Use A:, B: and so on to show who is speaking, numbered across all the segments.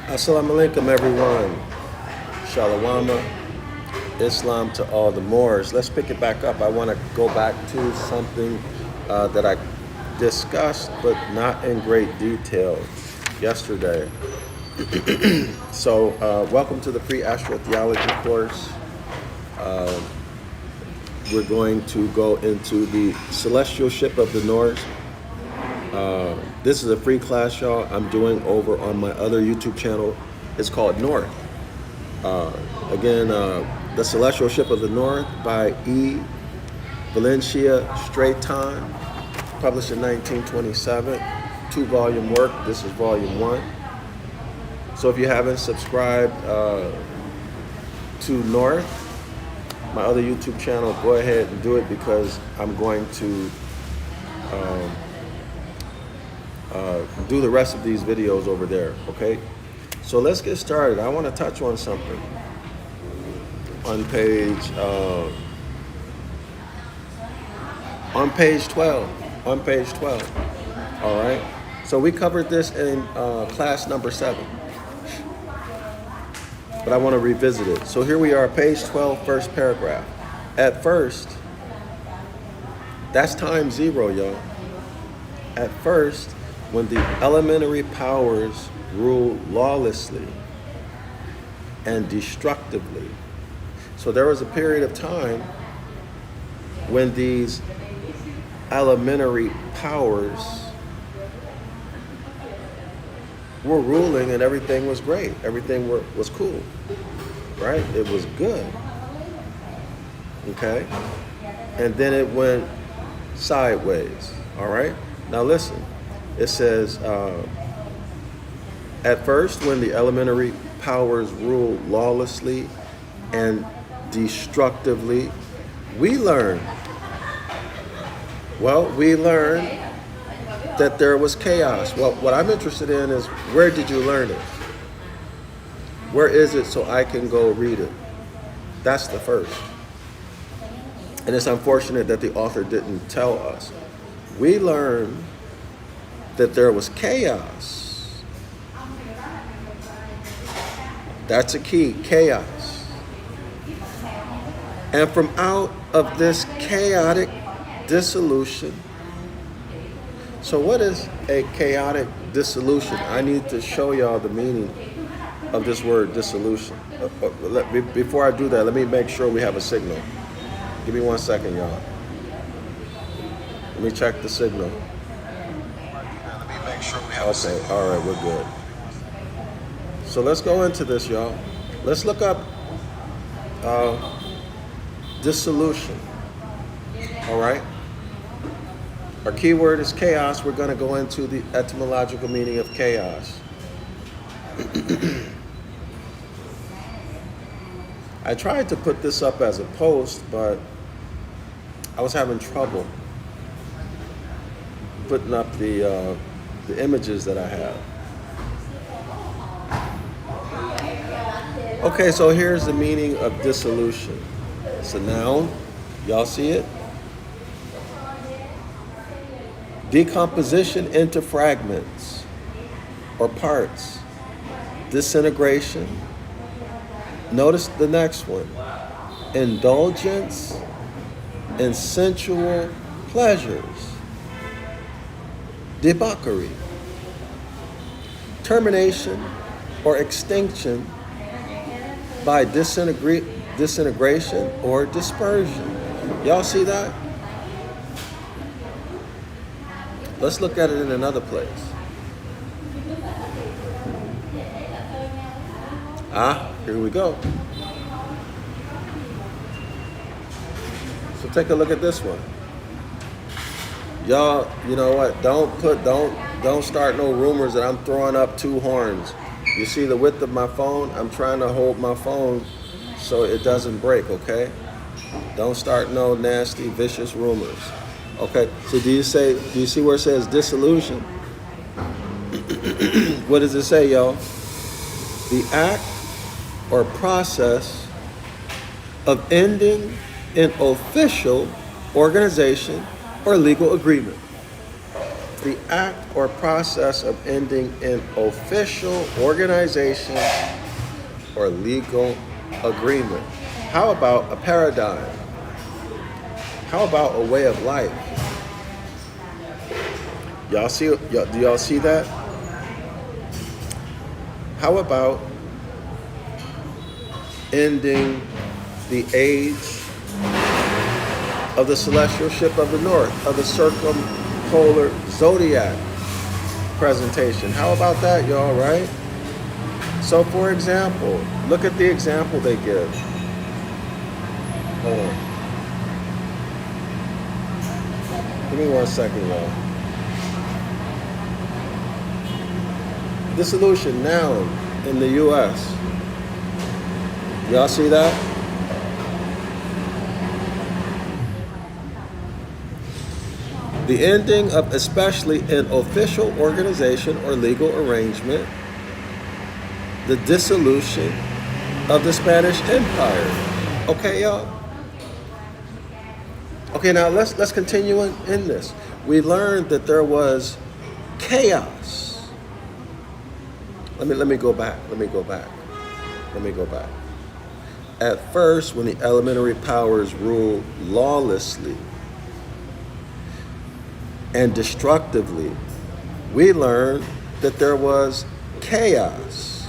A: Assalamu alaikum, everyone. Shalawama, Islam to all the Moors. Let's pick it back up. I want to go back to something that I discussed, but not in great detail yesterday. So, welcome to the free astro theology course. We're going to go into the celestial ship of the North. This is a free class, y'all. I'm doing over on my other YouTube channel. It's called North. Again, The Celestial Ship of the North by E. Valencia Straighton, published in 1927. 2-volume work. This is volume 1. So if you haven't subscribed to North, my other YouTube channel, go ahead and do it, because I'm going to do the rest of these videos over there, okay? So let's get started. I want to touch on something on page 12. On page 12. All right. So we covered this in class number 7, but I want to revisit it. So here we are, page 12, first paragraph. At first, that's time 0, y'all. At first, when the elementary powers rule lawlessly and destructively. So there was a period of time when these elementary powers were ruling and everything was great. Everything was cool, right? It was good, okay? And then it went sideways, all right? Now listen. It says, at first, when the elementary powers rule lawlessly and destructively, we learned that there was chaos. Well, what I'm interested in is, where did you learn it? Where is it so I can go read it? That's the first. And it's unfortunate that the author didn't tell us. We learned that there was chaos. That's a key, chaos. And from out of this chaotic dissolution. So what is a chaotic dissolution? I need to show y'all the meaning of this word dissolution. Before I do that, let me make sure we have a signal. Give me 1 second, y'all. Let me check the signal. Okay, all right, we're good. So let's go into this, y'all. Let's look up dissolution. All right. Our keyword is chaos. We're going to go into the etymological meaning of chaos. I tried to put this up as a post, but I was having trouble putting up the images that I have. Okay, so here's the meaning of dissolution. It's a noun. Y'all see it? Decomposition into fragments or parts. Disintegration. Notice the next one. Indulgence in sensual pleasures. Debauchery. Termination or extinction by disintegration or dispersion. Y'all see that? Let's look at it in another place. Here we go. So take a look at this one. Y'all, you know what? Don't start no rumors that I'm throwing up 2 horns. You see the width of my phone? I'm trying to hold my phone so it doesn't break, okay? Don't start no nasty, vicious rumors. Okay, so do you see where it says dissolution? What does it say, y'all? The act or process of ending an official organization or legal agreement. the act or process of ending an official organization or legal agreement. How about a paradigm? How about a way of life? Do y'all see that? How about ending the age of the celestial ship of the north, of the circumpolar zodiac presentation? How about that, y'all, right? So, for example, look at the example they give. Hold on. Give me 1 second, y'all. Dissolution noun in the U.S. Y'all see that? The ending of especially an official organization or legal arrangement, the dissolution of the Spanish Empire. Okay, y'all? Okay, now let's continue in this. We learned that there was chaos. Let me go back. At first, when the elementary powers ruled lawlessly and destructively, we learned that there was chaos.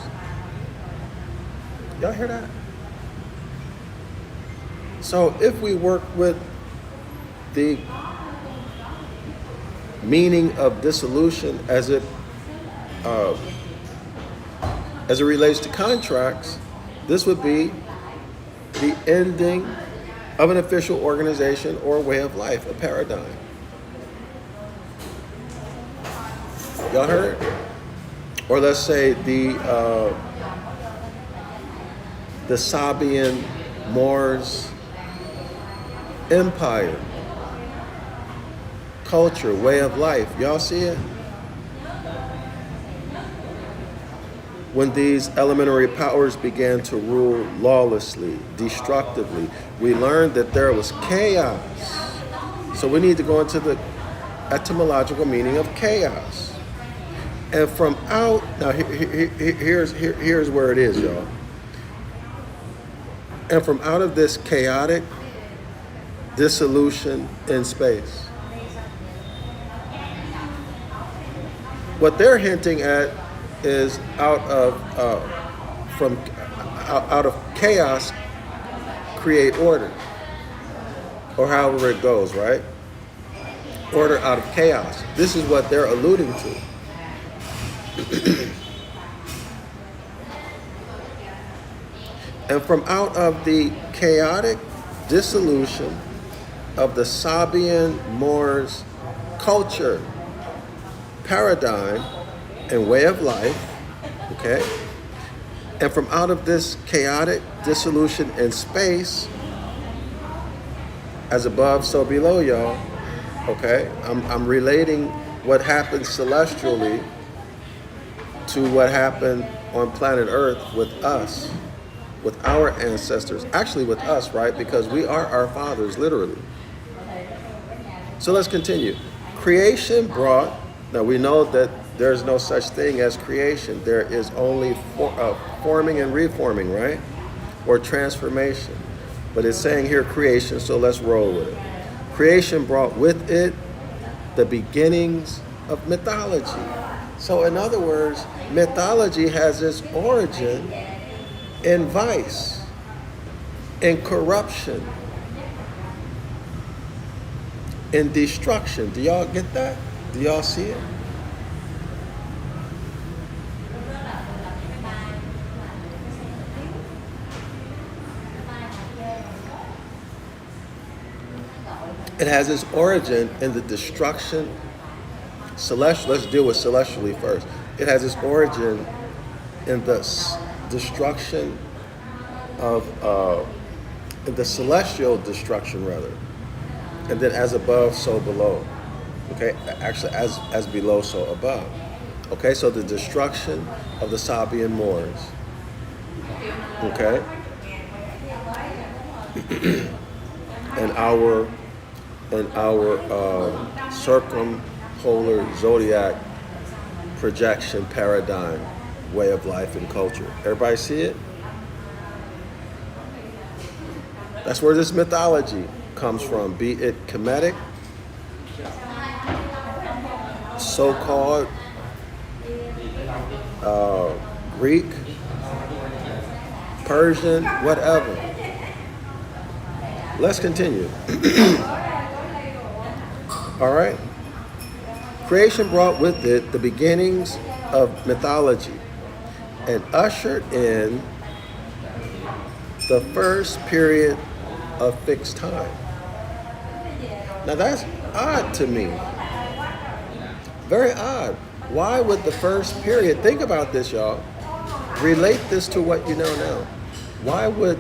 A: Y'all hear that? So if we work with the meaning of dissolution as it relates to contracts, this would be the ending of an official organization or way of life, a paradigm. Y'all heard? Or let's say the Sabian Moors empire, culture, way of life. Y'all see it? When these elementary powers began to rule lawlessly, destructively, we learned that there was chaos. So we need to go into the etymological meaning of chaos. And from out, now here's where it is, y'all. And from out of this chaotic dissolution in space, what they're hinting at is out of chaos create order, or however it goes, right? Order out of chaos. This is what they're alluding to. And from out of the chaotic dissolution of the Sabian Moors culture, paradigm, and way of life, okay? And from out of this chaotic dissolution in space, as above, so below, y'all, okay? I'm relating what happened celestially to what happened on planet Earth with us, with our ancestors. Actually with us, right? Because we are our fathers, literally. So let's continue. Creation brought, now we know that there's no such thing as creation. There is only forming and reforming, right? Or transformation. But it's saying here creation, so let's roll with it. Creation brought with it the beginnings of mythology. So in other words, mythology has its origin in vice, in corruption, in destruction. Do y'all get that? Do y'all see it? It has its origin in the destruction. Celestial. Let's deal with celestially first. It has its origin in the destruction of, in the celestial destruction rather, and then as above, so below. Okay, actually, as below, so above. Okay, so the destruction of the Sabian Moors. Okay, and our polar zodiac projection paradigm, way of life and culture. Everybody see it? That's where this mythology comes from, be it Kemetic, so-called Greek, Persian, whatever. Let's continue. All right. Creation brought with it the beginnings of mythology and ushered in the first period of fixed time. Now that's odd to me. Very odd. Why would the first period, think about this, y'all, relate this to what you know now. Why would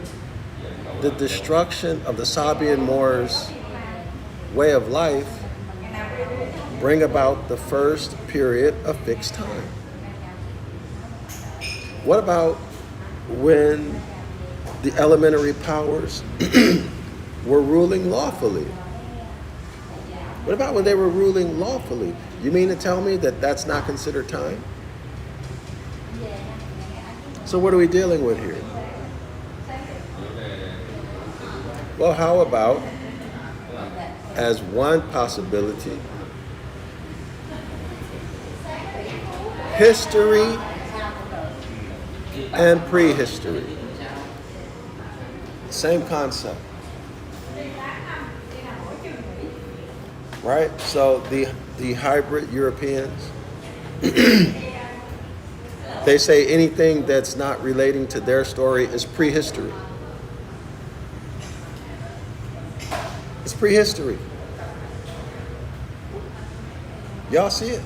A: the destruction of the Sabian Moors' way of life bring about the first period of fixed time? What about when the elementary powers were ruling lawfully? What about when they were ruling lawfully? You mean to tell me that that's not considered time? So what are we dealing with here? Well, how about, as one possibility, history and prehistory? Same concept. Right? So the hybrid Europeans, they say anything that's not relating to their story is prehistory. It's prehistory. Y'all see it?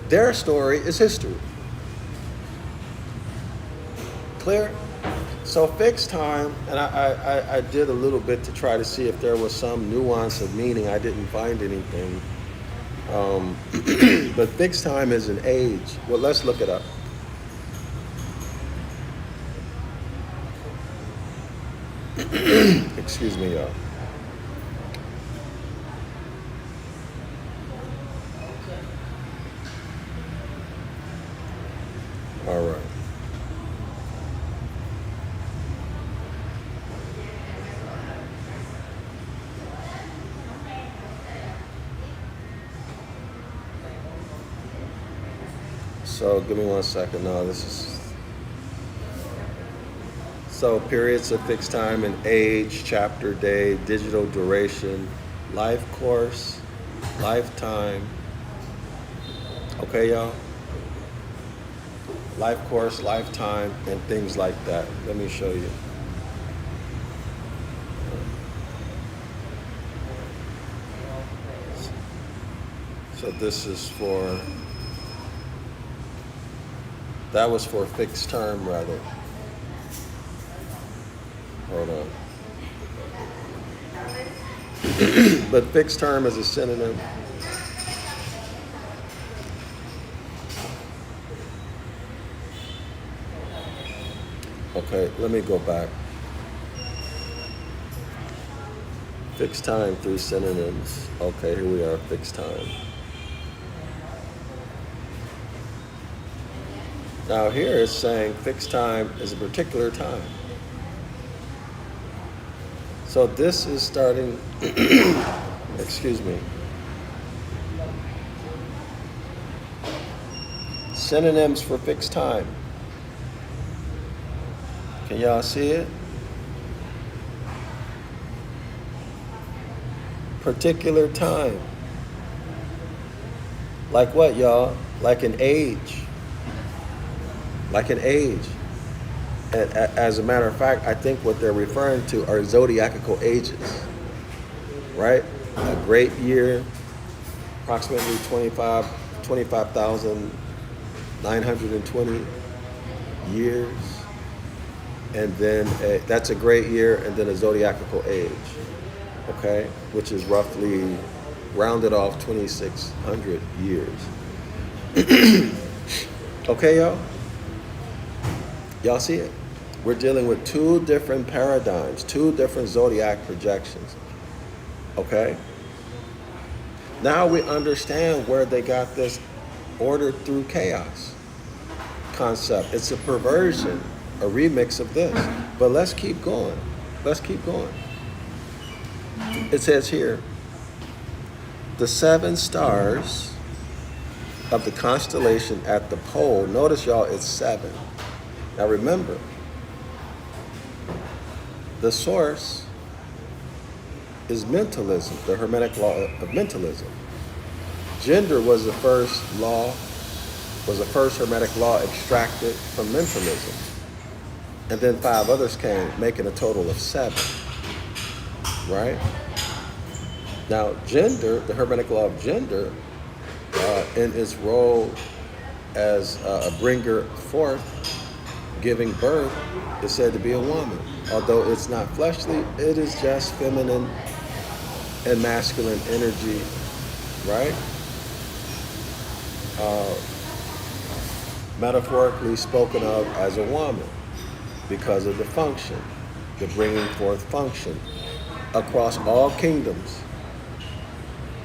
A: Their story is history. Clear? So fixed time, and I did a little bit to try to see if there was some nuance of meaning. I didn't find anything. But fixed time is an age. Well, let's look it up. Excuse me, y'all. All right. So give me 1 second. No, this is... So periods of fixed time and age, chapter, day, digital duration, life course, lifetime. Okay, y'all? Life course, lifetime, and things like that. Let me show you. So this is for... That was for fixed term, rather. Hold on. But fixed term is a synonym. Okay, let me go back. Fixed time through synonyms. Okay, here we are, fixed time. Now here it's saying fixed time is a particular time. So this is starting, excuse me. Synonyms for fixed time. Can y'all see it? Particular time. Like what, y'all? Like an age. Like an age. And as a matter of fact, I think what they're referring to are zodiacal ages, right? A great year, approximately 25,920 years. And then that's a great year, and then a zodiacal age, okay? Which is roughly rounded off 2,600 years. Okay, y'all? Y'all see it? We're dealing with two different paradigms, two different zodiac projections. Okay? Now we understand where they got this order through chaos concept. It's a perversion, a remix of this. But let's keep going. Let's keep going. It says here, the 7 stars of the constellation at the pole. Notice, y'all, it's 7. Now remember, the source is mentalism, the Hermetic law of mentalism. Gender was the first Hermetic law extracted from mentalism. And then 5 others came, making a total of 7. Right? Now, gender, the Hermetic law of gender, in its role as a bringer forth, giving birth, is said to be a woman. Although it's not fleshly, it is just feminine and masculine energy, right? Metaphorically spoken of as a woman because of the function, the bringing forth function across all kingdoms,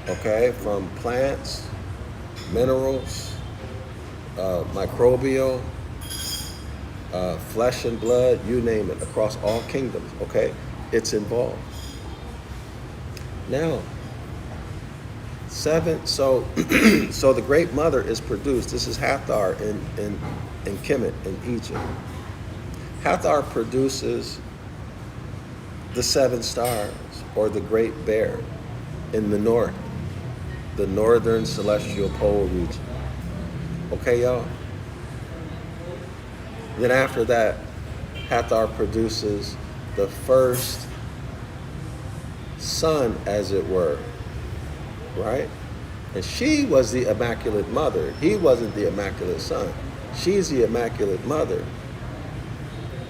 A: okay? From plants, minerals, microbial, flesh and blood, you name it, across all kingdoms, okay? It's involved. Now, 7, so the Great Mother is produced. This is Hathor in Kemet in Egypt. Hathor produces the 7 stars, or the Great Bear, in the north, the northern celestial pole region. Okay, y'all? Then after that, Hathor produces the first sun, as it were, right? And she was the Immaculate Mother. He wasn't the Immaculate Son. She's the Immaculate Mother.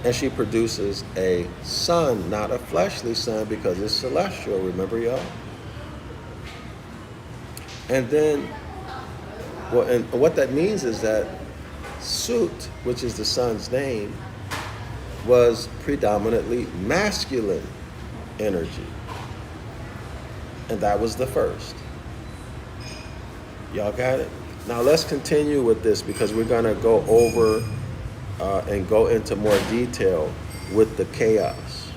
A: And she produces a son, not a fleshly son, because it's celestial, remember, y'all? And then, well, and what that means is that Sut, which is the son's name, was predominantly masculine energy. And that was the first. Y'all got it? Now let's continue with this, because we're going to go over and go into more detail with the chaos.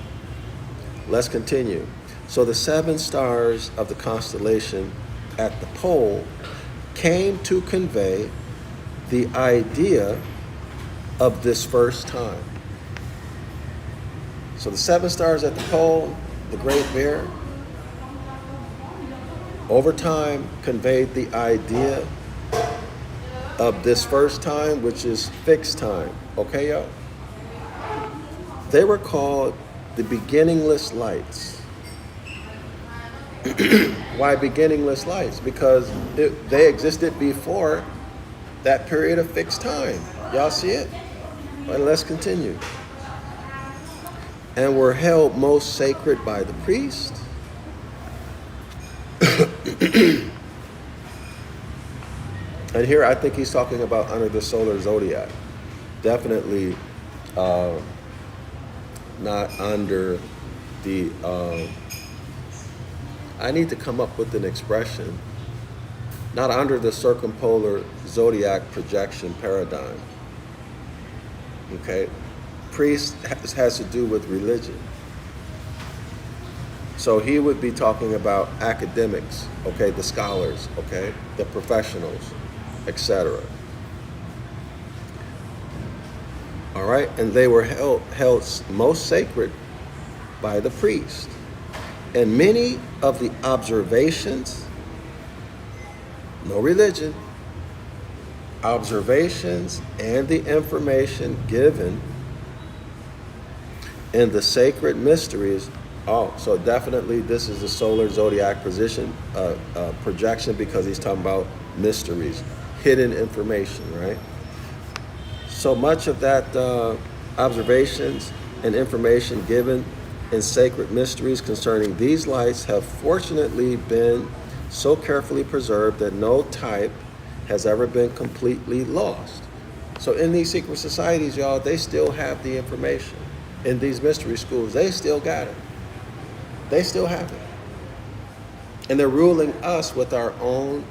A: Let's continue. So the 7 stars of the constellation at the pole came to convey the idea of this first time. So the 7 stars at the pole, the Great Bear, over time conveyed the idea of this first time, which is fixed time. Okay, y'all? They were called the beginningless lights. Why beginningless lights? Because they existed before that period of fixed time. Y'all see it? Well, let's continue. And were held most sacred by the priest. And here I think he's talking about under the solar zodiac. Definitely not under the, I need to come up with an expression, not under the circumpolar zodiac projection paradigm. Okay? Priest has to do with religion. So he would be talking about academics, okay, the scholars, okay, the professionals, etc. All right, and they were held most sacred by the priest. And many of the observations, no religion, observations and the information given in the sacred mysteries. Oh, so definitely this is the solar zodiac projection, because he's talking about mysteries, hidden information, right? So much of that observations and information given in sacred mysteries concerning these lights have fortunately been so carefully preserved that no type has ever been completely lost. So in these secret societies, y'all, they still have the information. In these mystery schools, they still got it. They still have it. And they're ruling us with our own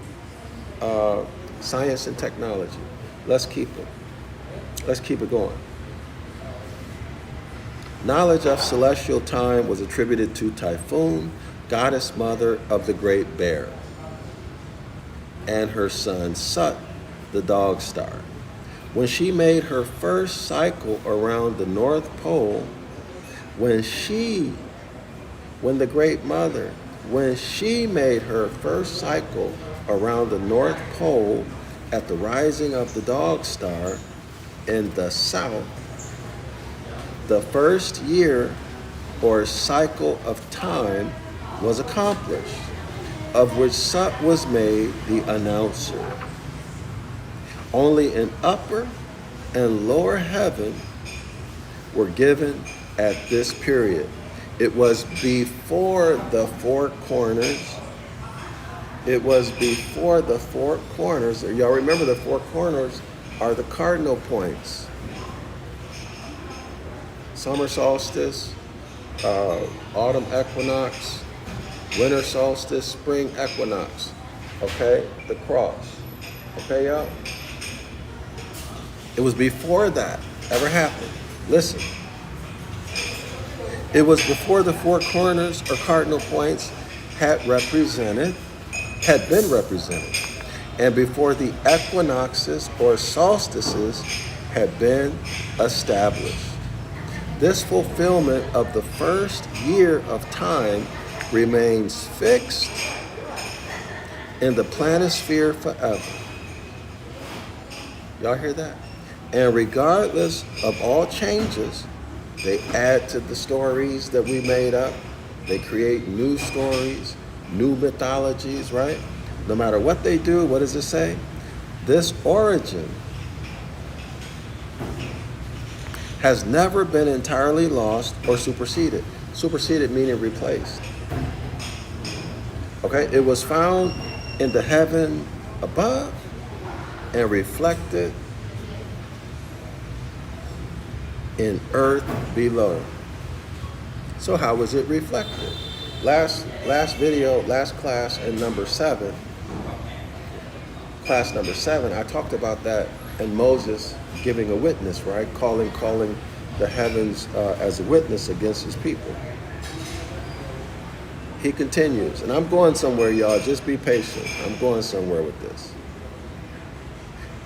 A: science and technology. Let's keep it. Let's keep it going. Knowledge of celestial time was attributed to Typhoon, goddess mother of the Great Bear, and her son Sut, the dog star. When she made her first cycle around the North Pole, when the Great Mother, when she made her first cycle around the North Pole at the rising of the dog star in the south, the first year or cycle of time was accomplished, of which Sut was made the announcer. Only in upper and lower heaven were given at this period. It was before the four corners. It was before the four corners. Y'all remember the four corners are the cardinal points. Summer solstice, autumn equinox, winter solstice, spring equinox. Okay? The cross. Okay, y'all? It was before that ever happened. Listen. It was before the four corners or cardinal points had been represented, and before the equinoxes or solstices had been established. This fulfillment of the first year of time remains fixed in the planisphere forever. Y'all hear that? And regardless of all changes, they add to the stories that we made up. They create new stories, new mythologies, right? No matter what they do, what does it say? This origin has never been entirely lost or superseded. Superseded meaning replaced. Okay, it was found in the heaven above and reflected in earth below. So how was it reflected? Last video, last class in class number 7, I talked about that and Moses giving a witness, right? Calling the heavens as a witness against his people. He continues, and I'm going somewhere, y'all. Just be patient. I'm going somewhere with this.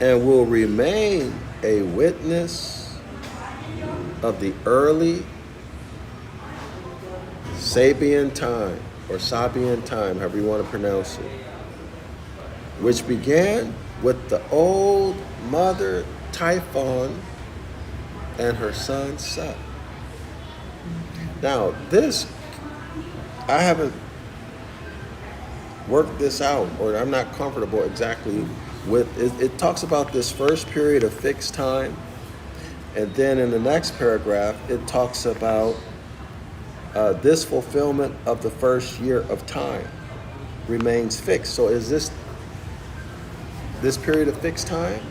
A: And will remain a witness of the early Sabian time, or Sabian time, however you want to pronounce it, which began with the old mother Typhon and her son Sut. Now, this, I haven't worked this out, or I'm not comfortable exactly with it. It talks about this first period of fixed time, and then in the next paragraph, it talks about this fulfillment of the first year of time remains fixed. So is this period of fixed time,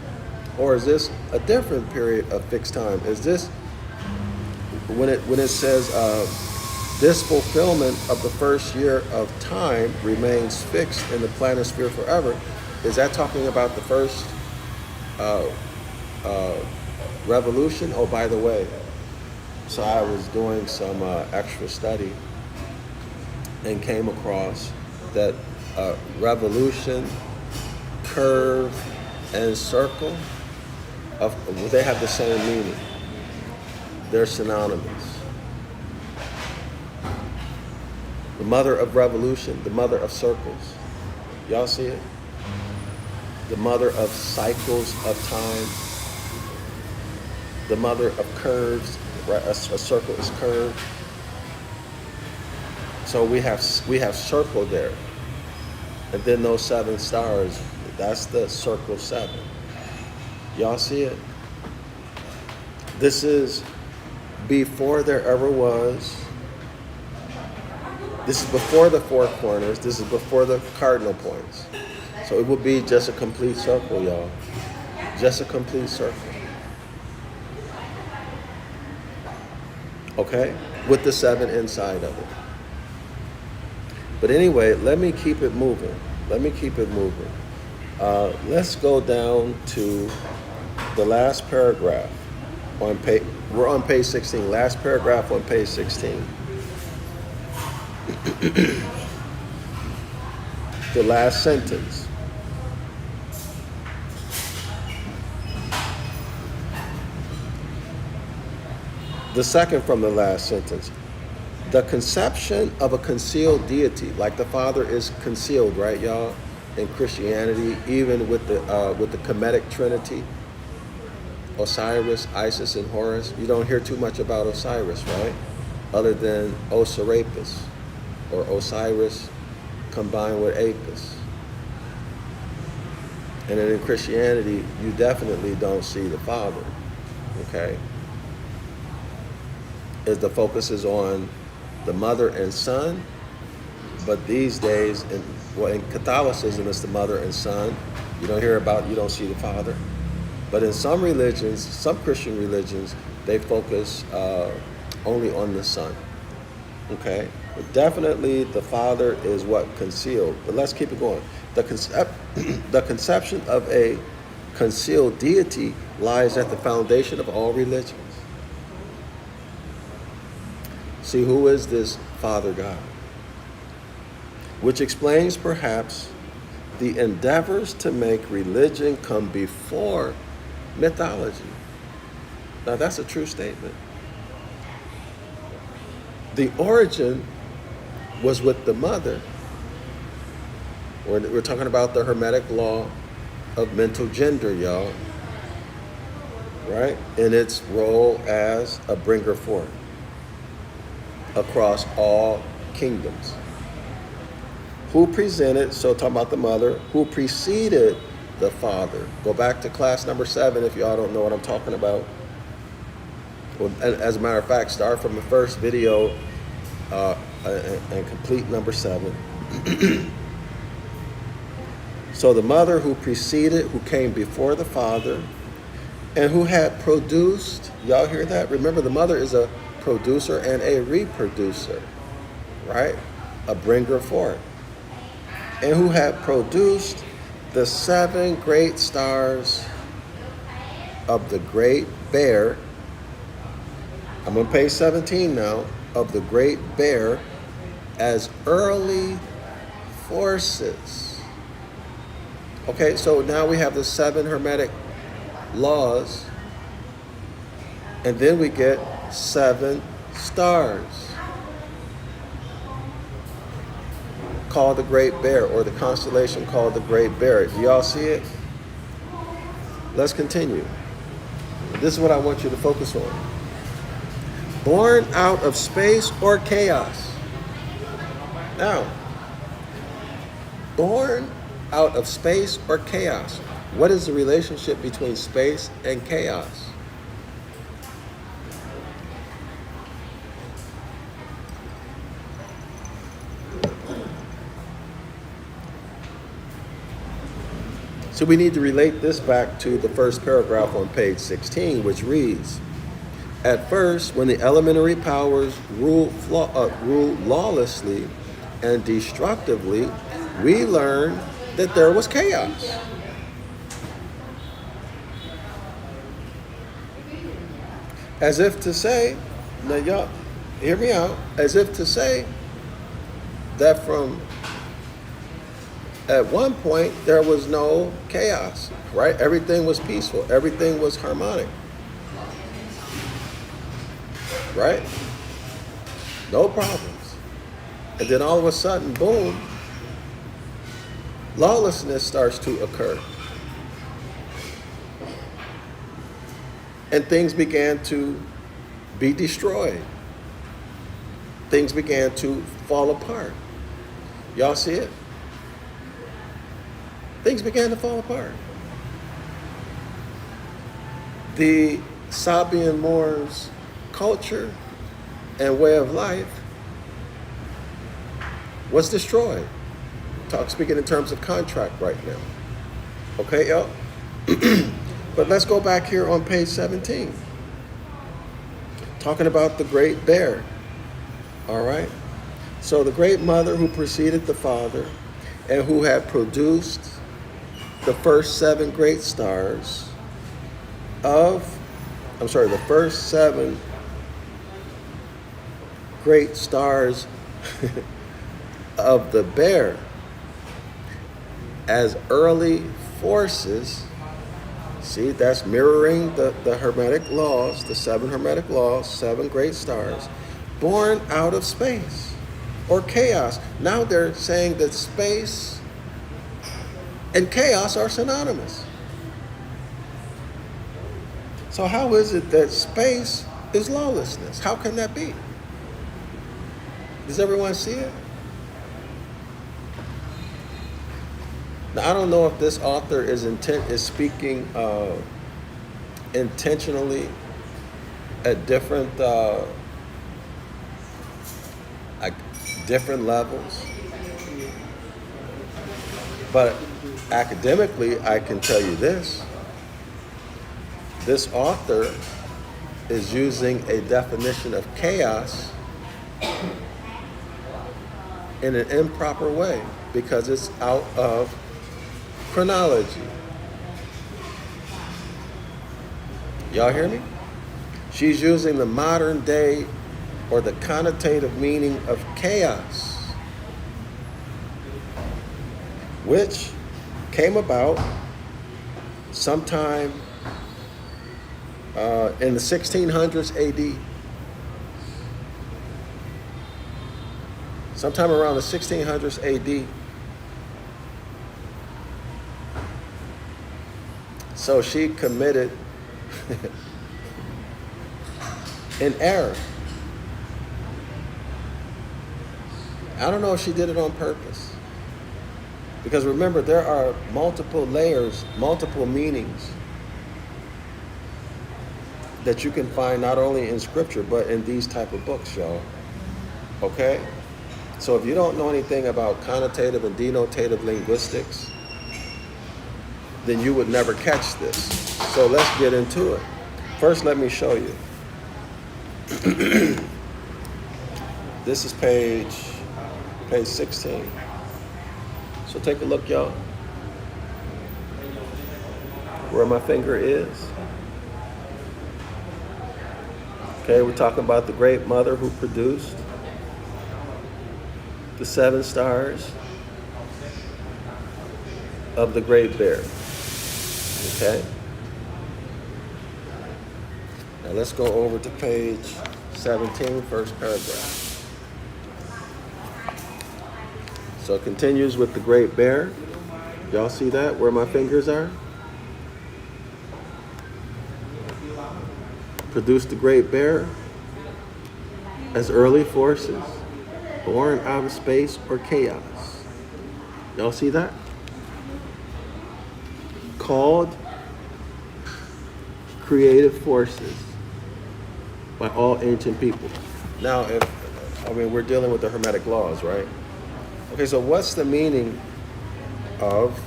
A: or is this a different period of fixed time? Is this when it says this fulfillment of the first year of time remains fixed in the planisphere forever? Is that talking about the first revolution? Oh, by the way, so I was doing some extra study and came across that revolution, curve, and circle, they have the same meaning. They're synonymous. The mother of revolution, the mother of circles. Y'all see it? The mother of cycles of time. The mother of curves. Right? A circle is curved. So we have circle there. And then those 7 stars, that's the circle 7. Y'all see it? This is before there ever was. This is before the 4 corners. This is before the cardinal points. So it will be just a complete circle, y'all. Just a complete circle. Okay? With the 7 inside of it. But anyway, let me keep it moving. Let me keep it moving. Let's go down to the last paragraph on page. We're on page 16. Last paragraph on page 16. The last sentence. The second from the last sentence. The conception of a concealed deity, like the Father is concealed, right, y'all, in Christianity, even with the Kemetic Trinity, Osiris, Isis, and Horus. You don't hear too much about Osiris, right? Other than Osirapis, or Osiris combined with Apis. And then in Christianity, you definitely don't see the Father, okay? The focus is on the mother and son, but these days, in Catholicism, it's the mother and son. You don't see the Father. But in some religions, some Christian religions, they focus only on the Son. Okay? But definitely the Father is what concealed. But let's keep it going. The conception of a concealed deity lies at the foundation of all religions. See, who is this Father God? Which explains perhaps the endeavors to make religion come before mythology. Now that's a true statement. The origin was with the mother. We're talking about the Hermetic law of mental gender, y'all. Right? In its role as a bringer forth across all kingdoms. Who presented, so talking about the mother, who preceded the Father. Go back to class number 7 if y'all don't know what I'm talking about. Well, as a matter of fact, start from the first video and complete number 7. So the mother who preceded, who came before the Father, and who had produced, y'all hear that? Remember, the mother is a producer and a reproducer, right? A bringer forth. And who had produced the 7 great stars of the Great Bear. I'm on page 17 now, of the Great Bear as early forces. Okay, so now we have the 7 Hermetic laws, and then we get 7 stars called the Great Bear, or the constellation called the Great Bear. Do y'all see it? Let's continue. This is what I want you to focus on. Born out of space or chaos. Now, born out of space or chaos. What is the relationship between space and chaos? So we need to relate this back to the first paragraph on page 16, which reads, at first, when the elementary powers rule lawlessly and destructively, we learned that there was chaos. As if to say, now y'all, hear me out, as if to say that from at one point there was no chaos, right? Everything was peaceful, everything was harmonic, right? No problems. And then all of a sudden, boom, lawlessness starts to occur. And things began to be destroyed. Things began to fall apart. Y'all see it? Things began to fall apart. The Sabian Moors' culture and way of life was destroyed. Speaking in terms of contract right now. Okay, y'all? But let's go back here on page 17. Talking about the Great Bear. All right? So the great mother who preceded the Father and who had produced the first seven great stars the first seven great stars of the bear as early forces. See, that's mirroring the Hermetic laws, the seven Hermetic laws, seven great stars, born out of space or chaos. Now they're saying that space and chaos are synonymous. So how is it that space is lawlessness? How can that be? Does everyone see it? Now, I don't know if this author is speaking intentionally at different different levels, but academically, I can tell you this. This author is using a definition of chaos in an improper way because it's out of chronology. Y'all hear me? She's using the modern day or the connotative meaning of chaos, which came about sometime in the 1600s AD. Sometime around the 1600s AD. So she committed an error. I don't know if she did it on purpose. Because remember, there are multiple layers, multiple meanings that you can find not only in scripture, but in these type of books, y'all. Okay? So if you don't know anything about connotative and denotative linguistics, then you would never catch this. So let's get into it. First, let me show you. This is page 16. So take a look, y'all, where my finger is. Okay, we're talking about the great mother who produced the seven stars of the great bear. Okay? Now let's go over to page 17, first paragraph. So it continues with the great bear. Y'all see that, where my fingers are? Produced the great bear as early forces born out of space or chaos. Y'all see that? Called creative forces by all ancient people. Now, we're dealing with the Hermetic laws, right? Okay, so what's the meaning of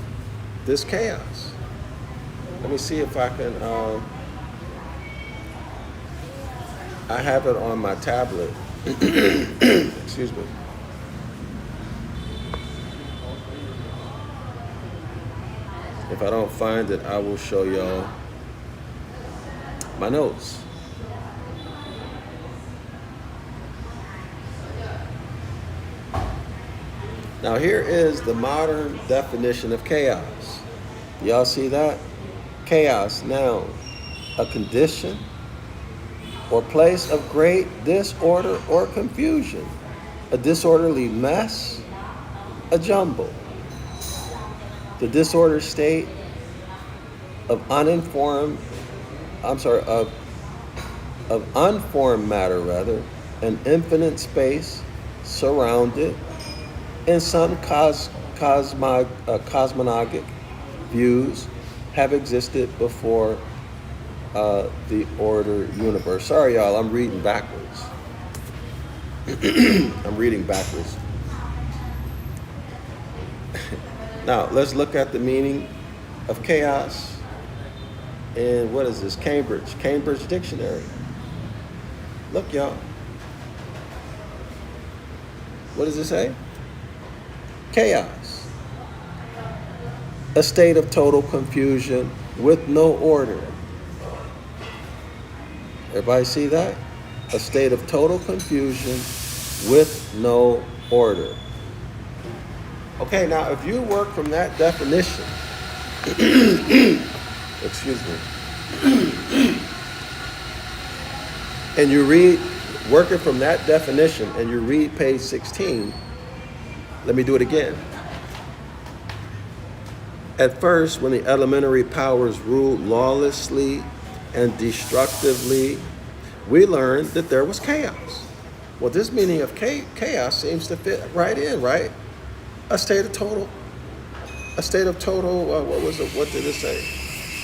A: this chaos? Let me see if I can, I have it on my tablet. Excuse me. If I don't find it, I will show y'all my notes. Now here is the modern definition of chaos. Y'all see that? Chaos, noun, a condition or place of great disorder or confusion, a disorderly mess, a jumble. The disordered state of unformed matter, an infinite space surrounded in some cosmogonic views have existed before the order universe. Sorry, y'all, I'm reading backwards. I'm reading backwards. Now, let's look at the meaning of chaos in, what is this, Cambridge Dictionary. Look, y'all. What does it say? Chaos. A state of total confusion with no order. Everybody see that? A state of total confusion with no order. Okay, now if you work from that definition, excuse me, and you read, working from that definition, and you read page 16, let me do it again. At first, when the elementary powers ruled lawlessly and destructively, we learned that there was chaos. Well, this meaning of chaos seems to fit right in, right? A state of total, what did it say?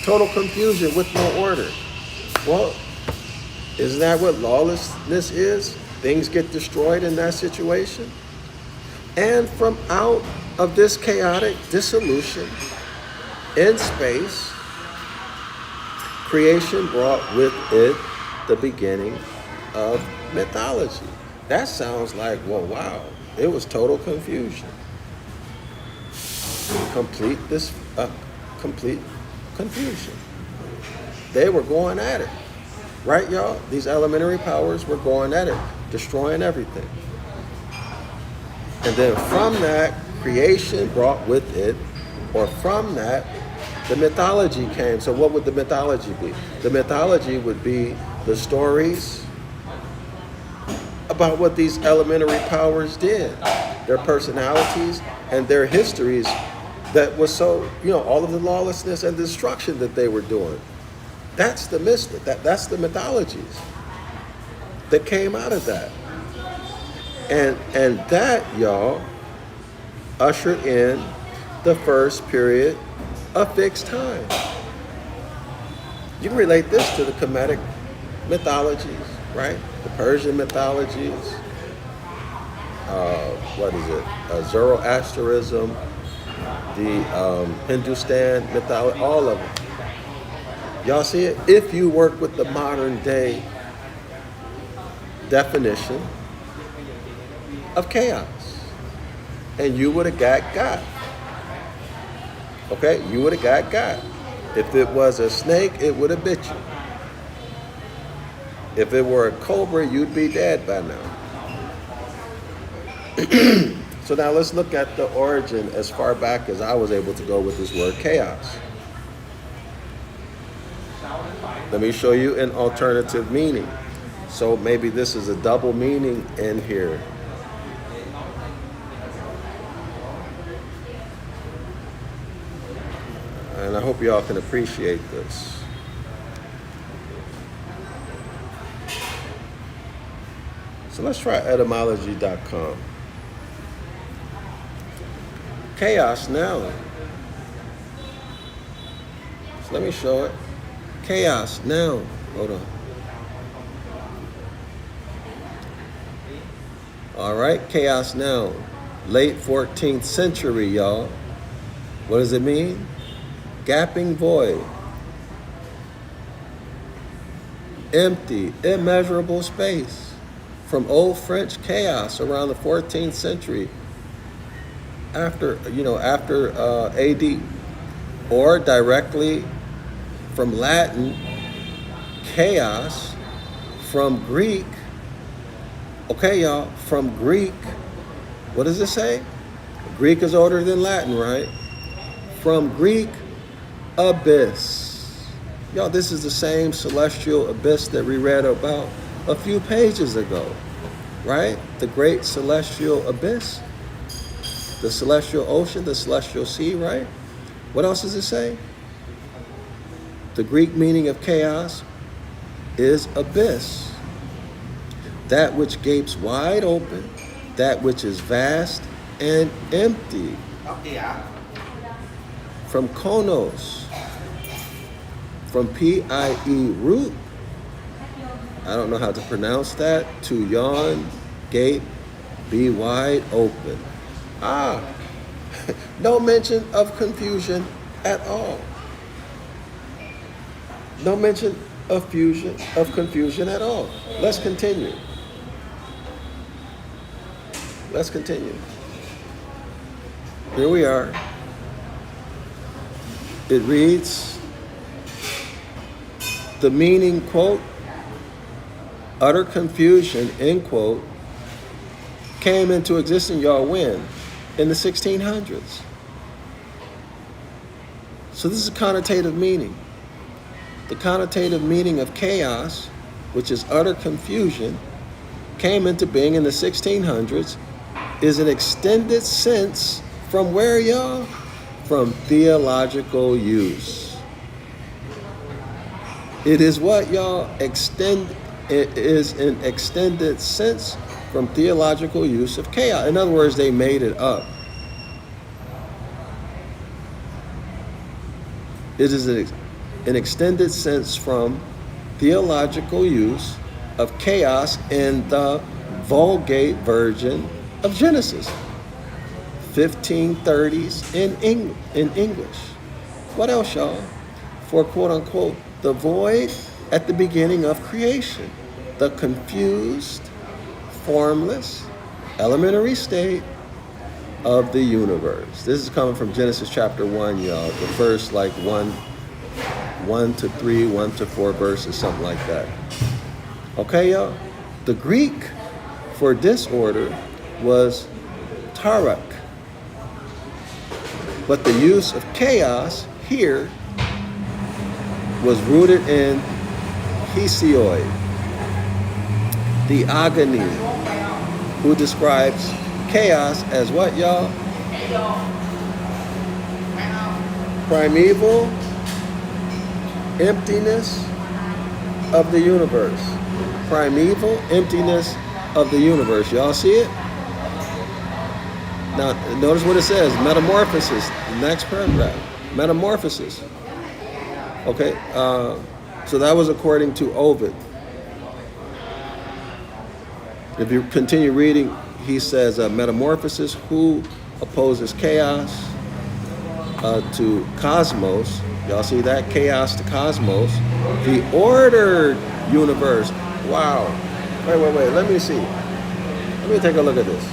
A: Total confusion with no order. Well, isn't that what lawlessness is? Things get destroyed in that situation. And from out of this chaotic dissolution in space, creation brought with it the beginning of mythology. That sounds like, well, wow, it was total confusion. Complete confusion. They were going at it. Right, y'all? These elementary powers were going at it, destroying everything. And then from that, creation brought with it, or from that, the mythology came. So what would the mythology be? The mythology would be the stories about what these elementary powers did, their personalities and their histories that was so, all of the lawlessness and destruction that they were doing. That's the mystic. That's the mythologies that came out of that. And that, y'all, ushered in the first period of fixed time. You can relate this to the Kemetic mythologies, right? The Persian mythologies. Zoroastrianism, the Hindustan mythology, all of them. Y'all see it? If you work with the modern day definition of chaos, and you would have got. Okay, you would have got. If it was a snake, it would have bit you. If it were a cobra, you'd be dead by now. So now let's look at the origin as far back as I was able to go with this word chaos. Let me show you an alternative meaning. So maybe this is a double meaning in here. And I hope y'all can appreciate this. So let's try etymology.com. Chaos noun. So let me show it. Chaos noun. Hold on. All right, chaos noun. Late 14th century, y'all. What does it mean? Gaping void. Empty, immeasurable space. From Old French chaos around the 14th century. After AD. Or directly from Latin, chaos, from Greek. Okay, y'all, from Greek, what does it say? Greek is older than Latin, right? From Greek, abyss. Y'all, this is the same celestial abyss that we read about a few pages ago, right? The great celestial abyss, the celestial ocean, the celestial sea, right? What else does it say? The Greek meaning of chaos is abyss. That which gapes wide open, that which is vast and empty. From konos, from P-I-E root, I don't know how to pronounce that, to yawn, gape, be wide open. No mention of confusion at all. No mention of confusion at all. Let's continue. let's continue. Here we are. It reads, the meaning, quote, utter confusion, end quote, came into existence, y'all, when? In the 1600s. So this is a connotative meaning. The connotative meaning of chaos, which is utter confusion, came into being in the 1600s, is an extended sense from where, y'all? From theological use. It is what, y'all? It is an extended sense from theological use of chaos. In other words, they made it up. It is an extended sense from theological use of chaos in the Vulgate version of Genesis, 1530s in English. What else, y'all? For, quote unquote, the void at the beginning of creation, the confused, formless, elementary state of the universe. This is coming from Genesis chapter 1, y'all. The first 1 to 3, 1 to 4 verses, something like that. Okay, y'all? The Greek for disorder was tarak. But the use of chaos here was rooted in hesiod, the agony, who describes chaos as what, y'all? Primeval emptiness of the universe. Primeval emptiness of the universe. Y'all see it? Now, notice what it says. Metamorphosis. The next paragraph. Metamorphosis. Okay. So that was according to Ovid. If you continue reading, he says metamorphosis, who opposes chaos to cosmos. Y'all see that? Chaos to cosmos. The ordered universe. Wow. Wait. Let me see. Let me take a look at this.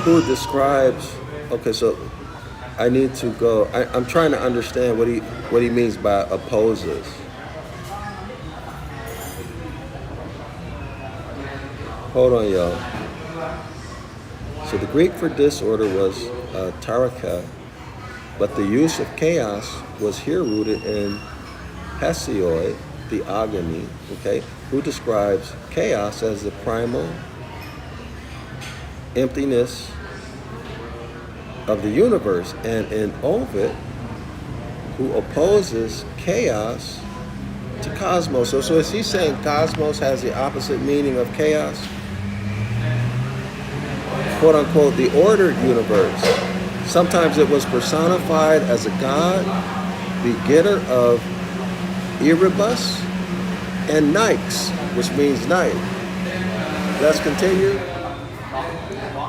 A: Who describes, okay, so I need to go, I'm trying to understand what he means by opposes. Hold on, y'all. So the Greek for disorder was taraka, but the use of chaos was here rooted in hesiod, the agony, okay, who describes chaos as the primal emptiness of the universe, and in Ovid, who opposes chaos to cosmos. So is he saying cosmos has the opposite meaning of chaos? Quote unquote, the ordered universe. Sometimes it was personified as a god, begetter of Erebus and Nix, which means night. Let's continue.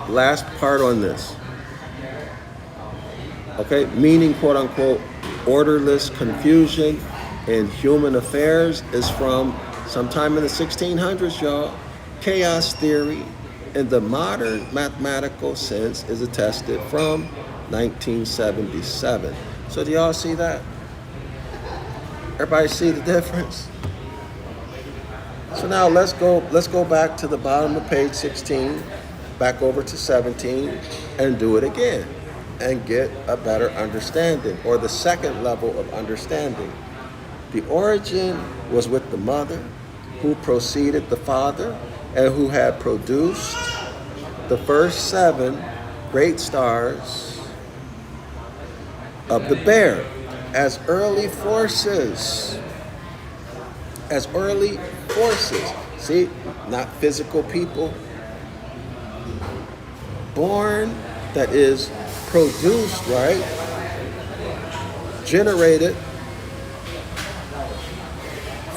A: Last part on this. Okay, meaning, quote unquote, orderless confusion in human affairs is from sometime in the 1600s, y'all. Chaos theory in the modern mathematical sense is attested from 1977. So do y'all see that? Everybody see the difference? So now let's go back to the bottom of page 16, back over to 17, and do it again and get a better understanding, or the second level of understanding. The origin was with the mother, who preceded the father, and who had produced the first 7 great stars of the bear as early forces. As early forces. See, not physical people. Born, that is, produced, right? Generated,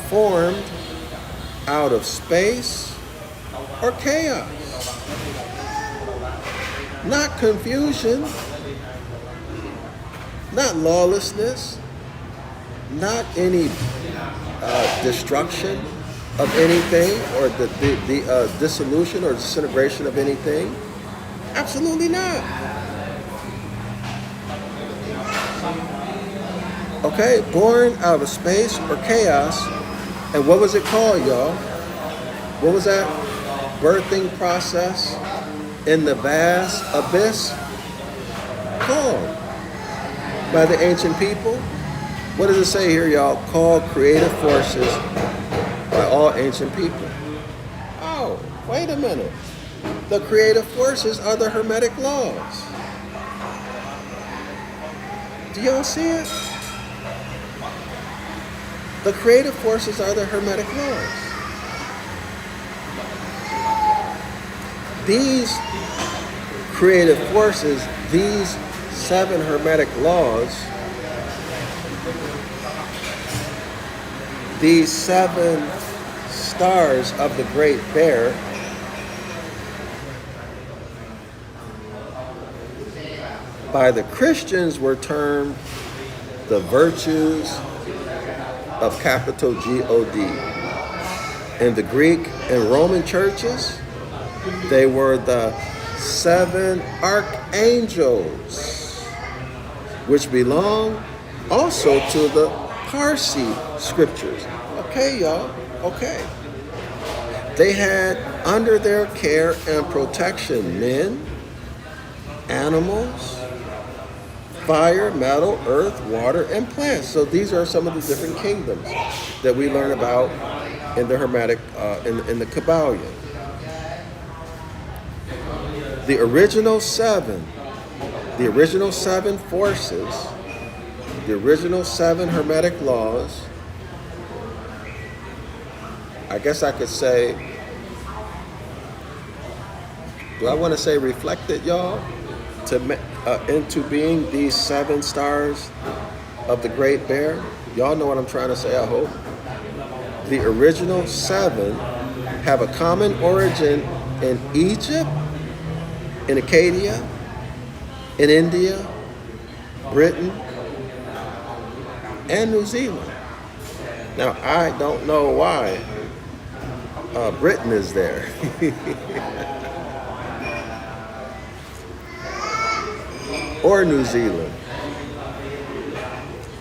A: formed out of space or chaos. not confusion, not lawlessness, not any destruction of anything, or the dissolution or disintegration of anything. Absolutely not. Okay, born out of space or chaos. And what was it called, y'all? What was that birthing process in the vast abyss called by the ancient people? What does it say here, y'all? Called creative forces by all ancient people. Oh, wait a minute. The creative forces are the Hermetic laws. Do y'all see it? The creative forces are the Hermetic laws. These creative forces, these 7 Hermetic laws, these 7 stars of the Great Bear, by the Christians were termed the virtues of capital G-O-D. In the Greek and Roman churches, they were the 7 archangels, which belong also to the Parsi scriptures. Okay, y'all, okay. They had under their care and protection men, animals, fire, metal, earth, water, and plants. So these are some of the different kingdoms that we learn about in the Hermetic, in the Kabbalion. The original 7 forces, the original 7 Hermetic laws, I guess I could say, do I want to say reflected, y'all, into being these 7 stars of the Great Bear? Y'all know what I'm trying to say, I hope. The original 7 have a common origin in Egypt, in Acadia, in India, Britain, and New Zealand. Now, I don't know why Britain is there. Or New Zealand.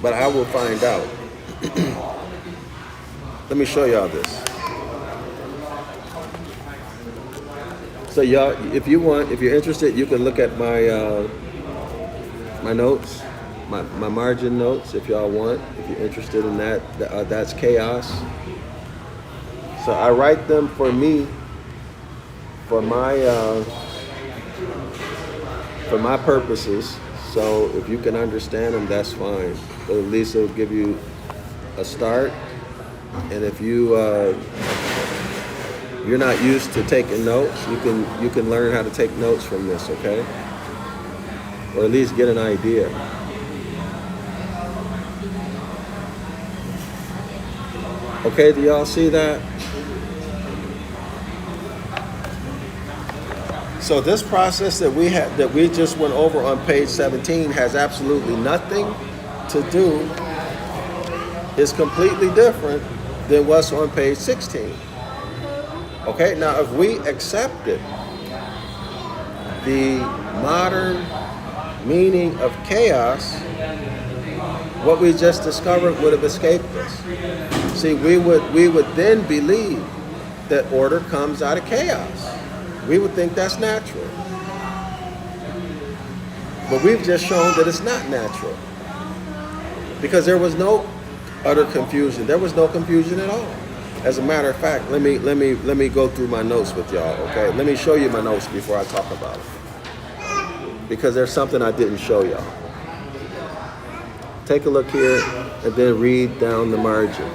A: But I will find out. Let me show y'all this. So y'all, if you're interested, you can look at my my notes, my margin notes, if y'all want. If you're interested in that, that's chaos. So I write them for me, for my purposes. So if you can understand them, that's fine. But at least it'll give you a start. And if you're not used to taking notes, you can learn how to take notes from this, okay? Or at least get an idea. Okay, do y'all see that? So this process that we just went over on page 17 has absolutely nothing to do, is completely different than what's on page 16. Okay, now if we accepted the modern meaning of chaos, what we just discovered would have escaped us. See, we would then believe that order comes out of chaos. We would think that's natural. But we've just shown that it's not natural. Because there was no utter confusion. There was no confusion at all. As a matter of fact, let me go through my notes with y'all, okay? Let me show you my notes before I talk about it. Because there's something I didn't show y'all. Take a look here and then read down the margin.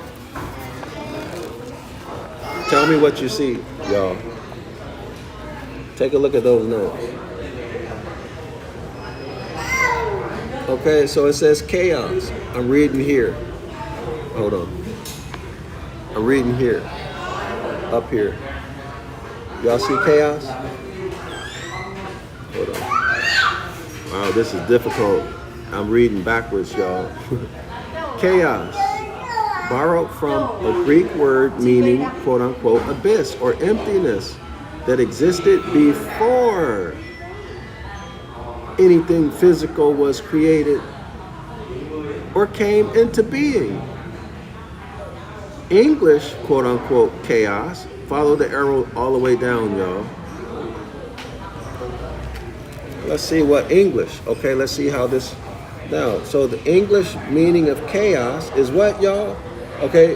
A: Tell me what you see, y'all. Take a look at those notes. Okay, so it says chaos. I'm reading here. Hold on. I'm reading here. Up here. Y'all see chaos? Hold on. Wow, this is difficult. I'm reading backwards, y'all. Chaos. Borrowed from a Greek word meaning, quote unquote, abyss or emptiness that existed before anything physical was created or came into being. English, quote unquote, chaos. Follow the arrow all the way down, y'all. Let's see what English. Okay, let's see how this. Now, so the English meaning of chaos is what, y'all? Okay,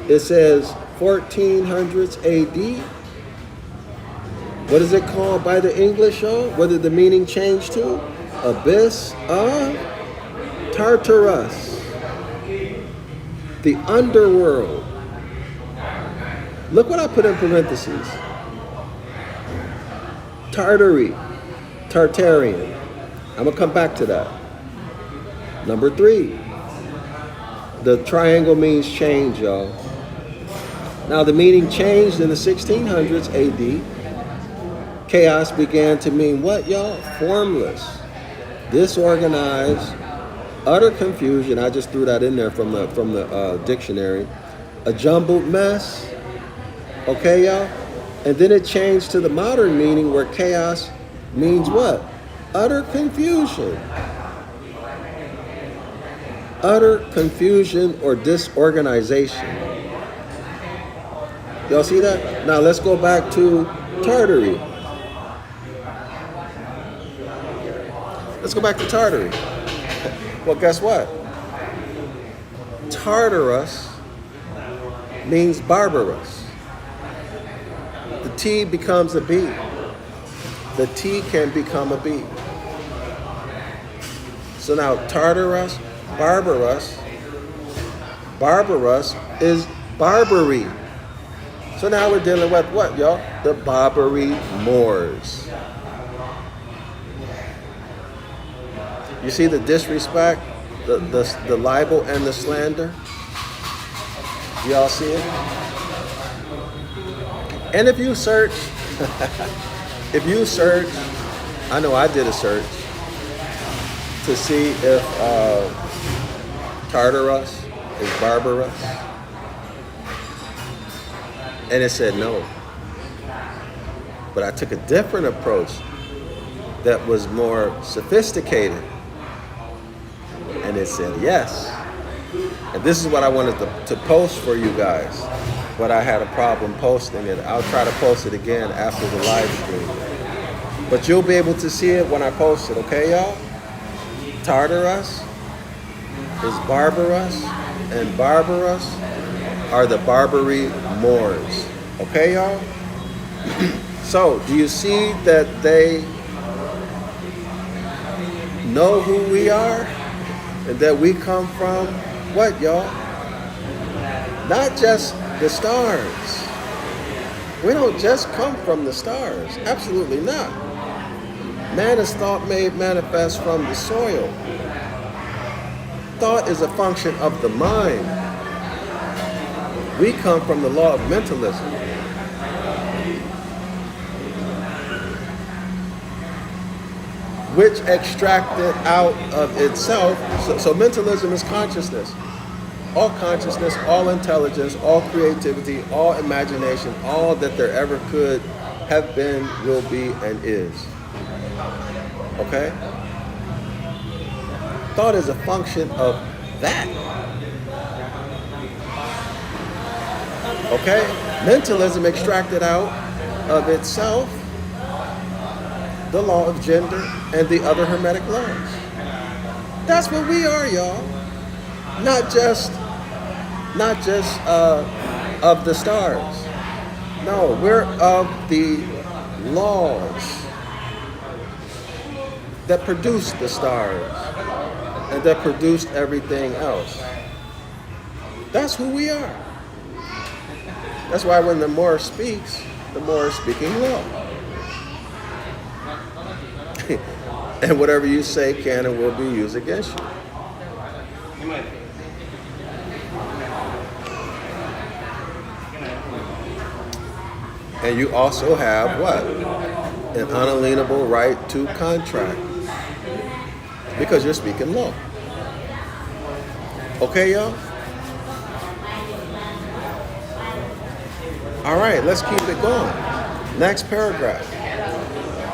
A: it says 1400s AD. What is it called by the English, y'all? What did the meaning change to? Abyss of Tartarus. The underworld. Look what I put in parentheses. Tartary. Tartarian. I'm going to come back to that. Number 3. The triangle means change, y'all. Now the meaning changed in the 1600s AD. Chaos began to mean what, y'all? Formless, disorganized, utter confusion. I just threw that in there from the dictionary. A jumbled mess. Okay, y'all? And then it changed to the modern meaning where chaos means what? Utter confusion. Utter confusion or disorganization. Y'all see that? Now let's go back to Tartary. Let's go back to Tartary. Well, guess what? Tartarus means barbarous. The T becomes a B. The T can become a B. So now Tartarus, barbarous is Barbary. So now we're dealing with what, y'all? The Barbary Moors. You see the disrespect, the libel and the slander? Y'all see it? And if you search, I know I did a search to see if Tartarus is barbarous. And it said no. But I took a different approach that was more sophisticated. And it said yes. And this is what I wanted to post for you guys. But I had a problem posting it. I'll try to post it again after the live stream. But you'll be able to see it when I post it, okay, y'all? Tartarus is barbarous, and barbarous are the Barbary Moors. Okay, y'all? So, do you see that they know who we are? And that we come from what, y'all? Not just the stars. We don't just come from the stars. Absolutely not. Man is thought made manifest from the soil. Thought is a function of the mind. We come from the law of mentalism. Which extracted out of itself. So mentalism is consciousness. All consciousness, all intelligence, all creativity, all imagination, all that there ever could have been, will be, and is. Okay? Thought is a function of that. Okay? Mentalism extracted out of itself the law of gender and the other hermetic laws. That's what we are, y'all. Not just of the stars. No, we're of the laws that produced the stars and that produced everything else. That's who we are. That's why when the Moor speaks, the Moor is speaking law. And whatever you say can and will be used against you. And you also have what? an unalienable right to contract because you're speaking law. Okay, y'all? All right, let's keep it going. Next paragraph.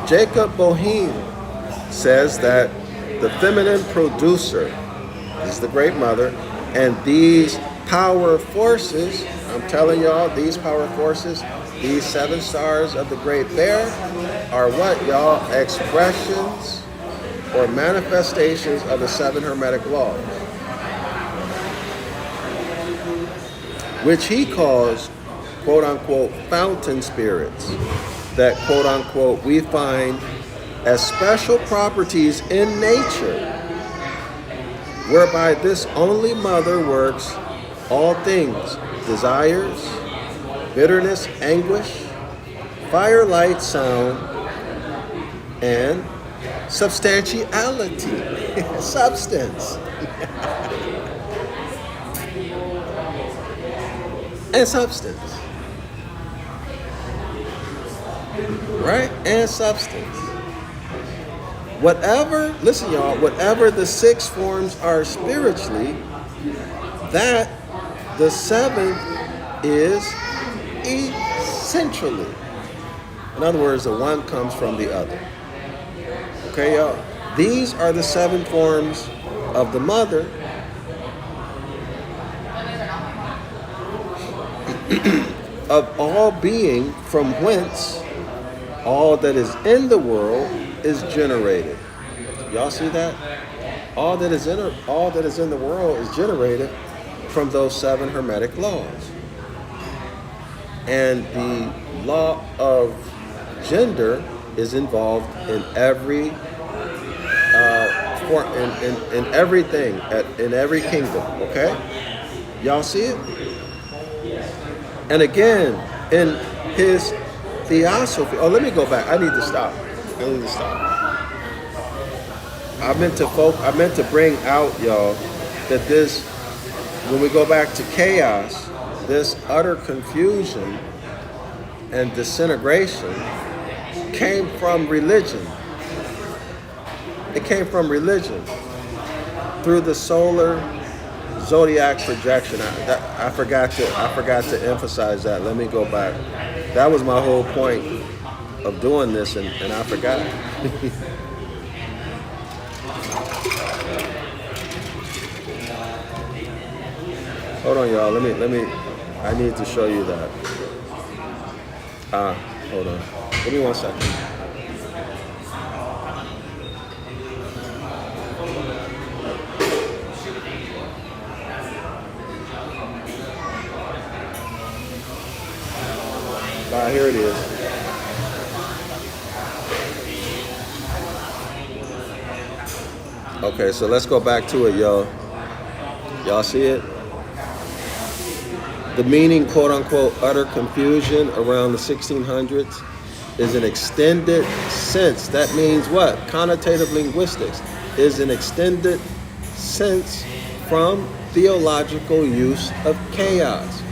A: Jacob Boehme says that the feminine producer is the great mother, and these power forces, I'm telling y'all, these power forces, these 7 stars of the Great Bear are what, y'all? Expressions or manifestations of the 7 Hermetic laws, which he calls, quote unquote, fountain spirits that, quote unquote, we find as special properties in nature, whereby this only mother works all things, desires, bitterness, anguish, fire, light, sound, and substantiality, substance. And substance. Right? And substance. Whatever, listen y'all, whatever the 6 forms are spiritually, that the 7th is essentially. In other words, the one comes from the other. Okay, y'all? These are the 7 forms of the mother. Of all being, from whence all that is in the world is generated. Y'all see that? All that is in the world is generated from those 7 Hermetic laws. And the law of gender is involved in every in everything, in every kingdom. Okay, y'all see it? And again, in his theosophy. Oh, let me go back. I need to stop. I meant to bring out, y'all, that this, when we go back to chaos, this utter confusion and disintegration came from religion. It came from religion through the solar zodiac projection. I forgot to emphasize that. Let me go back. That was my whole point of doing this, and I forgot. Hold on, y'all. Let me. I need to show you that. Hold on. Give me 1 second. Here it is. Okay, so let's go back to it, y'all. Y'all see it? The meaning, quote unquote, utter confusion around the 1600s is an extended sense. That means what? Connotative linguistics is an extended sense from theological use of chaos,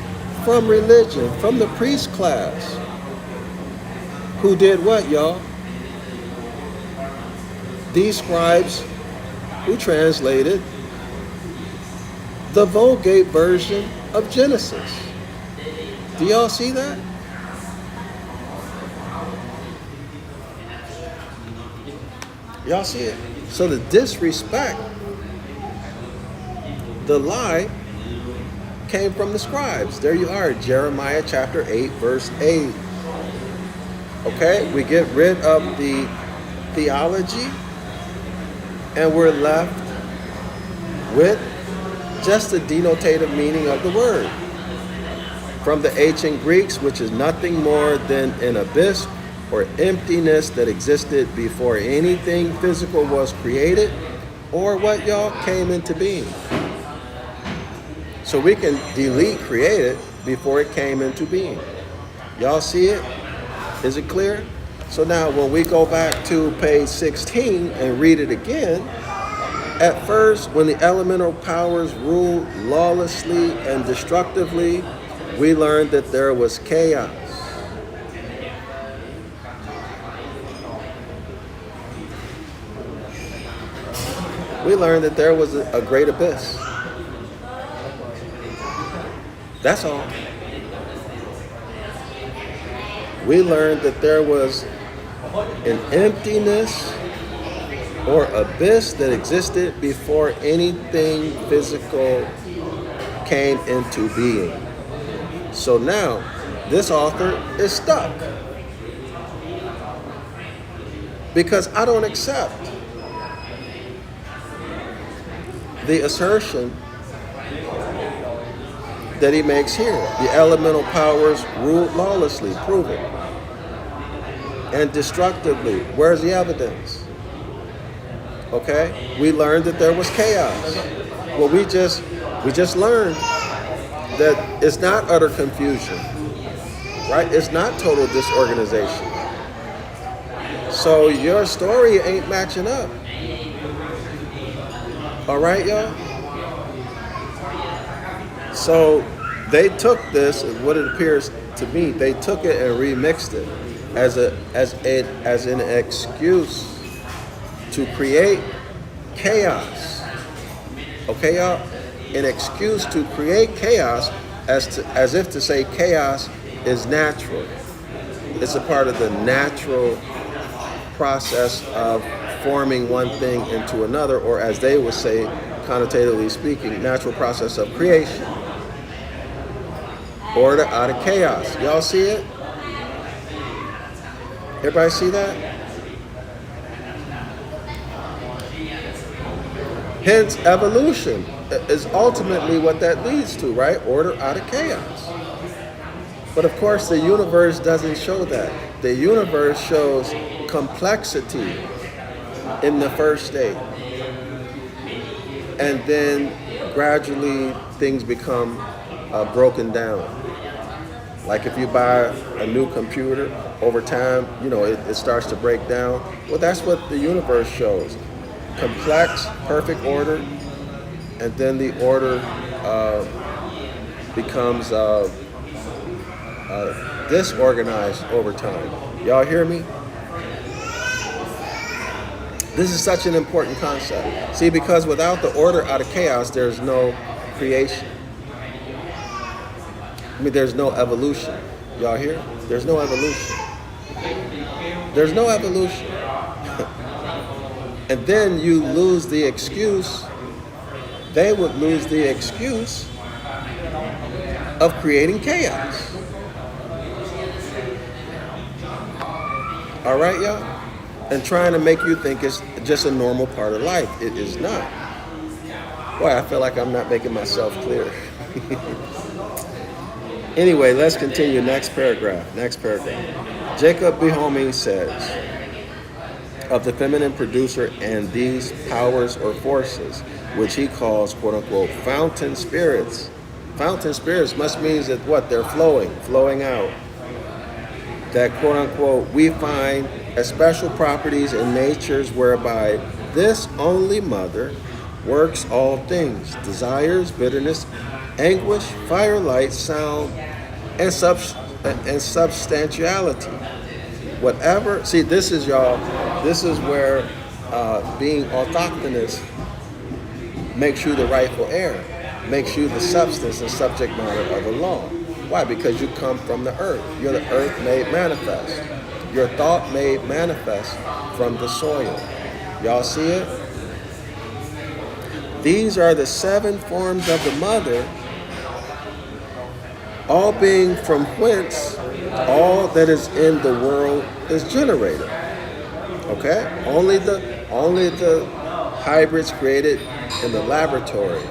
A: from religion, from the priest class. Who did what, y'all? These scribes who translated the Vulgate version of Genesis. Do y'all see that? Y'all see it? So the disrespect, the lie, came from the scribes. There you are, Jeremiah chapter 8, verse 8. Okay, we get rid of the theology and we're left with just the denotative meaning of the word. From the ancient Greeks, which is nothing more than an abyss or emptiness that existed before anything physical was created, or what, y'all, came into being. So we can delete created before it came into being. Y'all see it? Is it clear? So now when we go back to page 16 and read it again, at first, when the elemental powers ruled lawlessly and destructively, we learned that there was chaos. We learned that there was a great abyss. That's all. We learned that there was an emptiness or abyss that existed before anything physical came into being. So now, this author is stuck. Because I don't accept the assertion that he makes here. The elemental powers ruled lawlessly, proven, and destructively. Where's the evidence? Okay? We learned that there was chaos. Well, we just learned that it's not utter confusion, right? It's not total disorganization. So your story ain't matching up. All right, y'all? So they took this, what it appears to me, they took it and remixed it as an excuse to create chaos. Okay, y'all? An excuse to create chaos as if to say chaos is natural. It's a part of the natural process of forming one thing into another, or as they would say, connotatively speaking, natural process of creation. Order out of chaos. Y'all see it? Everybody see that? Hence, evolution is ultimately what that leads to, right? Order out of chaos. But of course, the universe doesn't show that. The universe shows complexity in the first state. And then gradually things become broken down. Like if you buy a new computer, over time, it starts to break down. Well, that's what the universe shows. Complex, perfect order, and then the order becomes disorganized over time. Y'all hear me? This is such an important concept. See, because without the order out of chaos, there's no creation. There's no evolution. Y'all hear? There's no evolution. There's no evolution. And then you lose the excuse. They would lose the excuse of creating chaos. All right, y'all? And trying to make you think it's just a normal part of life. It is not. Boy, I feel like I'm not making myself clear. Anyway, let's continue. Next paragraph. Jacob Behoming says, of the feminine producer and these powers or forces, which he calls, quote unquote, fountain spirits. Fountain spirits must mean that what? They're flowing out. That, quote unquote, we find as special properties in natures whereby this only mother works all things, desires, bitterness, anguish, fire, light, sound, and substantiality. Whatever, see, this is where being autochthonous makes you the rightful heir, makes you the substance and subject matter of the law. Why? Because you come from the earth. You're the earth made manifest. Your thought made manifest from the soil. Y'all see it? These are the 7 forms of the mother, all being from whence all that is in the world is generated. Okay? Only the hybrids created in the laboratory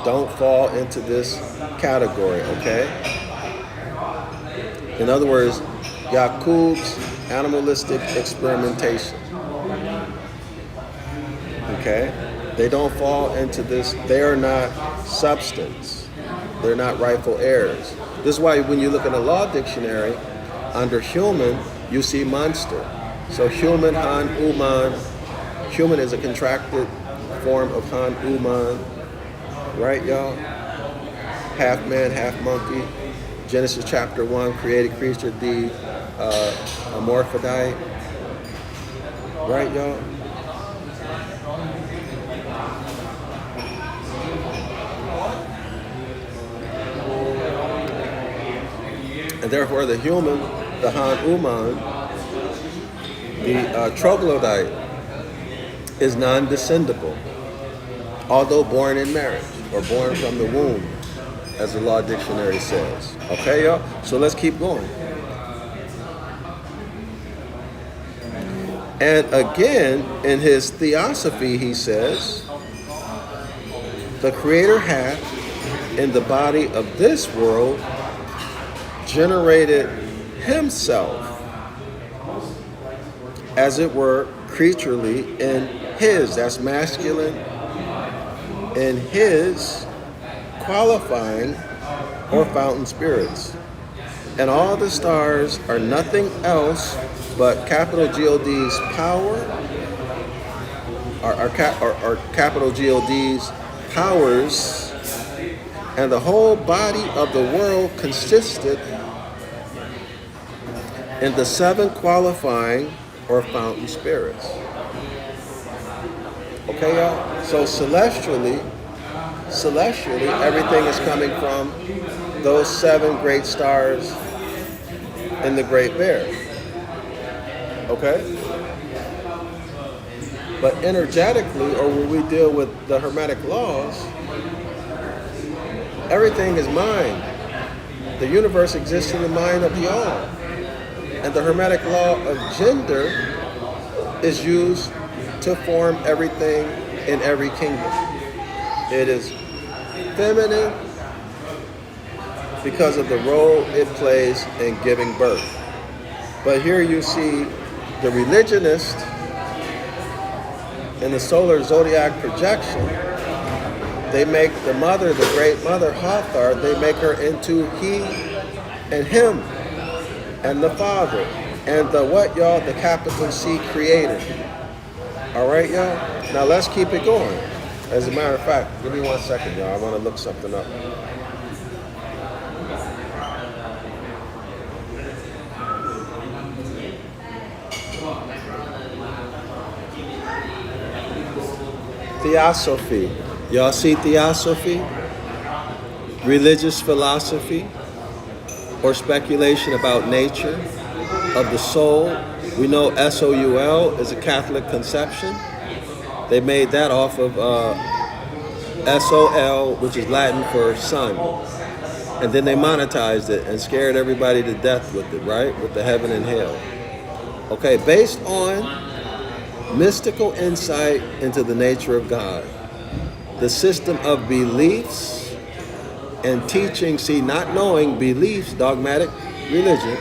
A: don't fall into this category, okay? In other words, Yaqub's animalistic experimentation. Okay? They don't fall into this. They are not substance. They're not rightful heirs. This is why when you look in the law dictionary, under human, you see monster. So human, Han, Uman. Human is a contracted form of Han, Uman. Right, y'all? Half man, half monkey. Genesis chapter 1, created creature, the amorphodite. Right, y'all? And therefore the human, the Han Uman, the troglodyte, is non-descendable, although born in marriage or born from the womb, as the Law Dictionary says. Okay, y'all? So let's keep going. And again, in his Theosophy, he says, the Creator hath, in the body of this world, generated himself, as it were, creaturely in his, that's masculine, in his qualifying or fountain spirits. And all the stars are nothing else but capital God's power, or capital God's powers, and the whole body of the world consisted in the 7 qualifying or fountain spirits. Okay, y'all? So celestially, everything is coming from those 7 great stars in the Great Bear. Okay? But energetically, or when we deal with the Hermetic laws, everything is mind. The universe exists in the mind of the all. And the Hermetic law of gender is used to form everything in every kingdom. It is feminine because of the role it plays in giving birth. But here you see the religionist in the solar zodiac projection. They make the mother, the great mother, Hathor, they make her into he and him, and the father, and the what, y'all? The capital C creator. All right, y'all? Now let's keep it going. As a matter of fact, give me 1 second, y'all. I want to look something up. Theosophy. Y'all see Theosophy? Religious philosophy or speculation about nature of the soul. We know SOUL is a Catholic conception. They made that off of SOL, which is Latin for sun. And then they monetized it and scared everybody to death with it, right? With the heaven and hell. Okay, based on mystical insight into the nature of God, the system of beliefs and teaching, see, not knowing beliefs, dogmatic religion,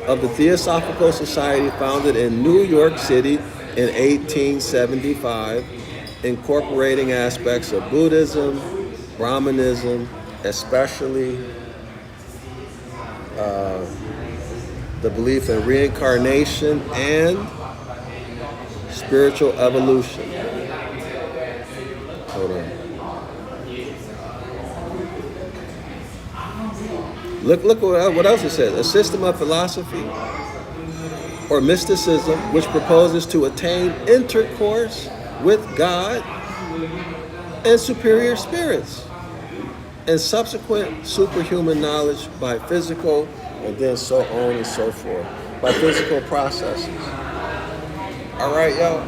A: of the Theosophical Society founded in New York City in 1875, incorporating aspects of Buddhism, Brahmanism, especially the belief in reincarnation and spiritual evolution. Hold on. Look what else it says. A system of philosophy or mysticism which proposes to attain intercourse with God and superior spirits and subsequent superhuman knowledge by physical, and then so on and so forth, by physical processes. All right, y'all?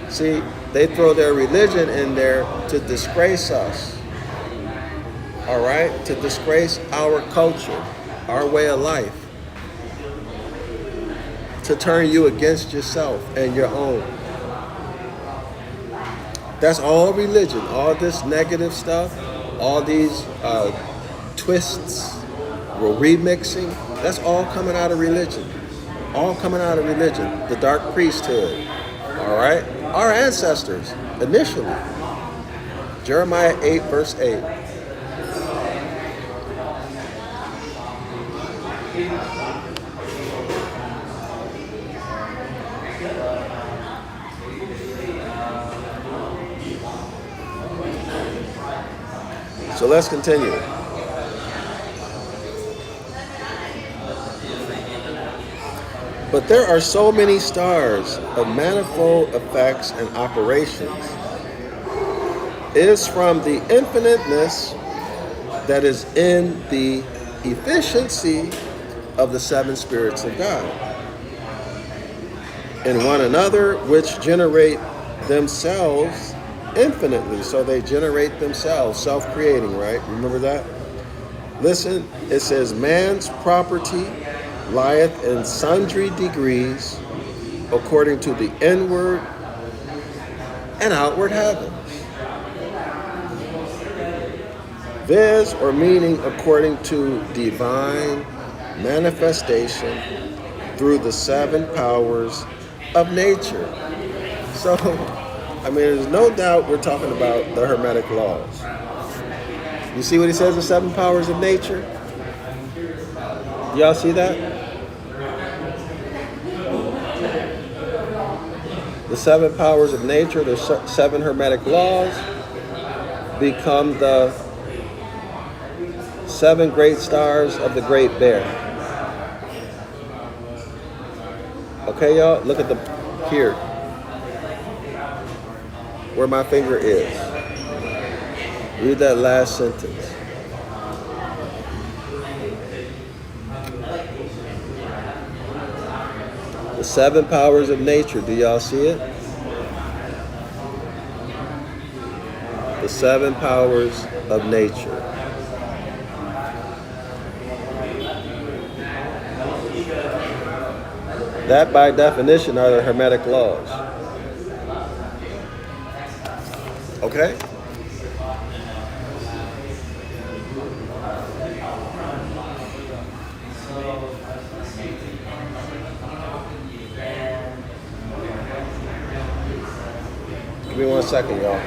A: See, they throw their religion in there to disgrace us. All right? To disgrace our culture, our way of life. To turn you against yourself and your own. That's all religion. All this negative stuff, all these twists, we're remixing, that's all coming out of religion. All coming out of religion. The dark priesthood. All right? Our ancestors, initially. Jeremiah 8, verse 8. So let's continue. But there are so many stars of manifold effects and operations. It is from the infiniteness that is in the efficiency of the seven spirits of God in one another, which generate themselves infinitely. So they generate themselves, self-creating, right? Remember that? Listen, it says, man's property lieth in sundry degrees according to the inward and outward heavens. Viz, or meaning according to divine manifestation through the seven powers of nature. So, I mean, there's no doubt we're talking about the Hermetic laws. You see what he says, the seven powers of nature? Y'all see that? The seven powers of nature, the seven Hermetic laws, become the seven great stars of the Great Bear. Okay, y'all? Look at the here, where my finger is. Read that last sentence. The seven powers of nature. Do y'all see it? The seven powers of nature. That, by definition, are the Hermetic laws. Okay? Give me 1 second, y'all.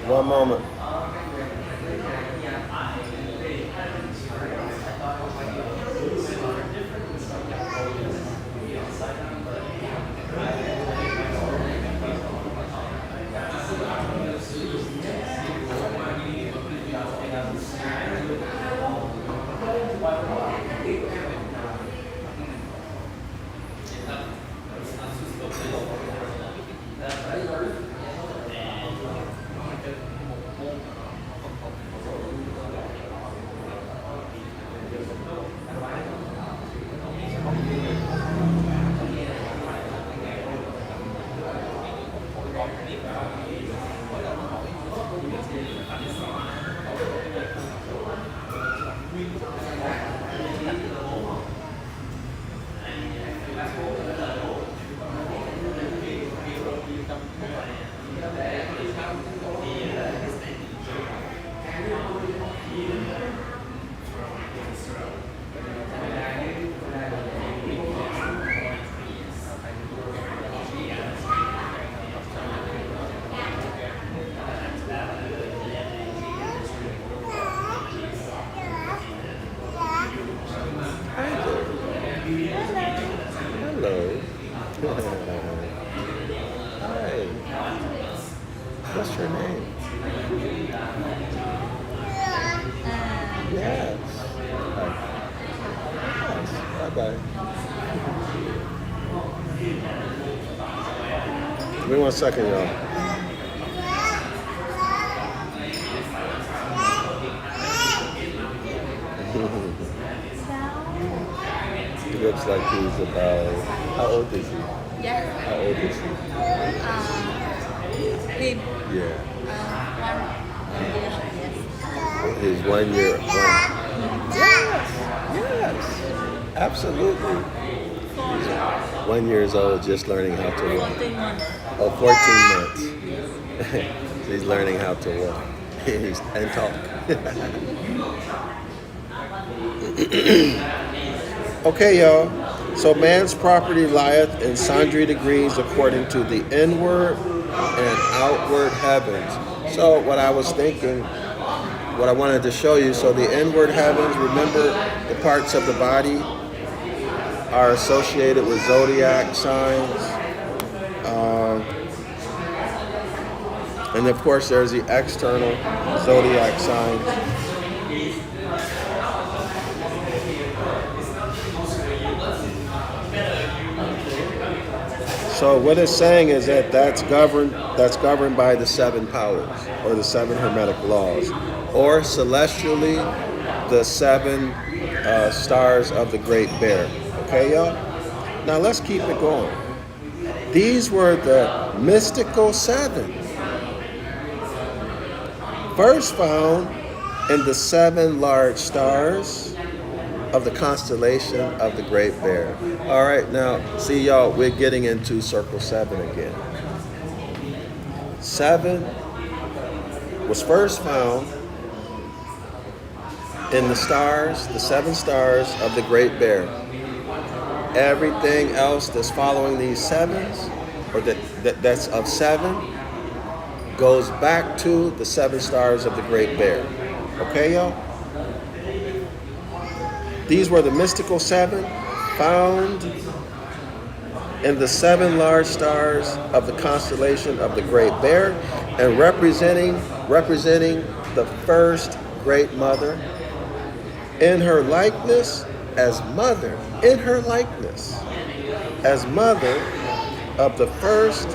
A: One moment. Hello. Hi. What's your name? Yes. Yes. Bye-bye. Give me 1 second, y'all. He looks like he's about, how old is he?
B: Yeah.
A: How old is he?
B: Him.
A: Yeah.
B: 1 year, yes.
A: He's 1 year. Yes. Absolutely. 1 year old, just learning how to walk.
B: 14 months.
A: Oh, 14 months. He's learning how to walk and talk. Okay, y'all. So man's property lieth in sundry degrees according to the inward and outward heavens. So what I was thinking, what I wanted to show you, so the inward heavens, remember the parts of the body are associated with zodiac signs. And of course there's the external zodiac signs. So what it's saying is that that's governed by the seven powers, or the seven hermetic laws, or celestially the seven stars of the Great Bear. Okay, y'all? Now let's keep it going. These were the mystical seven, first found in the seven large stars of the constellation of the Great Bear. All right, now, see y'all, we're getting into circle 7 again. 7 was first found in the stars, the 7 stars of the Great Bear. Everything else that's following these 7s, or that's of 7, goes back to the 7 stars of the Great Bear. Okay, y'all? These were the mystical 7 found in the 7 large stars of the constellation of the Great Bear, and representing the first Great Mother in her likeness as mother, in her likeness as mother of the first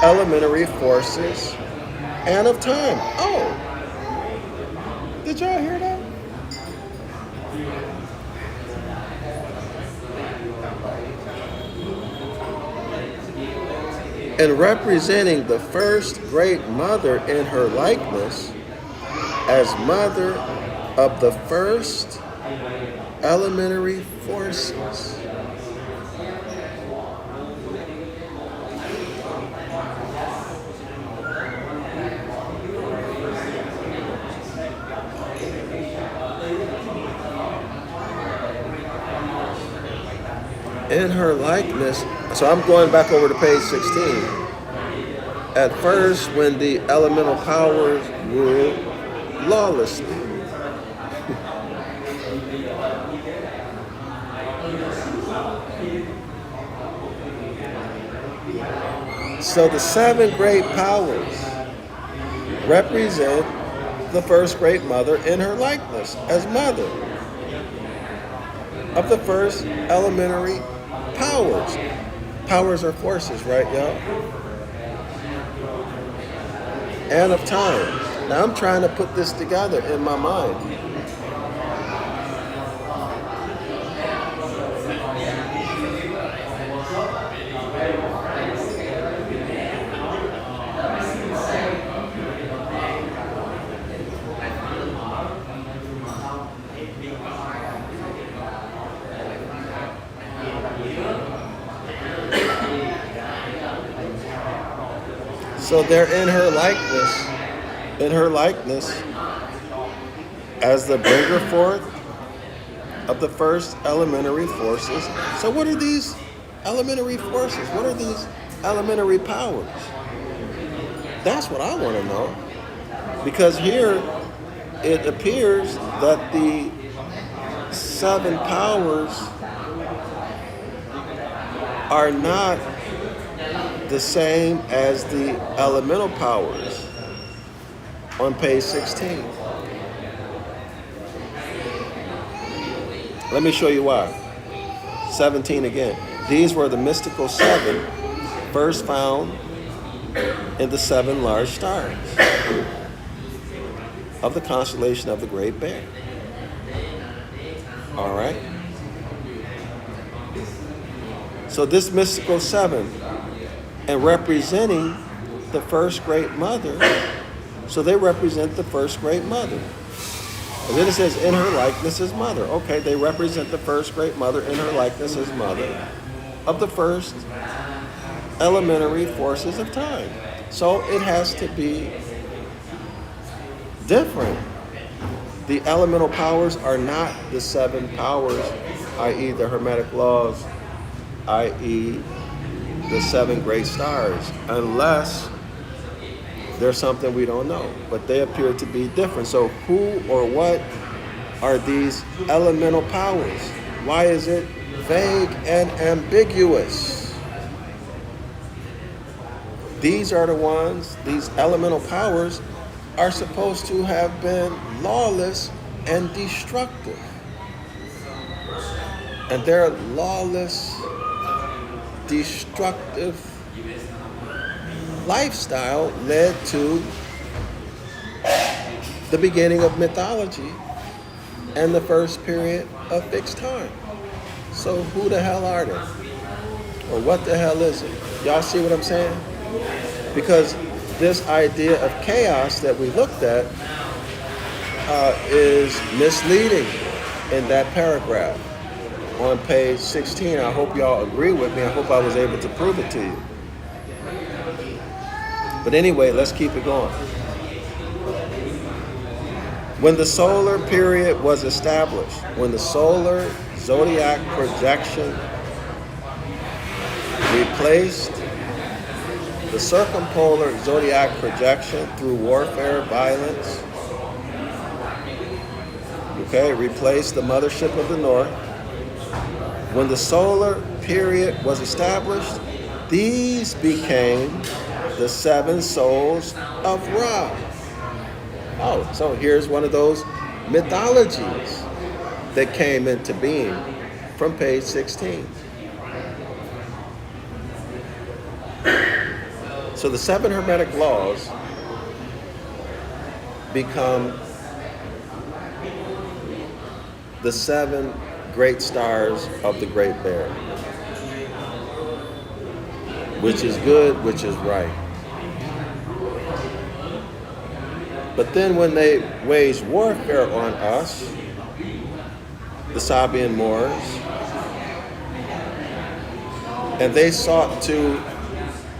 A: elementary forces and of time. Oh, did y'all hear that? And representing the first Great Mother in her likeness as mother of the first elementary forces. In her likeness. So I'm going back over to page 16. At first, when the elemental powers ruled lawlessly. So the 7 great powers represent the first Great Mother in her likeness as mother of the first elementary powers. Powers are forces, right, y'all? And of time. Now I'm trying to put this together in my mind. So they're in her likeness as the bringer forth of the first elementary forces. So what are these elementary forces? What are these elementary powers? That's what I want to know. Because here it appears that the 7 powers are not the same as the elemental powers on page 16. Let me show you why. 17 again. These were the mystical 7 first found in the 7 large stars of the constellation of the Great Bear. All right. So this mystical 7, and representing the first Great Mother, so they represent the first Great Mother. And then it says, in her likeness as mother. Okay, they represent the first Great Mother in her likeness as mother of the first elementary forces of time. So it has to be different. The elemental powers are not the seven powers, i.e. the Hermetic laws, i.e. the seven great stars, unless there's something we don't know. But they appear to be different. So who or what are these elemental powers? Why is it vague and ambiguous? These are the ones, these elemental powers are supposed to have been lawless and destructive. And their lawless, destructive lifestyle led to the beginning of mythology and the first period of fixed time. So who the hell are they? Or what the hell is it? Y'all see what I'm saying? Because this idea of chaos that we looked at is misleading in that paragraph on page 16. I hope y'all agree with me. I hope I was able to prove it to you. But anyway, let's keep it going. When the solar period was established, when the solar zodiac projection replaced the circumpolar zodiac projection through warfare, violence, replaced the mothership of the North. When the solar period was established, these became the seven souls of Ra. Oh, so here's one of those mythologies that came into being from page 16. So the seven Hermetic laws become the seven great stars of the Great Bear, which is good, which is right. But then when they waged warfare on us, the Sabian Moors, and they sought to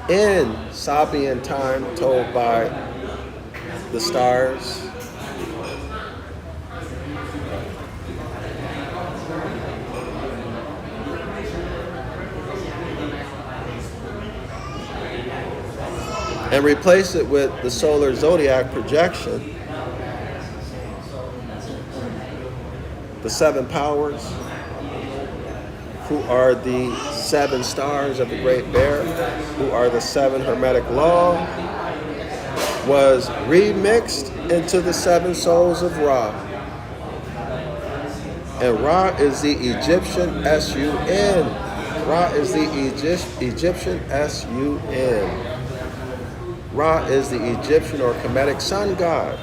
A: end Sabian time told by the stars, and replace it with the solar zodiac projection, the seven powers, who are the seven stars of the Great Bear, who are the seven Hermetic law, was remixed into the seven souls of Ra. And Ra is the Egyptian S-U-N. Ra is the Egyptian S-U-N. Ra is the Egyptian or Kemetic sun god.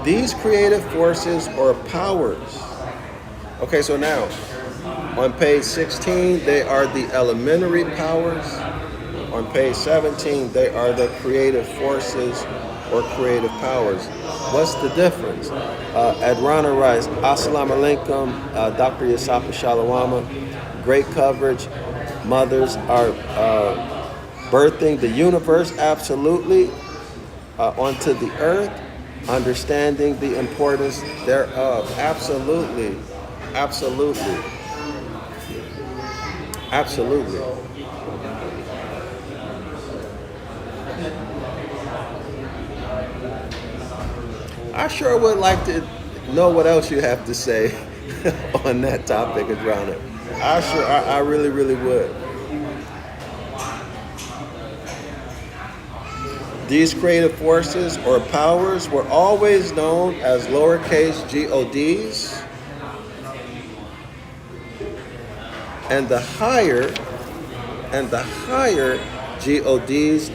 A: These creative forces or powers. Okay, so now, on page 16, they are the elementary powers. On page 17, they are the creative forces or creative powers. What's the difference? Adrana writes, Assalamu alaikum, Dr. Yasafa Shalawama. Great coverage. Mothers are birthing the universe absolutely onto the earth, understanding the importance thereof. Absolutely. Absolutely. Absolutely. I sure would like to know what else you have to say on that topic, Adrana. I really, really would. These creative forces or powers were always known as lowercase gods, and the higher gods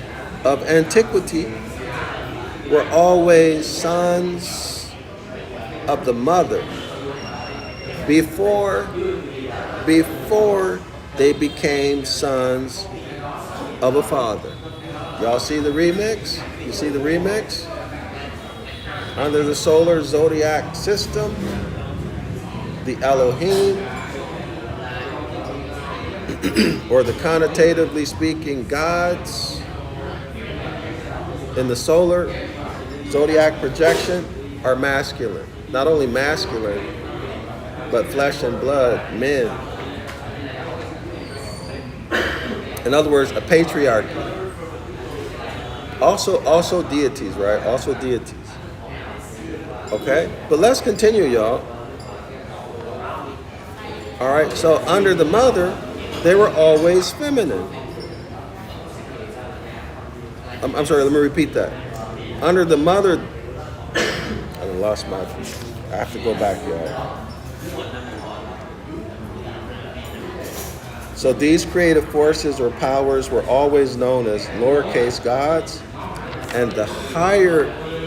A: of antiquity were always sons of the mother before they became sons of a father. Y'all see the remix? You see the remix? Under the solar zodiac system, the Elohim or the connotatively speaking gods in the solar zodiac projection are masculine. Not only masculine, but flesh and blood, men. In other words, a patriarchy. Also deities, right? Also deities. Okay? But let's continue, y'all. All right, so under the mother, they were always feminine. I'm sorry, let me repeat that. Under the mother, I lost my, I have to go back, y'all. So these creative forces or powers were always known as lowercase gods, and the higher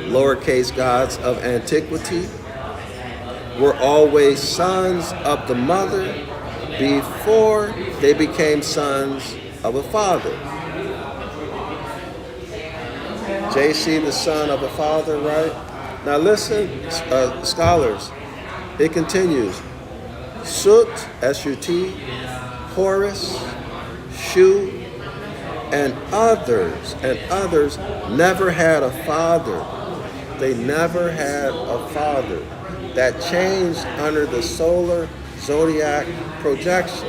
A: lowercase gods of antiquity were always sons of the mother before they became sons of a father. JC, the son of a father, right? Now listen, scholars, it continues. Sut, S-U-T, Horus, Shu, and others never had a father. They never had a father. That changed under the solar zodiac projection.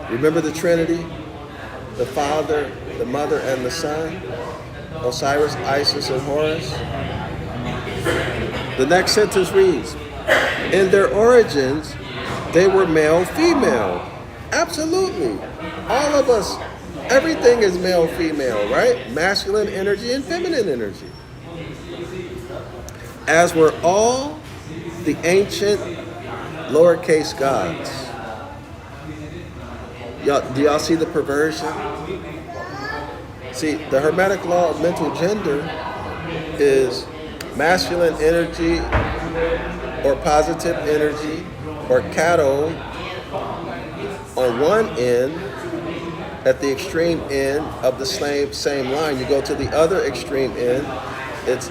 A: Remember the Trinity? The Father, the Mother, and the Son? Osiris, Isis, and Horus? The next sentence reads, in their origins, they were male-female. Absolutely. All of us, everything is male-female, right? Masculine energy and feminine energy. As were all the ancient lowercase gods. Do y'all see the perversion? See, the Hermetic law of mental gender is masculine energy or positive energy or kato on one end, at the extreme end of the same line. You go to the other extreme end, it's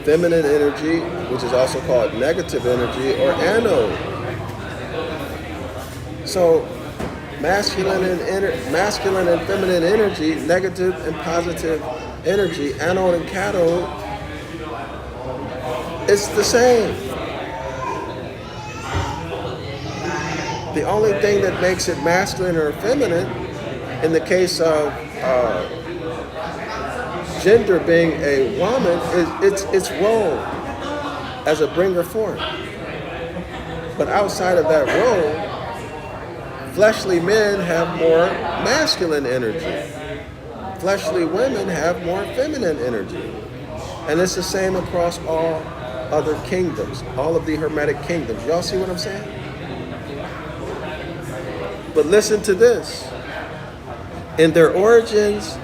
A: feminine energy, which is also called negative energy or anode. So masculine and feminine energy, negative and positive energy, anode and cathode, it's the same. The only thing that makes it masculine or feminine, in the case of gender being a woman, is its role as a bringer forth. But outside of that role, fleshly men have more masculine energy. Fleshly women have more feminine energy. And it's the same across all other kingdoms, all of the Hermetic kingdoms. Y'all see what I'm saying? But listen to this. In their origins,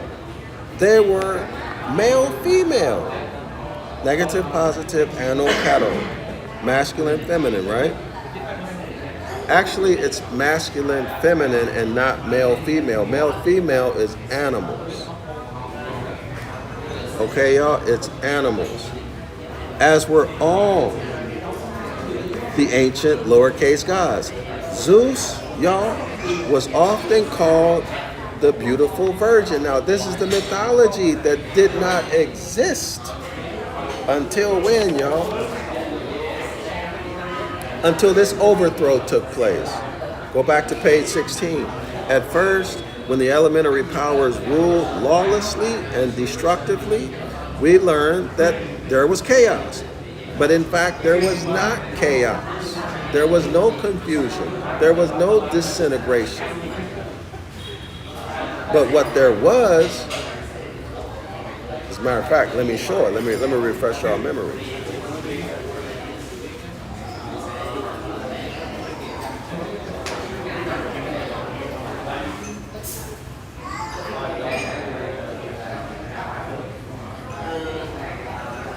A: they were male-female. Negative, positive, anode, cathode. Masculine, feminine, right? Actually, it's masculine, feminine, and not male-female. Male-female is animals. Okay, y'all? It's animals. As were all the ancient lowercase gods. Zeus, y'all, was often called the beautiful virgin. Now, this is the mythology that did not exist until when, y'all? Until this overthrow took place. Go back to page 16. At first, when the elementary powers ruled lawlessly and destructively, we learned that there was chaos. But in fact, there was not chaos. There was no confusion. There was no disintegration. But what there was, as a matter of fact, let me show it. Let me refresh our memory.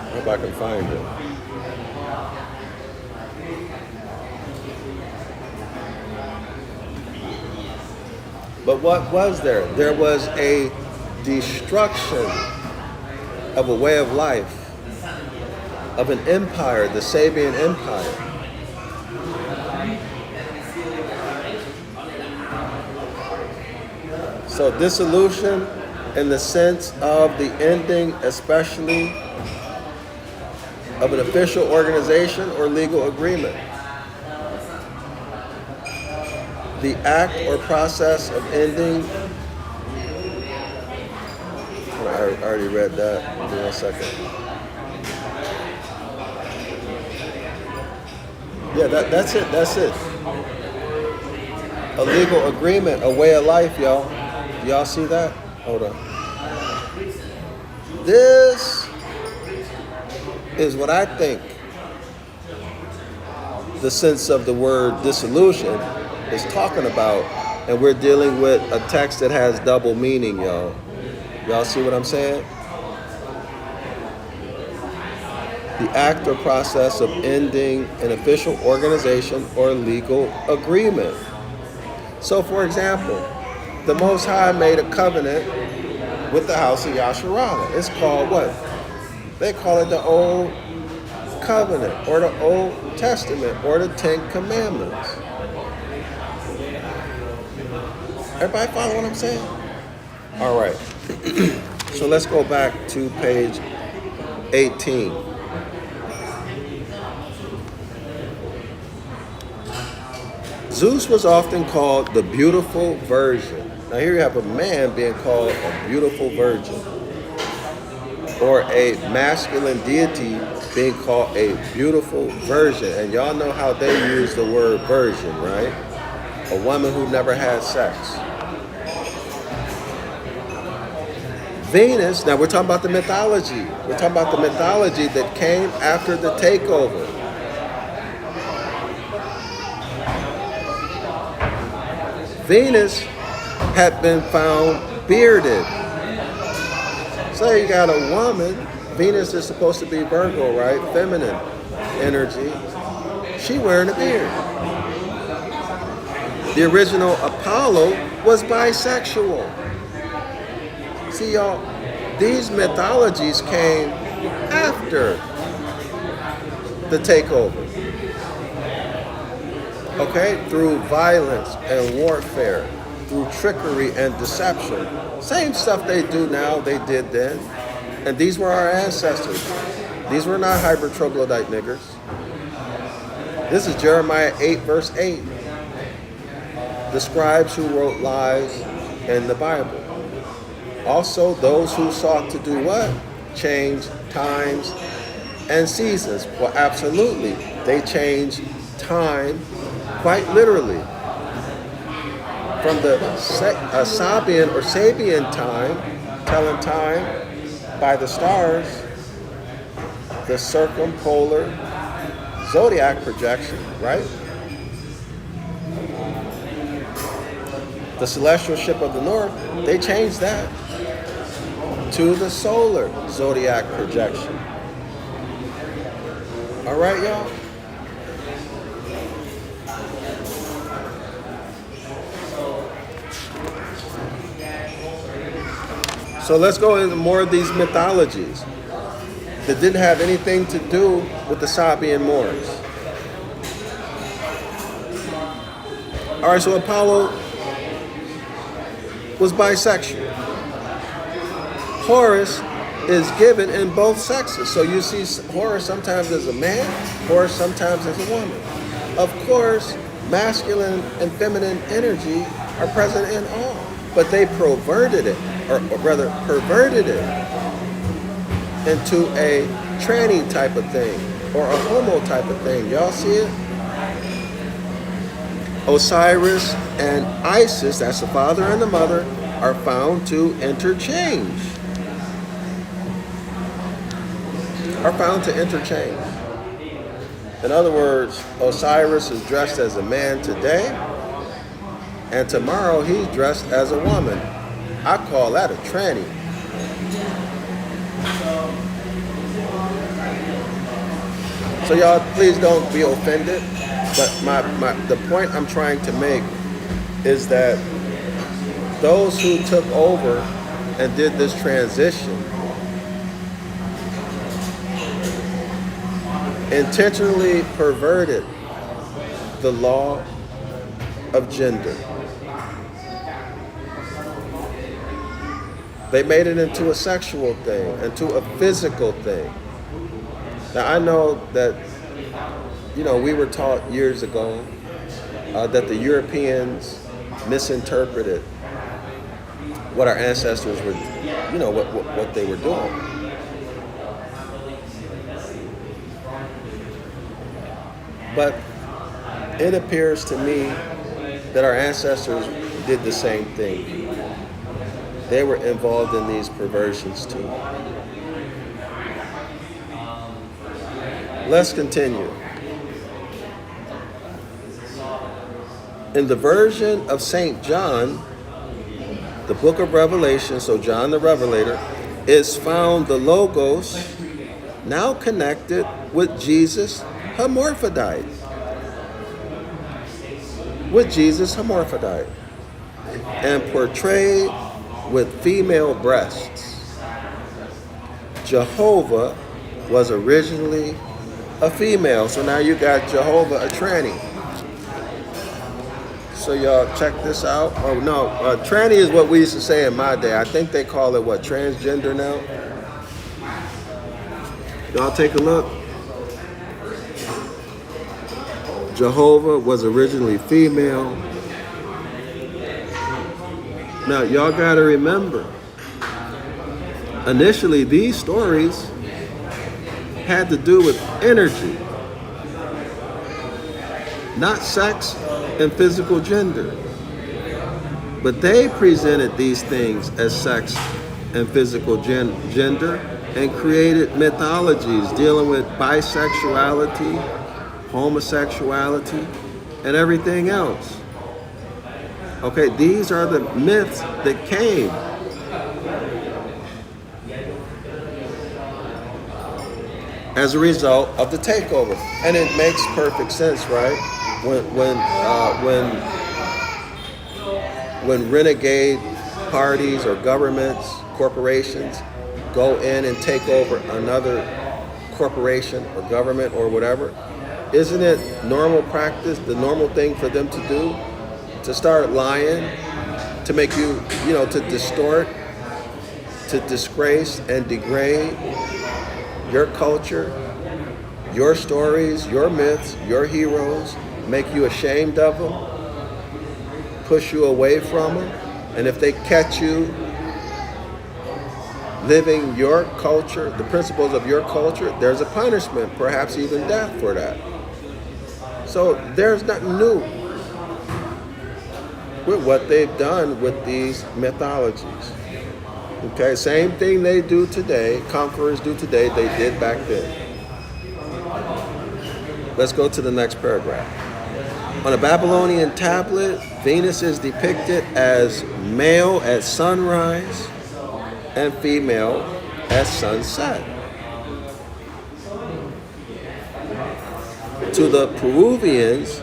A: I hope I can find it. But what was there? There was a destruction of a way of life, of an empire, the Sabian Empire. So dissolution in the sense of the ending, especially of an official organization or legal agreement. The act or process of ending. I already read that. Give me 1 second. Yeah, that's it. That's it. A legal agreement, a way of life, y'all. Y'all see that? Hold on. This is what I think the sense of the word dissolution is talking about, and we're dealing with a text that has double meaning, y'all. Y'all see what I'm saying? The act or process of ending an official organization or legal agreement. So, for example, the Most High made a covenant with the house of Yasharallah. It's called what? They call it the Old Covenant, or the Old Testament, or the Ten Commandments. Everybody follow what I'm saying? All right. So let's go back to page 18. Zeus was often called the beautiful virgin. Now here you have a man being called a beautiful virgin, or a masculine deity being called a beautiful virgin. And y'all know how they use the word virgin, right? A woman who never had sex. Venus, now we're talking about the mythology. We're talking about the mythology that came after the takeover. Venus had been found bearded. So you got a woman, Venus is supposed to be Virgo, right? Feminine energy. She wearing a beard. The original Apollo was bisexual. See, y'all, these mythologies came after the takeover. Okay? Through violence and warfare, through trickery and deception. Same stuff they do now, they did then. And these were our ancestors. These were not hybrid troglodyte niggers. This is Jeremiah 8, verse 8. The scribes who wrote lies in the Bible. Also, those who sought to do what? Change times and seasons. Well, absolutely. They changed time quite literally. From the Sabian or Sabian time, telling time by the stars, the circumpolar zodiac projection, right? The celestial ship of the north, they changed that to the solar zodiac projection. All right, y'all? So let's go into more of these mythologies that didn't have anything to do with the Sabian Moors. All right, so Apollo was bisexual. Horus is given in both sexes. So you see Horus sometimes as a man, Horus sometimes as a woman. Of course, masculine and feminine energy are present in all, but they perverted it, or rather perverted it into a tranny type of thing, or a homo type of thing. Y'all see it? Osiris and Isis, that's the father and the mother, are found to interchange. In other words, Osiris is dressed as a man today, and tomorrow he's dressed as a woman. I call that a tranny. So y'all, please don't be offended. But the point I'm trying to make is that those who took over and did this transition intentionally perverted the law of gender. They made it into a sexual thing, into a physical thing. Now I know that, we were taught years ago that the Europeans misinterpreted what our ancestors were, what they were doing. But it appears to me that our ancestors did the same thing. They were involved in these perversions too. Let's continue. In the version of St. John, the book of Revelation, so John the Revelator, is found the Logos now connected with Jesus hermaphrodite. With Jesus hermaphrodite. And portrayed with female breasts. Jehovah was originally a female, so now you got Jehovah a tranny. So y'all check this out. Oh no, tranny is what we used to say in my day. I think they call it transgender now. Y'all take a look. Jehovah was originally female. Now y'all gotta remember, initially these stories had to do with energy, not sex and physical gender. But they presented these things as sex and physical gender and created mythologies dealing with bisexuality, homosexuality, and everything else. Okay, these are the myths that came. As a result of the takeover. And it makes perfect sense, right? When renegade parties or governments, corporations go in and take over another corporation or government or whatever, isn't it normal practice, the normal thing for them to do? To start lying, to make you, to distort, to disgrace and degrade your culture, your stories, your myths, your heroes, make you ashamed of them, push you away from them, and if they catch you living your culture, the principles of your culture, there's a punishment, perhaps even death for that. So there's nothing new with what they've done with these mythologies. Okay, same thing they do today, conquerors do today, they did back then. Let's go to the next paragraph. On a Babylonian tablet, Venus is depicted as male at sunrise and female at sunset. To the Peruvians,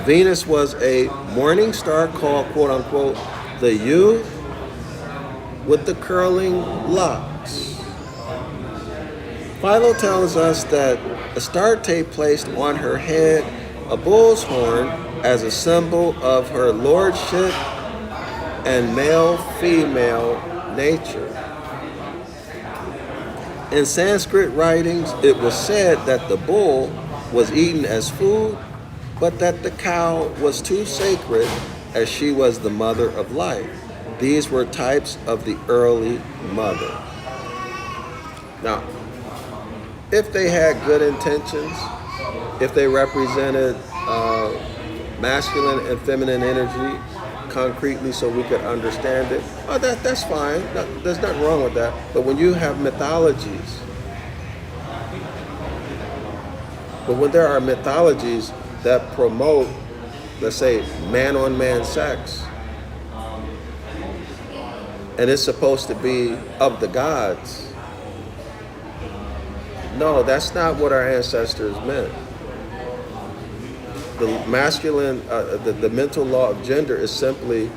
A: Venus was a morning star called, quote unquote, the youth with the curling locks. Philo tells us that Astarte placed on her head a bull's horn as a symbol of her lordship and male-female nature. In Sanskrit writings, it was said that the bull was eaten as food, but that the cow was too sacred as she was the mother of life. These were types of the early mother. Now, if they had good intentions, if they represented masculine and feminine energy concretely so we could understand it, that's fine. There's nothing wrong with that. But when you have mythologies, when there are mythologies that promote, let's say, man-on-man sex, and it's supposed to be of the gods, no, that's not what our ancestors meant. The masculine, the mental law of gender is simply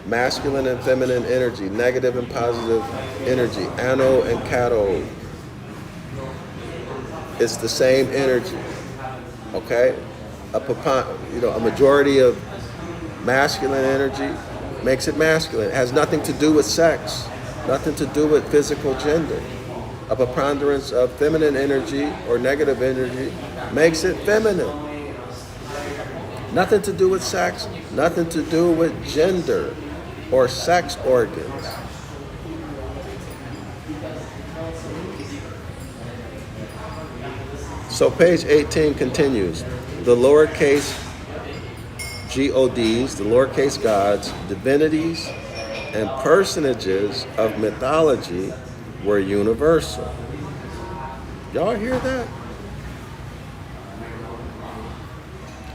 A: masculine and feminine energy, negative and positive energy, ano and cathode. It's the same energy, okay? A majority of masculine energy makes it masculine. It has nothing to do with sex. Nothing to do with physical gender. A preponderance of feminine energy or negative energy makes it feminine. Nothing to do with sex, nothing to do with gender or sex organs. So page 18 continues. The lowercase gods, the lowercase gods, divinities, and personages of mythology were universal. Y'all hear that?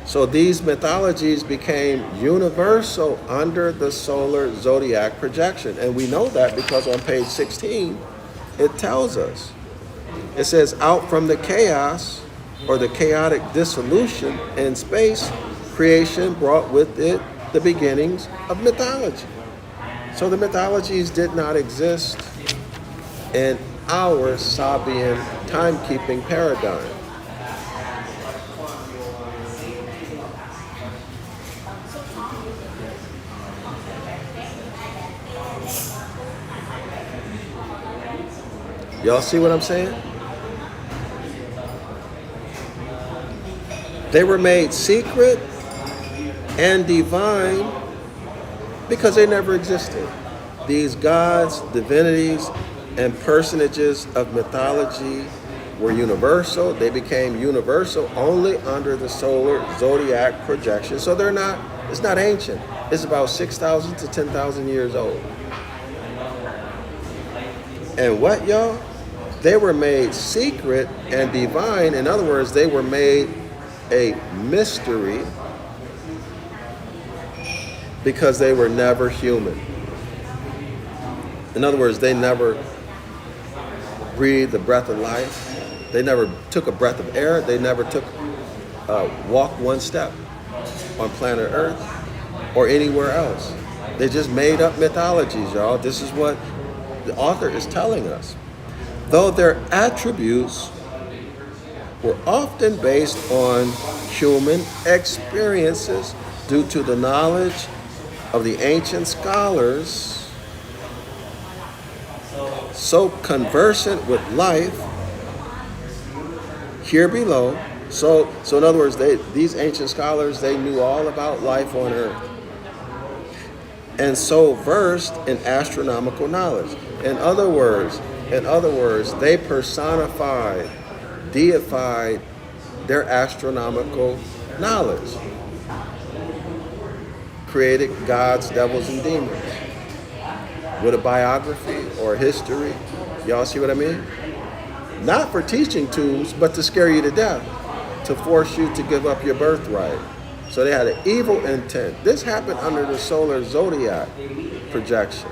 A: So these mythologies became universal under the solar zodiac projection. And we know that because on page 16, it tells us. It says, out from the chaos or the chaotic dissolution in space, creation brought with it the beginnings of mythology. So the mythologies did not exist in our Sabian timekeeping paradigm. Y'all see what I'm saying? They were made secret and divine because they never existed. These gods, divinities, and personages of mythology were universal. They became universal only under the solar zodiac projection. So it's not ancient. It's about 6,000 to 10,000 years old. And what, y'all? They were made secret and divine. In other words, they were made a mystery because they were never human. In other words, they never breathed the breath of life. They never took a breath of air. They never walked one step on planet Earth or anywhere else. They just made up mythologies, y'all. This is what the author is telling us. Though their attributes were often based on human experiences due to the knowledge of the ancient scholars, so conversant with life here below. So in other words, these ancient scholars, they knew all about life on Earth, and so versed in astronomical knowledge. In other words, they personified, deified their astronomical knowledge, created gods, devils, and demons with a biography or a history. Y'all see what I mean? Not for teaching tools, but to scare you to death, to force you to give up your birthright. So they had an evil intent. This happened under the solar zodiac projection.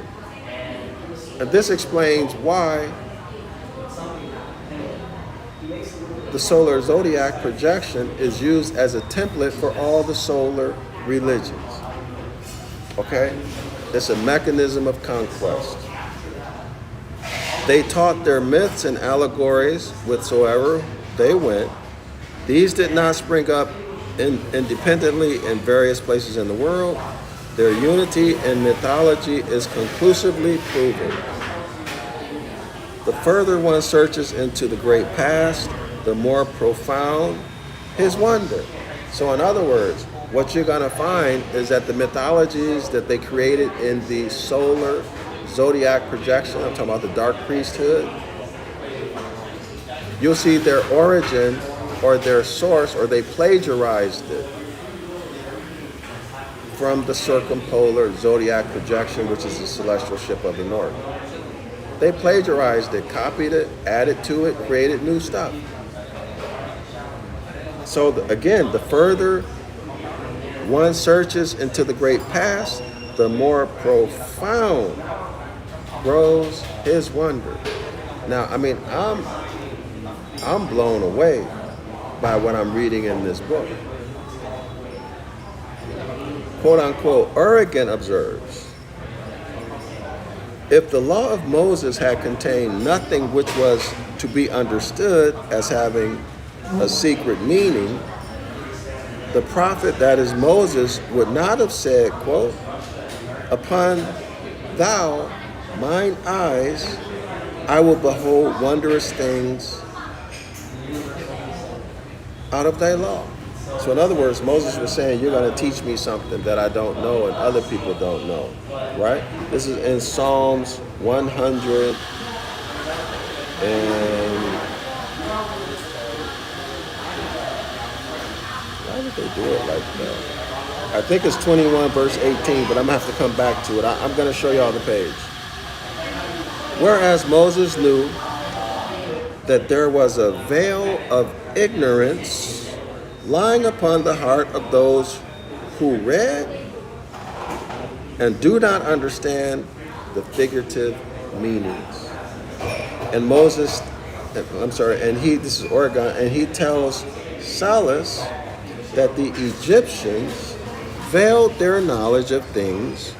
A: And this explains why the solar zodiac projection is used as a template for all the solar religions. Okay? It's a mechanism of conquest. They taught their myths and allegories whithersoever they went. These did not spring up independently in various places in the world. Their unity in mythology is conclusively proven. The further one searches into the great past, the more profound his wonder. So in other words, what you're going to find is that the mythologies that they created in the solar zodiac projection, I'm talking about the dark priesthood, you'll see their origin or their source, or they plagiarized it from the circumpolar zodiac projection, which is the celestial ship of the north. They plagiarized it, copied it, added to it, created new stuff. So again, the further one searches into the great past, the more profound grows his wonder. Now, I mean, I'm blown away by what I'm reading in this book. Quote unquote, Origen observes, if the law of Moses had contained nothing which was to be understood as having a secret meaning, the prophet, that is Moses, would not have said, quote, upon thou mine eyes, I will behold wondrous things out of thy law. So in other words, Moses was saying, you're going to teach me something that I don't know and other people don't know, right? This is in Psalms 100 and why did they do it like that? I think it's 21 verse 18, but I'm going to have to come back to it. I'm going to show y'all the page. Whereas Moses knew that there was a veil of ignorance lying upon the heart of those who read and do not understand the figurative meanings. And Moses, this is Oregon, and he tells Salas that the Egyptians veiled their knowledge of things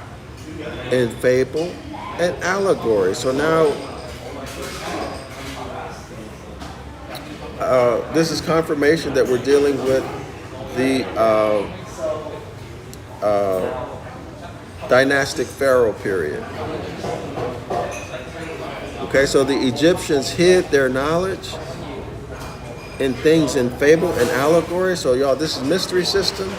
A: in fable and allegory. So now, this is confirmation that we're dealing with the dynastic pharaoh period. Okay, so the Egyptians hid their knowledge in things in fable and allegory. So y'all, this is mystery system.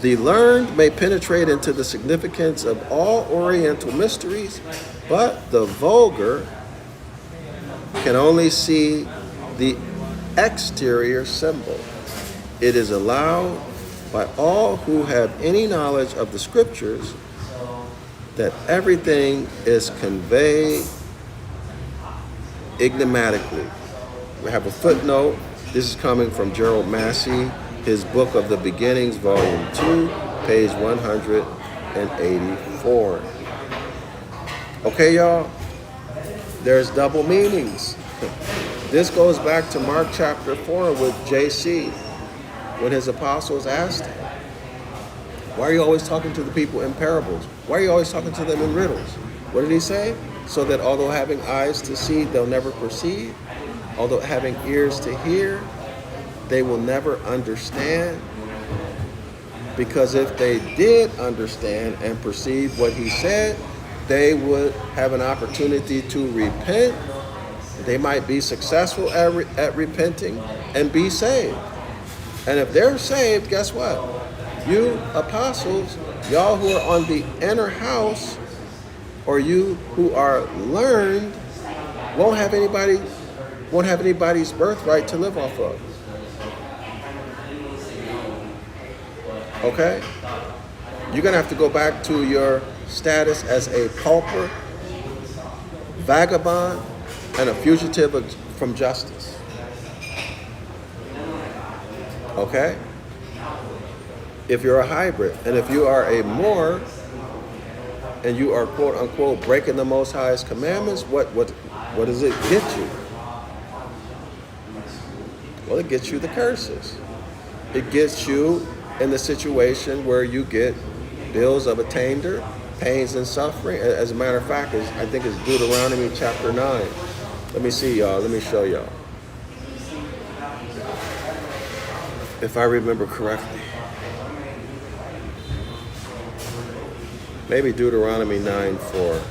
A: The learned may penetrate into the significance of all Oriental mysteries, but the vulgar can only see the exterior symbol. It is allowed by all who have any knowledge of the scriptures that everything is conveyed enigmatically. We have a footnote. This is coming from Gerald Massey, his book of the Beginnings, volume 2, page 184. Okay, y'all? There's double meanings. This goes back to Mark chapter 4 with JC, when his apostles asked him, why are you always talking to the people in parables? Why are you always talking to them in riddles? What did he say? So that although having eyes to see, they'll never perceive. Although having ears to hear, they will never understand. Because if they did understand and perceive what he said, they would have an opportunity to repent. They might be successful at repenting and be saved. And if they're saved, guess what? You apostles, y'all who are on the inner house, or you who are learned, won't have anybody's birthright to live off of. Okay? You're going to have to go back to your status as a pauper, vagabond, and a fugitive from justice. Okay? If you're a hybrid, and if you are a Moor, and you are quote unquote breaking the Most High's commandments, what does it get you? Well, it gets you the curses. It gets you in the situation where you get bills of attainder, pains and suffering. As a matter of fact, I think it's Deuteronomy chapter 9. Let me see, y'all. Let me show y'all. If I remember correctly. Maybe Deuteronomy 9:4.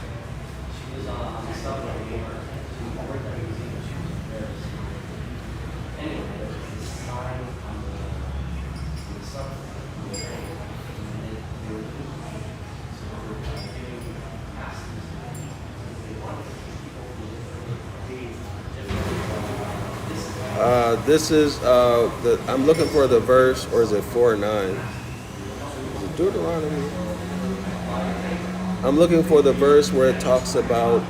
A: This is I'm looking for the verse, or is it 4:9? Is it Deuteronomy? I'm looking for the verse where it talks about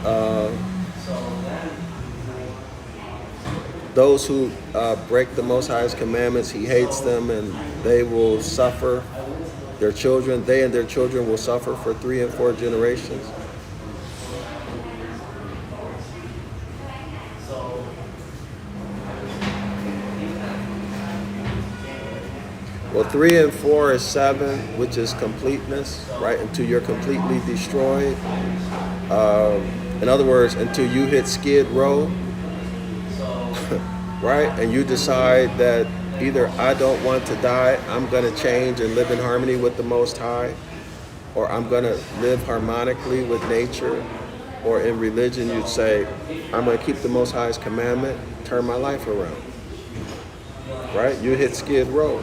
A: those who break the Most High's commandments. He hates them, and they will suffer. Their children, they and their children will suffer for 3 and 4 generations. Well, 3 and 4 is 7, which is completeness, right? Until you're completely destroyed. In other words, until you hit Skid Row, right? And you decide that either I don't want to die, I'm going to change and live in harmony with the Most High. or I'm going to live harmonically with nature, or in religion you'd say, I'm going to keep the Most High's commandment, turn my life around. Right? You hit Skid Row.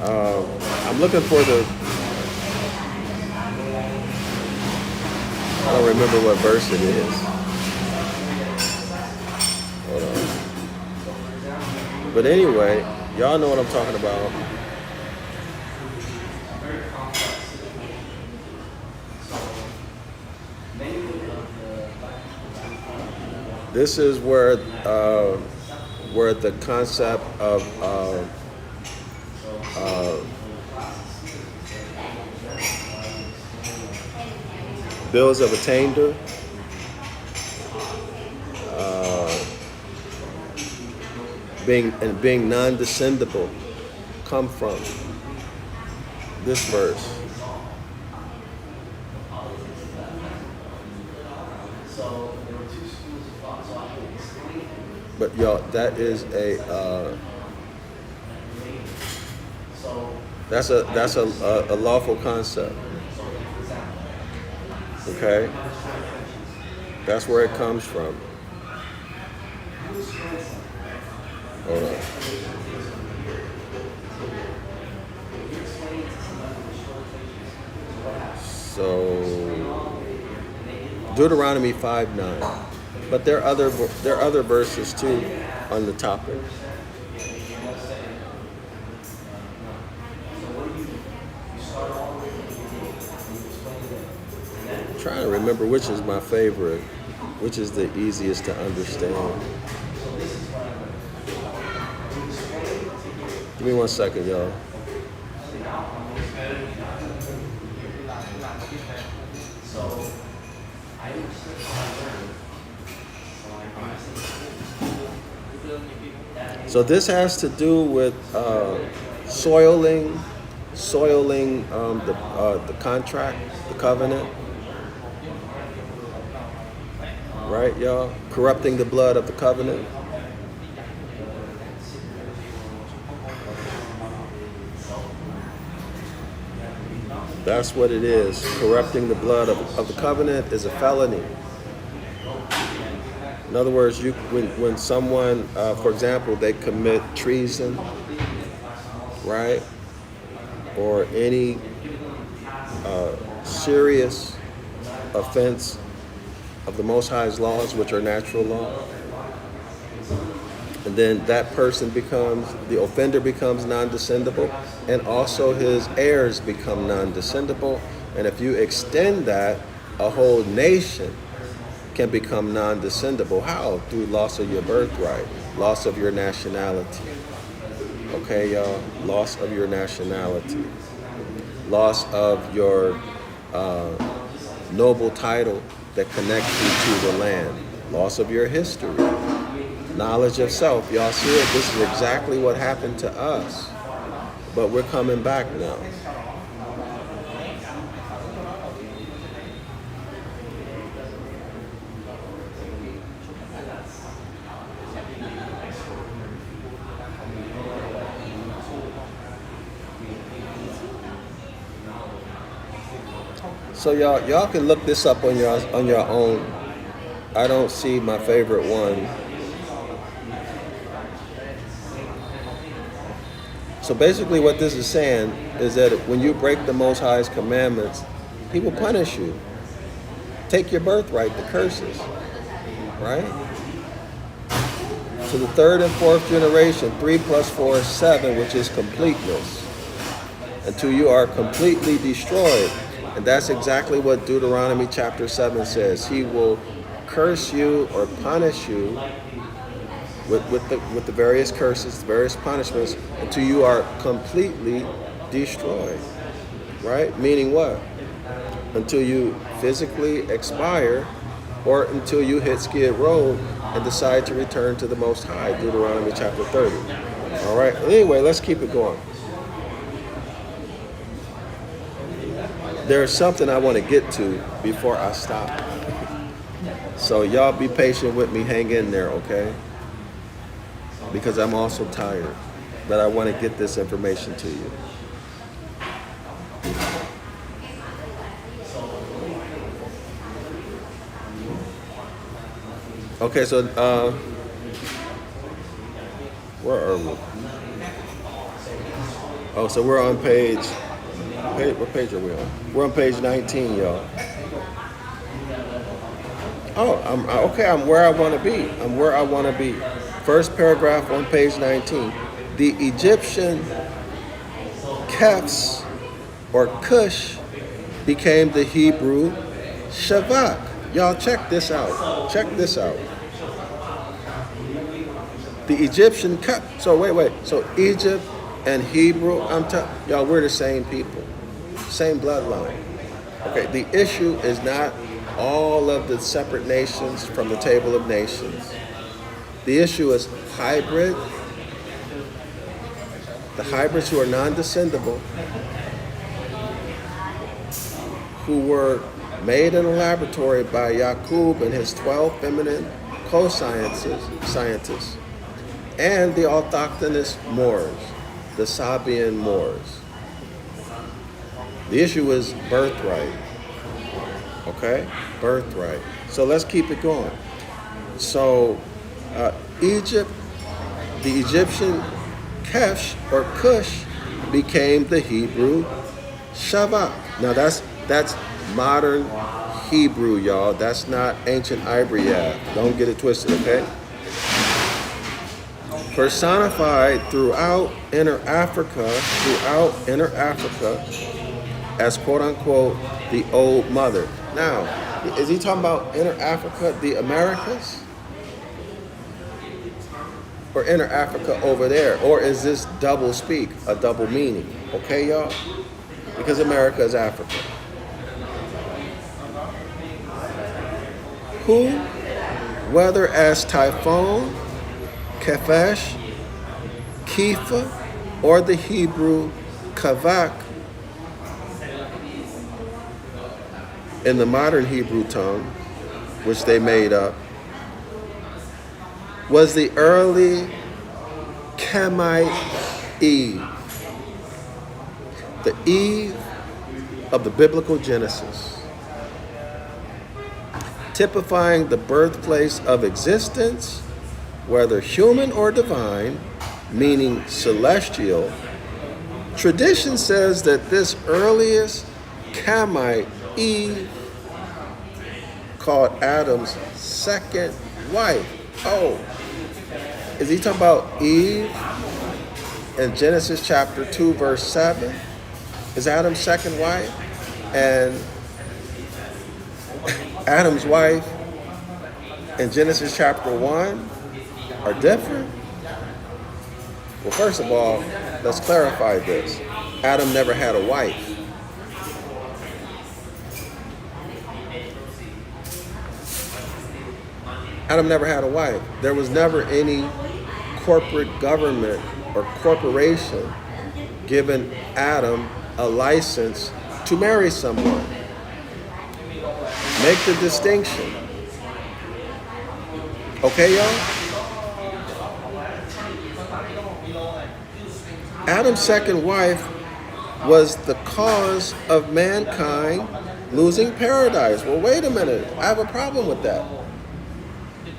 A: I'm looking for I don't remember what verse it is. Hold on. But anyway, y'all know what I'm talking about. This is where the concept of bills of attainder, being non-descendable come from this verse. But y'all, that is that's a lawful concept. Okay? That's where it comes from. Hold on. So Deuteronomy 5:9. But there are other verses too on the topic. I'm trying to remember which is my favorite, which is the easiest to understand. Give me 1 second, y'all. So this has to do with soiling the contract, the covenant, right, y'all? Corrupting the blood of the covenant. That's what it is. Corrupting the blood of the covenant is a felony. In other words, when someone, for example, they commit treason, right, or any serious offense of the Most High's laws, which are natural law, and then that person the offender becomes non-descendable, and also his heirs become non-descendable. And if you extend that, a whole nation can become non-descendable. How? Through loss of your birthright, loss of your nationality. Okay, y'all? Loss of your nationality. Loss of your noble title that connects you to the land. Loss of your history. Knowledge of self. Y'all see it? This is exactly what happened to us. But we're coming back now. So y'all can look this up on your own. I don't see my favorite one. So basically what this is saying is that when you break the Most High's commandments, He will punish you. Take your birthright, the curses, right? To the third and fourth generation, 3 + 4 is 7, which is completeness. Until you are completely destroyed. And that's exactly what Deuteronomy chapter 7 says. He will curse you or punish you with the various curses, various punishments, until you are completely destroyed. Right? Meaning what? Until you physically expire, or until you hit Skid Row and decide to return to the Most High. Deuteronomy chapter 30. All right? Anyway, let's keep it going. There's something I want to get to before I stop. So y'all be patient with me. Hang in there, okay? Because I'm also tired. But I want to get this information to you. Okay, so where are we? Oh, so we're on what page are we on? We're on page 19, y'all. Oh, I'm where I want to be. I'm where I want to be. First paragraph on page 19. The Egyptian Kefs or Cush became the Hebrew Shavak. Y'all check this out. Check this out. The Egyptian so wait. So Egypt and Hebrew, y'all, we're the same people. Same bloodline. Okay, the issue is not all of the separate nations from the table of nations. The issue is hybrid. The hybrids who are non-descendable, who were made in a laboratory by Yaqub and his 12 feminine co-scientists, and the autochthonous Moors, the Sabian Moors. The issue is birthright. Okay? Birthright. So let's keep it going. So Egypt, the Egyptian Kesh or Cush became the Hebrew Shavak. Now that's modern Hebrew, y'all. That's not ancient Ibriya. Don't get it twisted, okay? Personified throughout Inner Africa as quote unquote the old mother. Now, is he talking about Inner Africa, the Americas? Or Inner Africa over there? Or is this double speak, a double meaning? Okay, y'all? Because America is Africa. Who, whether as Typhon, Kefesh, Kifa, or the Hebrew Kavak, in the modern Hebrew tongue, which they made up, was the early Camite Eve, the Eve of the biblical Genesis, typifying the birthplace of existence, whether human or divine, meaning celestial. Tradition says that this earliest Camite Eve called Adam's second wife. Oh, is he talking about Eve in Genesis chapter 2, verse 7? Is Adam's second wife? And Adam's wife in Genesis chapter 1 are different? Well, first of all, let's clarify this. Adam never had a wife. Adam never had a wife. There was never any corporate government or corporation giving Adam a license to marry someone. Make the distinction. Okay, y'all? Adam's second wife was the cause of mankind losing paradise. Well, wait a minute. I have a problem with that.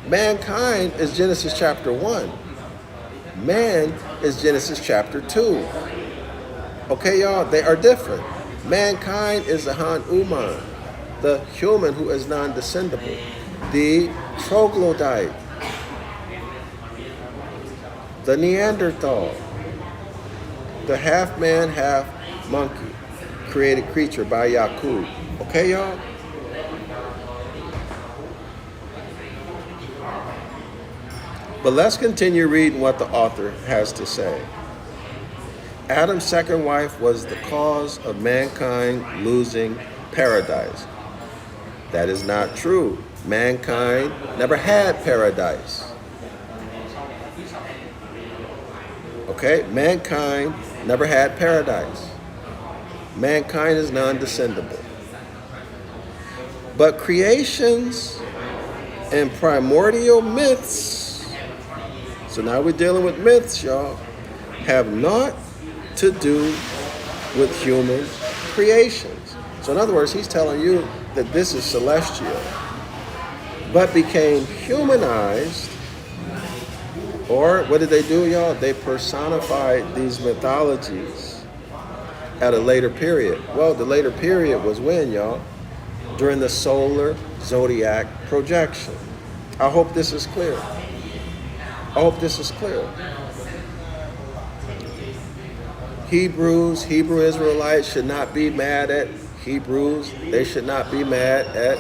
A: Mankind is Genesis chapter 1. Man is Genesis chapter 2. Okay, y'all? They are different. Mankind is the Han Uman, the human who is non-descendable, the troglodyte, the Neanderthal, the half man, half monkey, created creature by Yaqub. Okay, y'all? But let's continue reading what the author has to say. Adam's second wife was the cause of mankind losing paradise. That is not true. Mankind never had paradise. Okay? Mankind never had paradise. Mankind is non-descendable. But creations and primordial myths, so now we're dealing with myths, y'all, have naught to do with human creations. So in other words, he's telling you that this is celestial. but became humanized. Or what did they do, y'all? They personified these mythologies at a later period. Well, the later period was when, y'all? During the solar zodiac projection. I hope this is clear. I hope this is clear. Hebrew Israelites should not be mad at Hebrews. They should not be mad at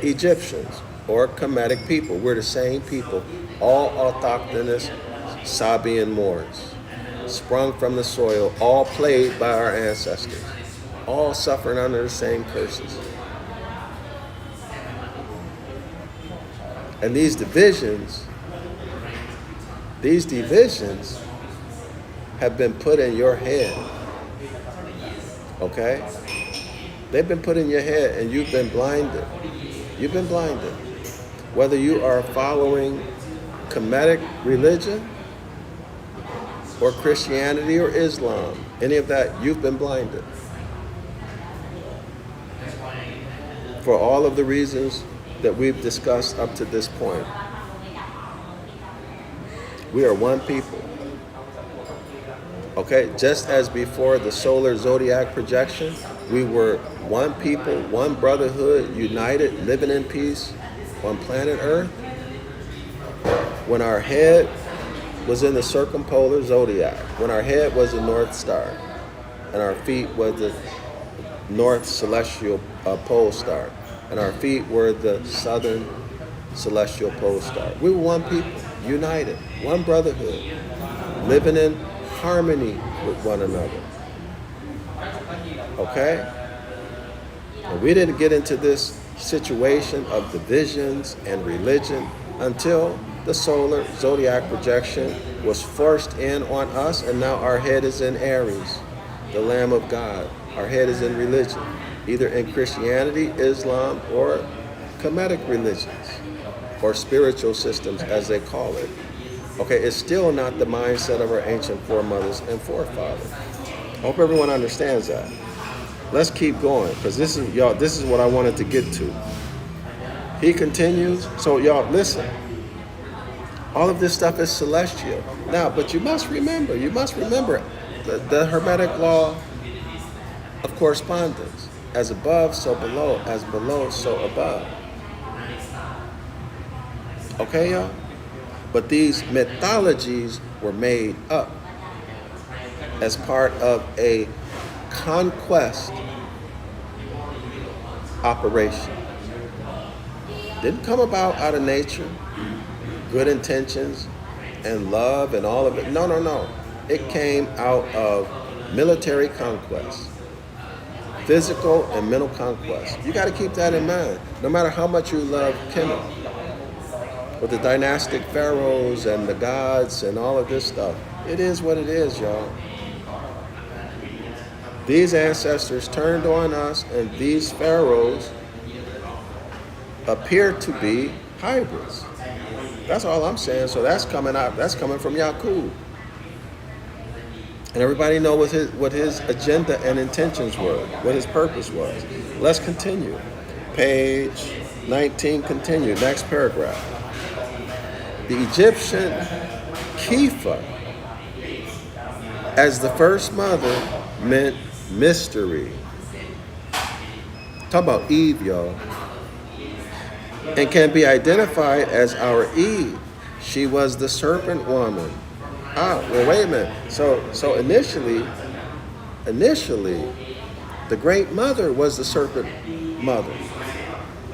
A: Egyptians or Kemetic people. We're the same people, all autochthonous Sabian Moors, sprung from the soil, all played by our ancestors, all suffering under the same curses. And these divisions have been put in your head. Okay? They've been put in your head and you've been blinded. You've been blinded. Whether you are following Kemetic religion or Christianity or Islam, any of that, you've been blinded. For all of the reasons that we've discussed up to this point. We are one people. Okay, just as before the solar zodiac projection, we were one people, one brotherhood, united, living in peace on planet Earth. When our head was in the circumpolar zodiac, when our head was the North Star, and our feet was the North Celestial Pole Star, and our feet were the Southern Celestial Pole Star. We were one people, united, one brotherhood, living in harmony with one another. Okay? And we didn't get into this situation of divisions and religion until the solar zodiac projection was forced in on us, and now our head is in Aries, the Lamb of God. Our head is in religion, either in Christianity, Islam, or Kemetic religions, or spiritual systems as they call it. Okay, it's still not the mindset of our ancient foremothers and forefathers. I hope everyone understands that. Let's keep going, because this is what I wanted to get to. He continues. So y'all, listen. All of this stuff is celestial. Now, but you must remember the Hermetic law of correspondence. As above, so below. As below, so above. Okay, y'all? But these mythologies were made up as part of a conquest operation. Didn't come about out of nature, good intentions and love and all of it. No. It came out of military conquest, physical and mental conquest. You got to keep that in mind, no matter how much you love Kemet, with the dynastic pharaohs and the gods and all of this stuff. It is what it is, y'all. These ancestors turned on us, and these pharaohs appear to be hybrids. That's all I'm saying. So that's coming out. That's coming from Yakub. And everybody know what his agenda and intentions were, what his purpose was. Let's continue. Page 19, continue. Next paragraph. The Egyptian Kepha, as the first mother, meant mystery. Talk about Eve, y'all. And can be identified as our Eve. She was the serpent woman. Well, wait a minute. So initially, the great mother was the serpent mother,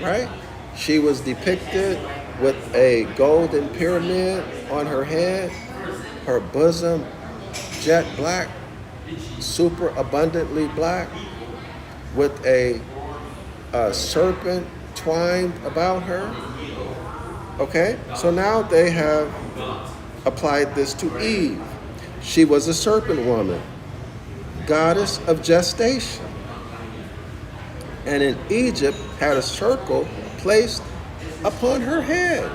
A: right? She was depicted with a golden pyramid on her head, her bosom jet black, super abundantly black, with a serpent twined about her. Okay, so now they have applied this to Eve. She was a serpent woman, goddess of gestation, and in Egypt had a circle placed upon her head.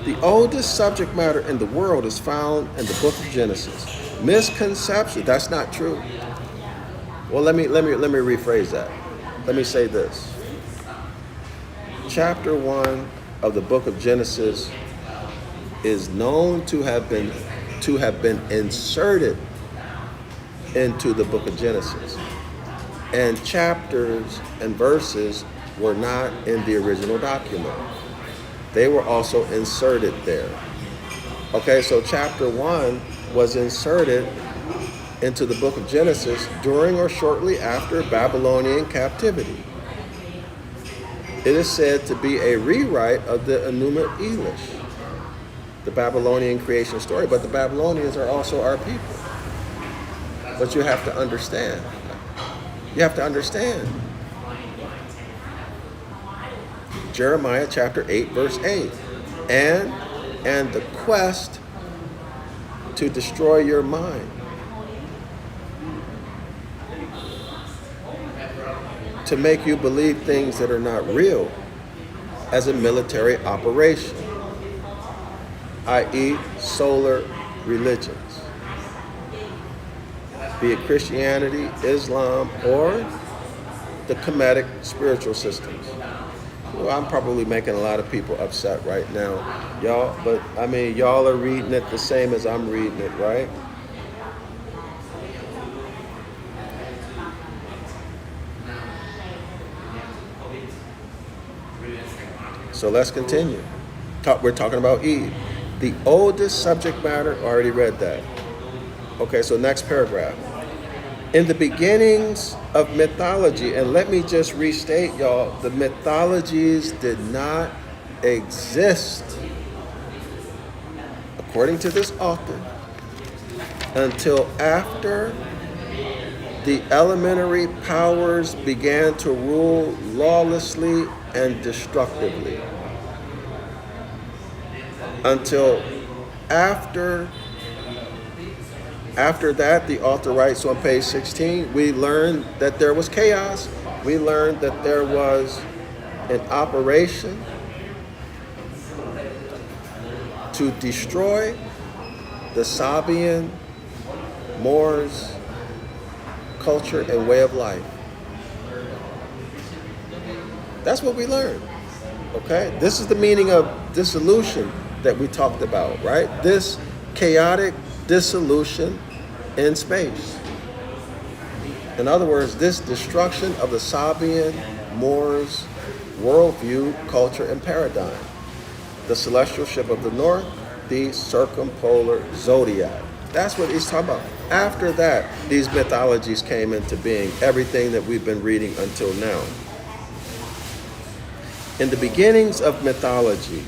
A: The oldest subject matter in the world is found in the book of Genesis. Misconception, that's not true. Well, let me rephrase that. Let me say this. chapter 1 of the book of Genesis is known to have been inserted into the book of Genesis. And chapters and verses were not in the original document. They were also inserted there. Okay, so chapter 1 was inserted into the book of Genesis during or shortly after Babylonian captivity. It is said to be a rewrite of the Enuma Elish, the Babylonian creation story, but the Babylonians are also our people. But you have to understand. You have to understand. Jeremiah chapter 8, verse 8. And the quest to destroy your mind, to make you believe things that are not real as a military operation, i.e. solar religions, be it Christianity, Islam, or the Kemetic spiritual systems. Well, I'm probably making a lot of people upset right now, y'all, but I mean, y'all are reading it the same as I'm reading it, right? So let's continue. We're talking about Eve. The oldest subject matter, already read that. Okay, so next paragraph. In the beginnings of mythology, and let me just restate, y'all, the mythologies did not exist, according to this author, until after the elementary powers began to rule lawlessly and destructively. Until after that, the author writes on page 16, we learned that there was chaos. We learned that there was an operation to destroy the Sabian, Moors, culture, and way of life. That's what we learned, okay? This is the meaning of dissolution that we talked about, right? This chaotic dissolution in space. In other words, this destruction of the Sabian, Moors, worldview, culture, and paradigm. The celestial ship of the north, the circumpolar zodiac. That's what he's talking about. After that, these mythologies came into being, everything that we've been reading until now. In the beginnings of mythology,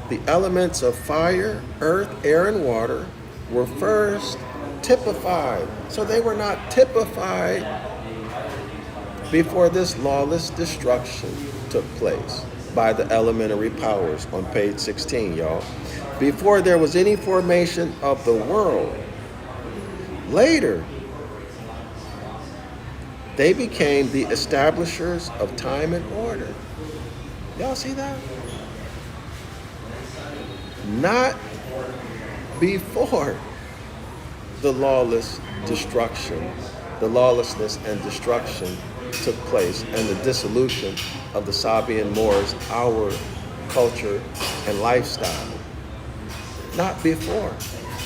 A: the elements of fire, earth, air, and water were first typified. So they were not typified before this lawless destruction took place by the elementary powers on page 16, y'all. Before there was any formation of the world. Later, they became the establishers of time and order. Y'all see that? Not before the lawlessness and destruction took place, and the dissolution of the Sabian Moors, our culture and lifestyle. Not before.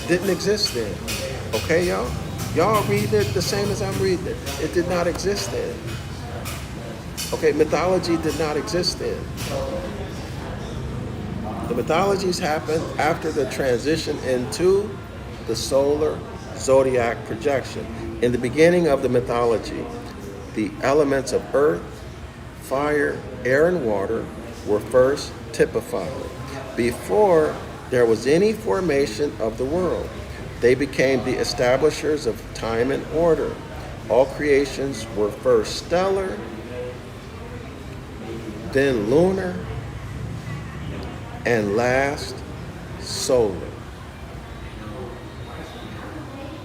A: Didn't exist then. Okay, y'all? Y'all reading it the same as I'm reading it. It did not exist then. Okay, mythology did not exist then. The mythologies happened after the transition into the solar zodiac projection. In the beginning of the mythology, the elements of earth, fire, air, and water were first typified. Before there was any formation of the world, they became the establishers of time and order. All creations were first stellar, then lunar, and last solar.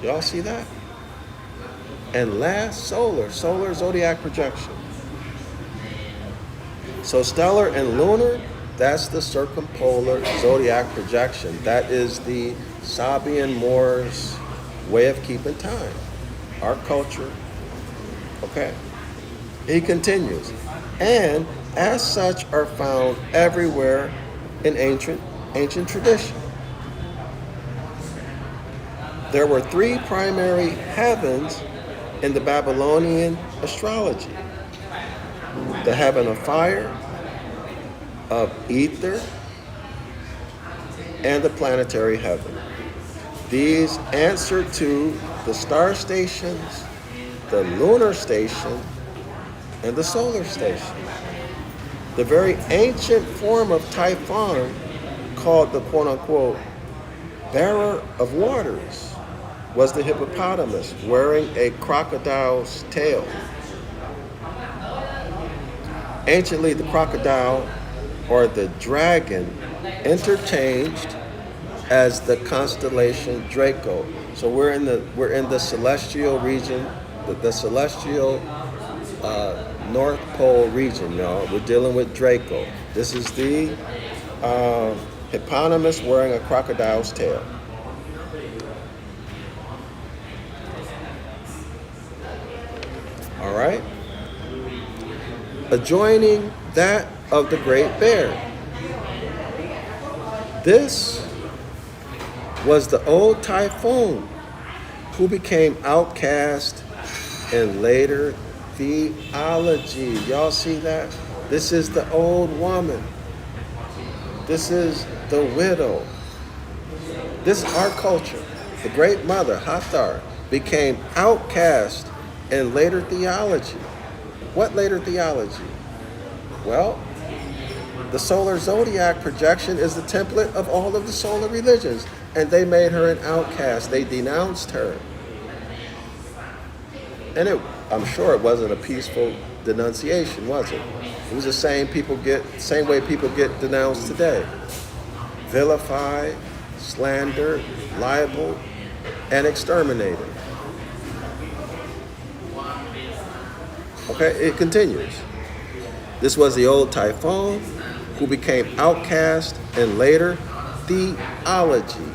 A: Y'all see that? And last solar zodiac projection. So stellar and lunar, that's the circumpolar zodiac projection. That is the Sabian Moors' way of keeping time, our culture. Okay. He continues. And as such are found everywhere in ancient tradition. There were three primary heavens in the Babylonian astrology: the heaven of fire, of ether, and the planetary heaven. These answer to the star stations, the lunar station, and the solar station. The very ancient form of Typhon, called the quote-unquote bearer of waters, was the hippopotamus wearing a crocodile's tail. Anciently, the crocodile or the dragon interchanged as the constellation Draco. So we're in the celestial region, the celestial North Pole region, y'all. We're dealing with Draco. This is the hippopotamus wearing a crocodile's tail. All right. Adjoining that of the Great Bear. This was the old Typhoon who became outcast in later theology. Y'all see that? This is the old woman. This is the widow. This is our culture. The great mother, Hathor, became outcast in later theology. What later theology? Well, the solar zodiac projection is the template of all of the solar religions, and they made her an outcast. They denounced her. And I'm sure it wasn't a peaceful denunciation, was it? It was the same way people get denounced today. Vilified, slandered, libeled, and exterminated. Okay, it continues. This was the old Typhon who became outcast in later theology.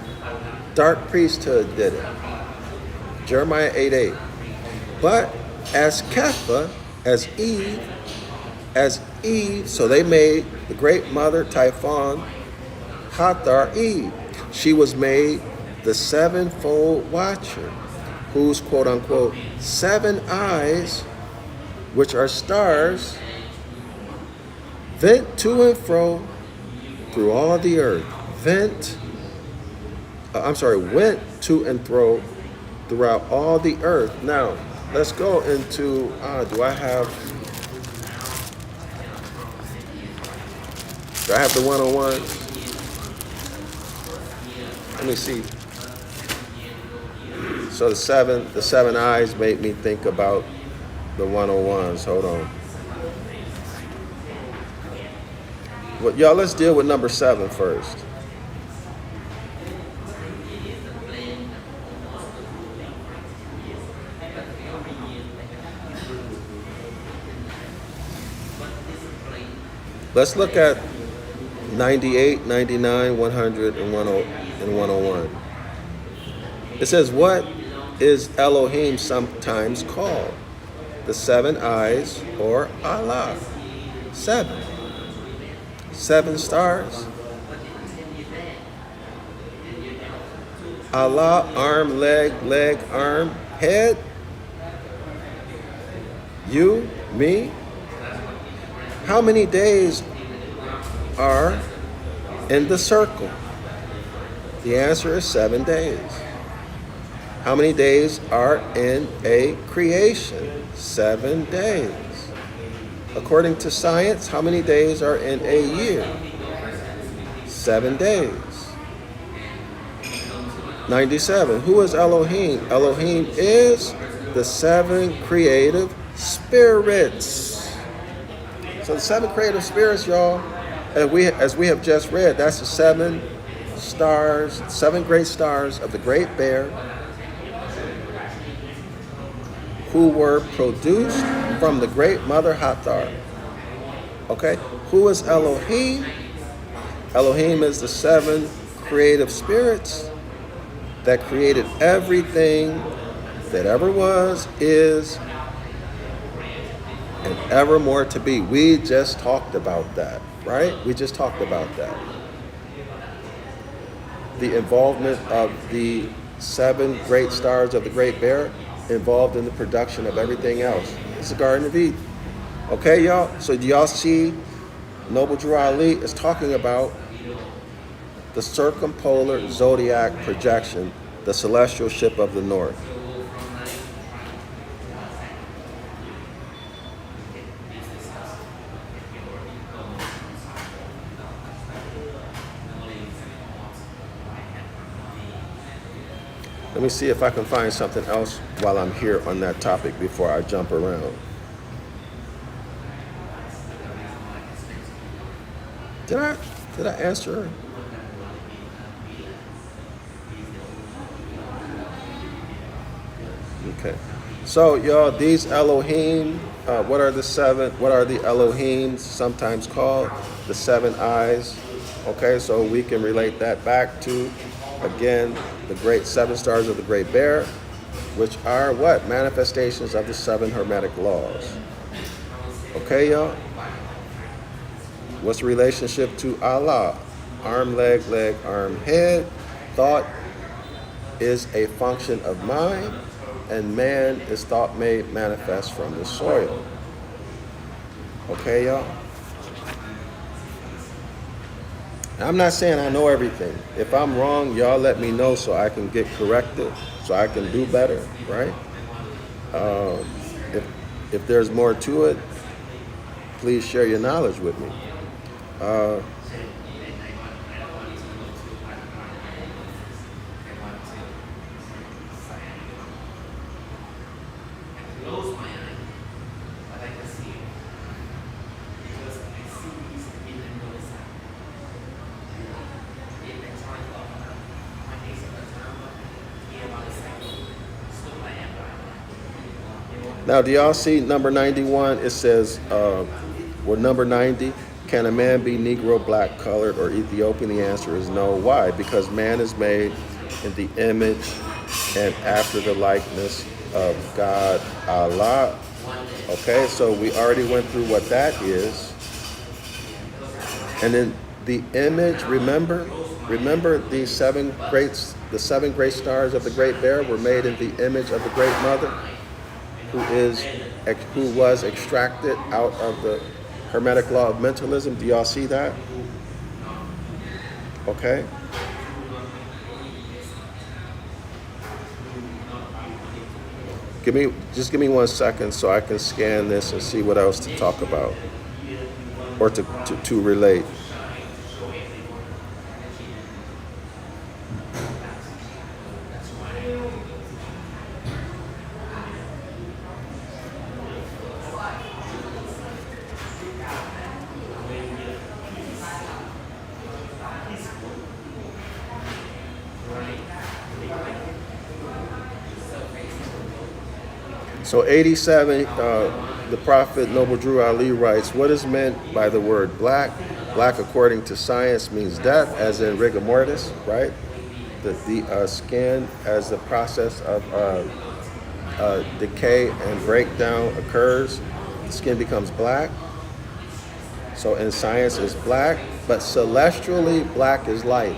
A: Dark priesthood did it. Jeremiah 8:8. But as Kepha, as Eve, so they made the great mother Typhon, Hathor, Eve. She was made the sevenfold watcher, whose quote-unquote seven eyes, which are stars, went to and fro through all the earth. Went to and fro throughout all the earth. Now, let's go into, do I have the 101? Let me see. So the seven eyes made me think about the 101s. Hold on. Well, y'all, let's deal with number 7 first. Let's look at 98, 99, 100, and 101. It says, what is Elohim sometimes called? The seven eyes, or Allah. Seven stars. Allah, arm, leg, arm, head. You, me. How many days are in the circle? The answer is 7 days. How many days are in a creation? 7 days. According to science, how many days are in a year? 7 days. 97. Who is Elohim? Elohim is the 7 creative spirits. So the 7 creative spirits, y'all, as we have just read, that's the 7 stars, 7 great stars of the Great Bear, who were produced from the great mother Hathor. Okay? Who is Elohim? Elohim is the 7 creative spirits that created everything that ever was, is, and evermore to be. We just talked about that, right? We just talked about that. The involvement of the 7 great stars of the Great Bear involved in the production of everything else. It's the Garden of Eden. Okay, y'all? So do y'all see Noble Drew Ali is talking about the circumpolar zodiac projection, the celestial ship of the north. Let me see if I can find something else while I'm here on that topic before I jump around. Did I answer? Okay. So y'all, these Elohim, what are the Elohims sometimes called? The 7 eyes. Okay, so we can relate that back to, again, the great 7 stars of the Great Bear, which are what? Manifestations of the 7 Hermetic laws. Okay, y'all? What's the relationship to Allah? Arm, leg, arm, head. Thought is a function of mind, and man is thought made manifest from the soil. Okay, y'all? I'm not saying I know everything. If I'm wrong, y'all let me know so I can get corrected, so I can do better, right? If there's more to it, please share your knowledge with me. Now, do y'all see number 91? It says, number 90, can a man be Negro, black, colored, or Ethiopian? The answer is no. Why? Because man is made in the image and after the likeness of God, Allah. Okay, so we already went through what that is. And then the image, remember the 7 great stars of the Great Bear were made in the image of the Great Mother, who was extracted out of the Hermetic law of mentalism. Do y'all see that? Okay. Just give me 1 second so I can scan this and see what else to talk about or to relate. So 87, the Prophet Noble Drew Ali writes, what is meant by the word black? Black, according to science, means death, as in rigor mortis, right? The skin, as the process of decay and breakdown occurs, the skin becomes black. So in science, it's black, but celestially, black is light.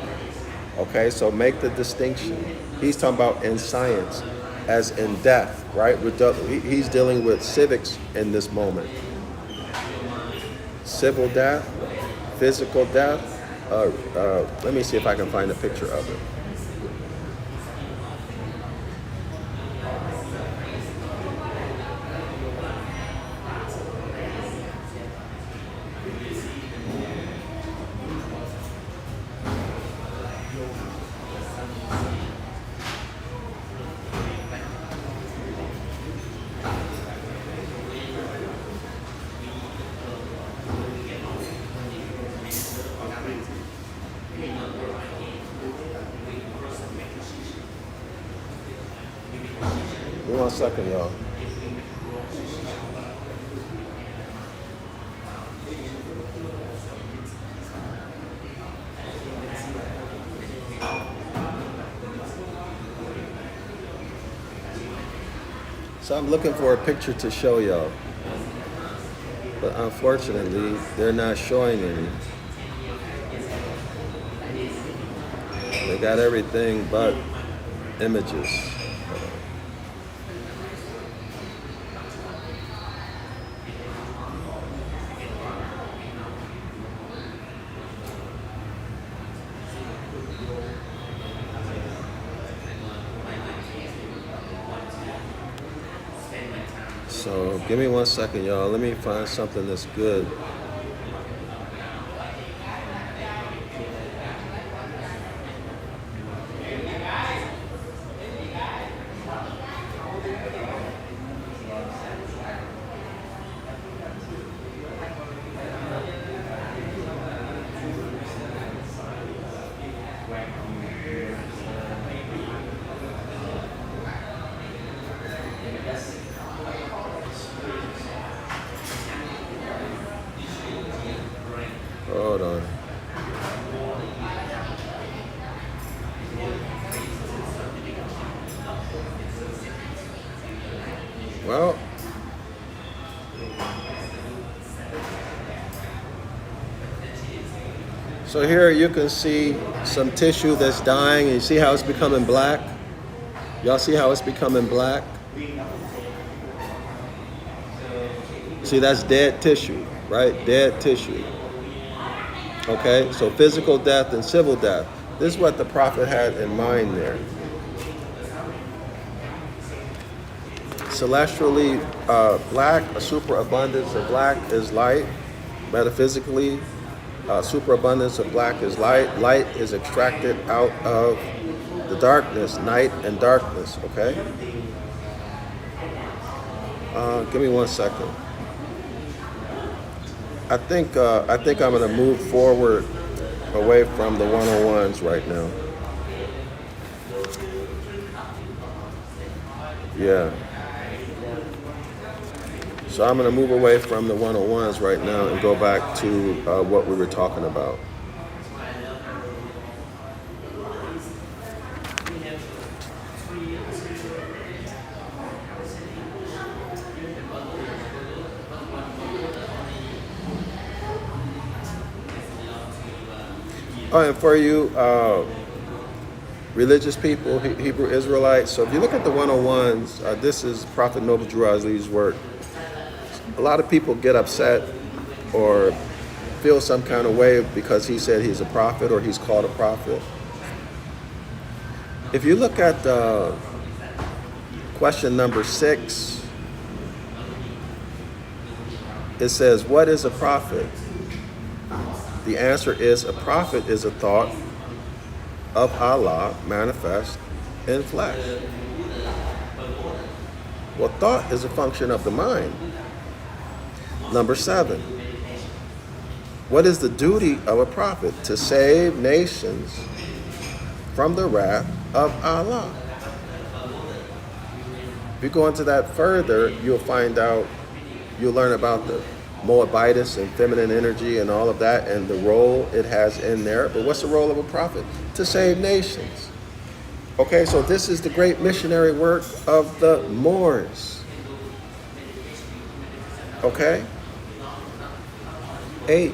A: Okay, so make the distinction. He's talking about in science, as in death, right? He's dealing with civics in this moment. Civil death, physical death. Let me see if I can find a picture of it. Give me 1 second, y'all. So I'm looking for a picture to show y'all. unfortunately, they're not showing any. They got everything but images. So give me 1 second, y'all. Let me find something that's good. Hold on. Well, so here you can see some tissue that's dying, and you see how it's becoming black? Y'all see how it's becoming black? See, that's dead tissue, right? Dead tissue. Okay, so physical death and civil death. This is what the prophet had in mind there. Celestially black, a superabundance of black is light. Metaphysically, superabundance of black is light. Light is extracted out of the darkness, night and darkness, okay? Give me 1 second. I think I'm gonna move forward away from the 101s right now. Yeah. So I'm gonna move away from the 101s right now and go back to what we were talking about. Oh, and for you religious people, Hebrew Israelites, so if you look at the 101s, this is Prophet Noble Drew Ozley's work. A lot of people get upset or feel some kind of way because he said he's a prophet or he's called a prophet. If you look at question number 6, it says, what is a prophet? The answer is a prophet is a thought of Allah manifest in flesh. Well, thought is a function of the mind. Number 7, what is the duty of a prophet? To save nations from the wrath of Allah. If you go into that further, you'll learn about the Moabites and feminine energy and all of that and the role it has in there. But what's the role of a prophet? To save nations. Okay, so this is the great missionary work of the Moors. Okay? 8.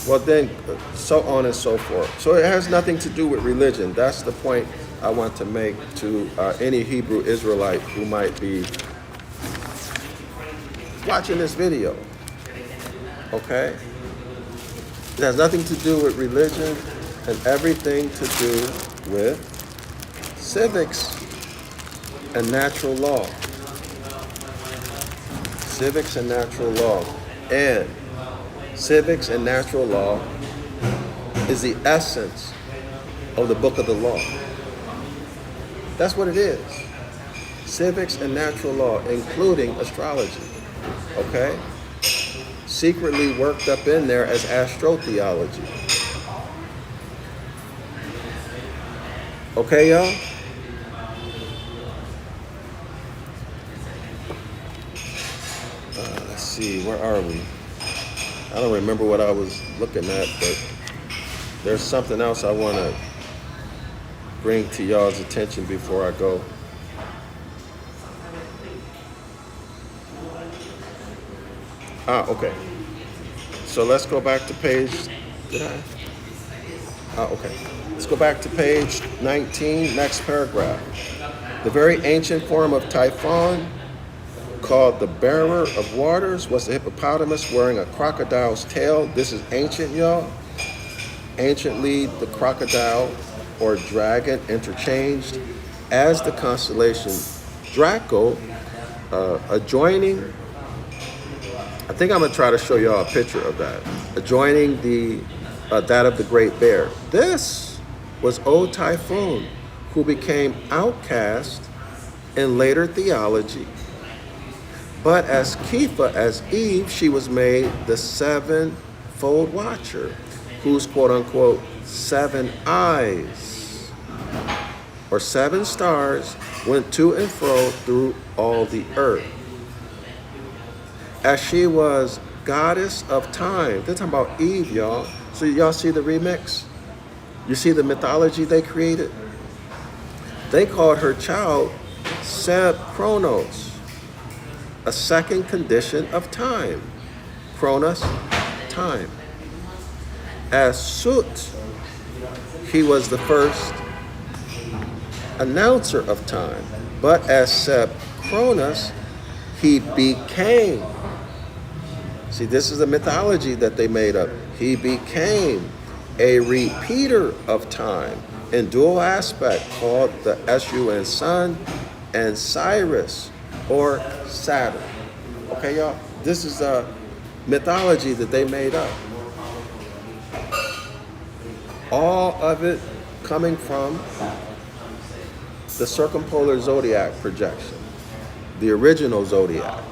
A: Well then, so on and so forth. So it has nothing to do with religion. That's the point I want to make to any Hebrew Israelite who might be watching this video. Okay? It has nothing to do with religion and everything to do with civics and natural law. Civics and natural law. And civics and natural law is the essence of the book of the law. That's what it is. Civics and natural law, including astrology. Okay? Secretly worked up in there as astrotheology. Okay, y'all? Let's see, where are we? I don't remember what I was looking at, but there's something else I want to bring to y'all's attention before I go. Okay. So let's go back to page. Did I? Okay. Let's go back to page 19, next paragraph. The very ancient form of Typhon, called the bearer of waters, was the hippopotamus wearing a crocodile's tail. This is ancient, y'all. Anciently, the crocodile or dragon interchanged as the constellation Draco, adjoining. I think I'm gonna try to show y'all a picture of that. Adjoining the that of the Great Bear. This was old Typhon, who became outcast in later theology. But as Kepha, as Eve, she was made the sevenfold watcher, whose quote unquote 7 eyes or 7 stars went to and fro through all the earth. As she was goddess of time. They're talking about Eve, y'all. So y'all see the remix? You see the mythology they created? They called her child Seb Chronos, a second condition of time. Chronos, time. As Sut, he was the first announcer of time. But as Seb Chronos, he became. See, this is the mythology that they made up. He became a repeater of time in dual aspect called the SUN sun and Cyrus or Saturn. Okay, y'all? This is the mythology that they made up. All of it coming from the circumpolar zodiac projection, the original zodiac.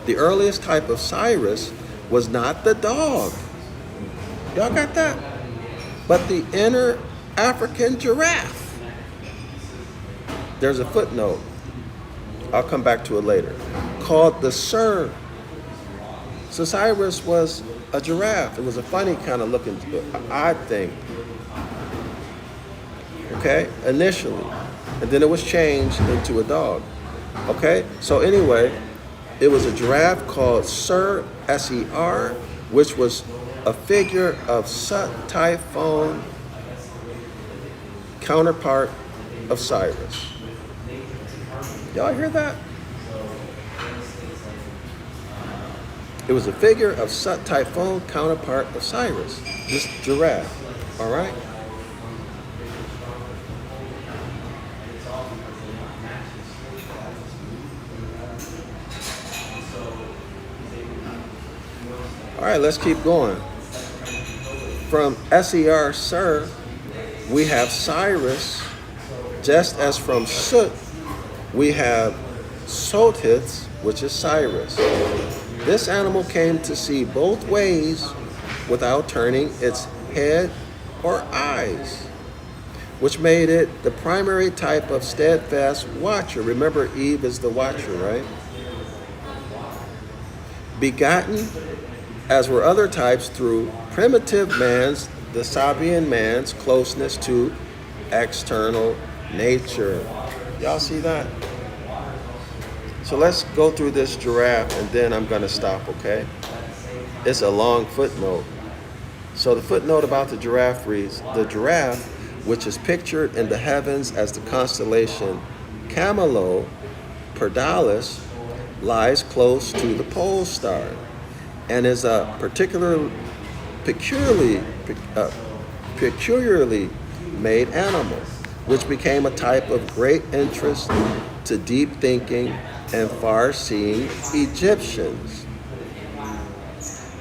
A: The earliest type of Cyrus was not the dog. Y'all got that? But the inner African giraffe. There's a footnote. I'll come back to it later. Called the Sir. So Cyrus was a giraffe. It was a funny kind of looking, odd thing. Okay, initially. And then it was changed into a dog. Okay, so anyway, it was a giraffe called Ser, S-E-R, which was a figure of Sut Typhon, counterpart of Cyrus. Y'all hear that? It was a figure of Sut Typhon, counterpart of Cyrus. This giraffe, all right? All right, let's keep going. From SER, Sir, we have Cyrus, just as from Sut, we have Sothis, which is Cyrus. This animal came to see both ways without turning its head or eyes, which made it the primary type of steadfast watcher. Remember, Eve is the watcher, right? Begotten, as were other types, through primitive man's, the Sabian man's closeness to external nature. Y'all see that? So let's go through this giraffe and then I'm gonna stop, okay? It's a long footnote. So the footnote about the giraffe reads, the giraffe, which is pictured in the heavens as the constellation Camelo Perdalis, lies close to the pole star and is a peculiarly made animal, which became a type of great interest to deep thinking and far-seeing Egyptians.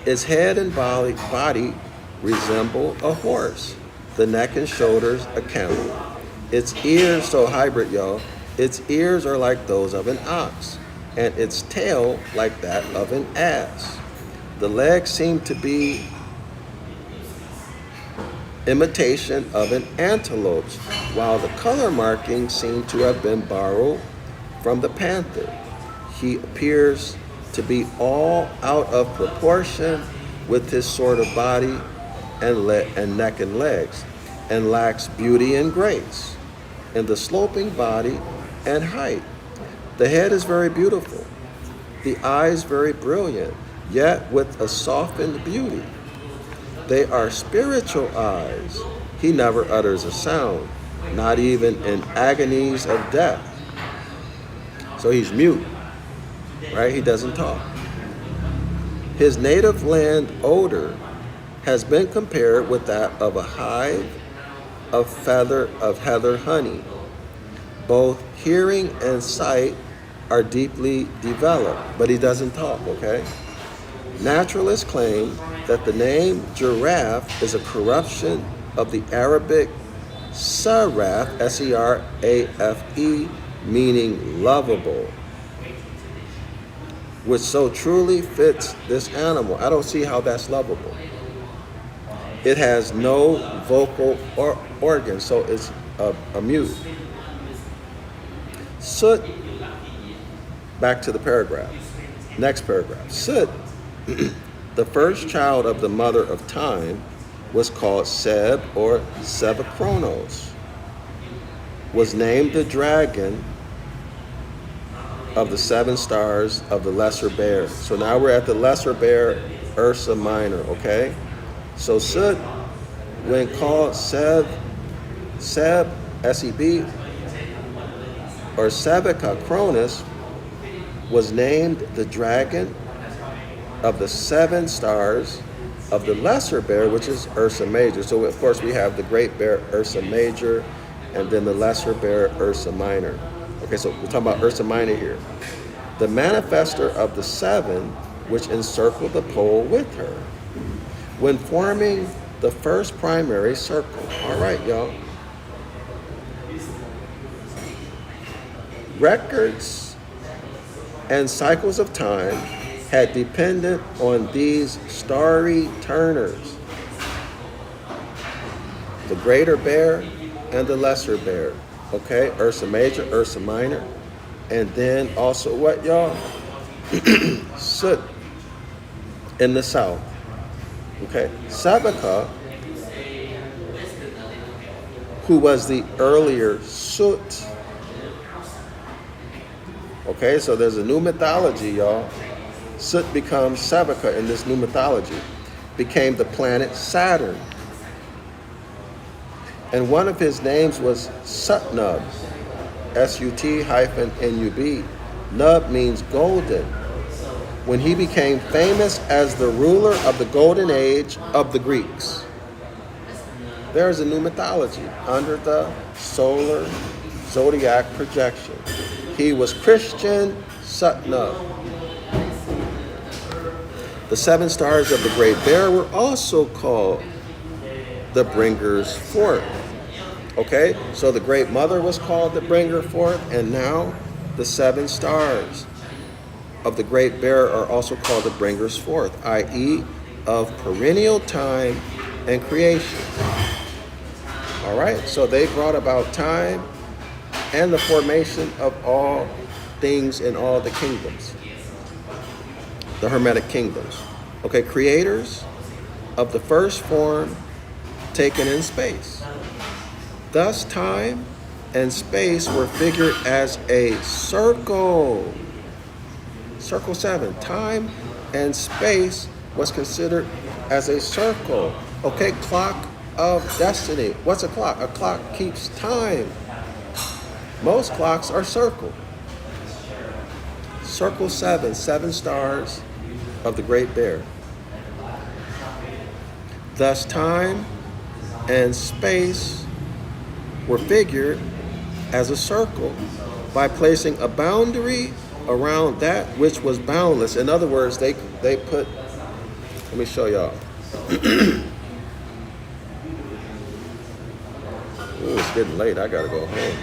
A: Its head and body resemble a horse, the neck and shoulders a camel. Its ears, so hybrid, y'all, its ears are like those of an ox, and its tail like that of an ass. The legs seem to be imitation of an antelope's, while the color markings seem to have been borrowed from the panther. He appears to be all out of proportion with his sort of body and neck and legs, and lacks beauty and grace in the sloping body and height. The head is very beautiful, The eyes very brilliant, yet with a softened beauty. They are spiritual eyes. He never utters a sound, not even in agonies of death. So he's mute, right? He doesn't talk. His native land odor has been compared with that of a hive of heather honey. Both hearing and sight are deeply developed, but he doesn't talk, okay? Naturalists claim that the name giraffe is a corruption of the Arabic saraf, S-E-R-A-F-E, meaning lovable, which so truly fits this animal. I don't see how that's lovable. It has no vocal organ, so it's a mute. Soot, back to the paragraph. Next paragraph. Soot, the first child of the mother of time, was called Seb or Sebachronos, was named the dragon of the 7 stars of the Lesser Bear. So now we're at the Lesser Bear, Ursa Minor, okay? So Soot, when called Seb, S-E-B, or Sebachronos, was named the dragon of the 7 stars of the Lesser Bear, which is Ursa Major. So of course we have the Great Bear, Ursa Major, and then the Lesser Bear, Ursa Minor. Okay, so we're talking about Ursa Minor here. The manifester of the 7, which encircled the pole with her, when forming the first primary circle. All right, y'all. Records and cycles of time had depended on these starry turners, the Greater Bear and the Lesser Bear. Okay, Ursa Major, Ursa Minor, and then also what, y'all? Soot in the south. Okay, Sabaca, who was the earlier Soot. Okay, so there's a new mythology, y'all. Soot becomes Sabaca in this new mythology, became the planet Saturn. And one of his names was Sutnub, S-U-T-N-U-B. Nub means golden. When he became famous as the ruler of the golden age of the Greeks. There is a new mythology under the solar zodiac projection. He was Christian Sutnub. The 7 stars of the Great Bear were also called the bringers forth. Okay, so the Great Mother was called the bringer forth, and now the 7 stars of the Great Bear are also called the bringers forth, i.e. of perennial time and creation. All right, so they brought about time and the formation of all things in all the kingdoms, the Hermetic kingdoms. Okay, creators of the first form taken in space. Thus, time and space were figured as a circle. Circle 7. Time and space was considered as a circle. Okay, clock of destiny. What's a clock? A clock keeps time. Most clocks are circle. Circle 7, 7 stars of the Great Bear. Thus, time and space were figured as a circle by placing a boundary around that which was boundless. In other words, they put, let me show y'all. Ooh, it's getting late. I gotta go home.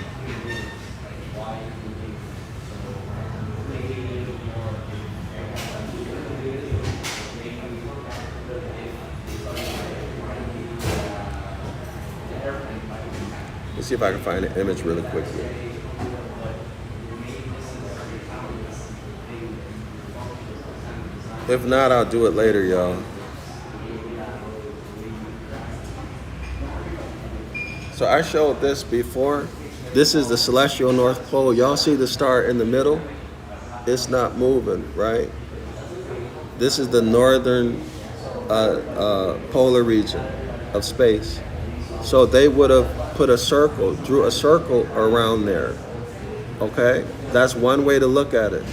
A: Let's see if I can find an image really quickly. If not, I'll do it later, y'all. So I showed this before. This is the celestial North Pole. Y'all see the star in the middle? it's not moving, right? This is the northern polar region of space. So they would have put a circle, drew a circle around there. Okay? That's one way to look at it.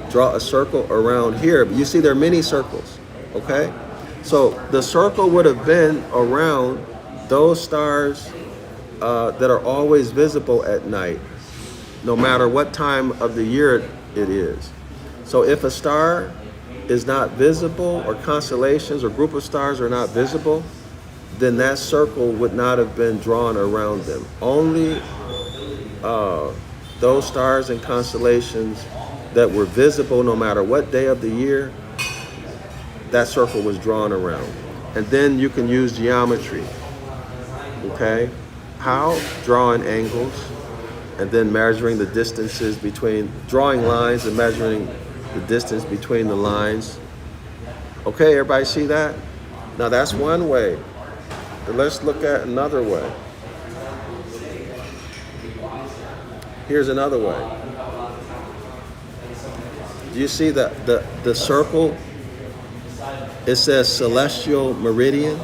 A: Draw a circle around here. But you see there are many circles. Okay? So the circle would have been around those stars that are always visible at night, no matter what time of the year it is. So if a star is not visible, or constellations or group of stars are not visible, then that circle would not have been drawn around them. Only those stars and constellations that were visible no matter what day of the year, that circle was drawn around. And then you can use geometry. Okay? How? Drawing angles and then measuring the distances between, drawing lines and measuring the distance between the lines. Okay, everybody see that? Now that's one way. But let's look at another way. Here's another way. Do you see the circle? It says celestial meridian.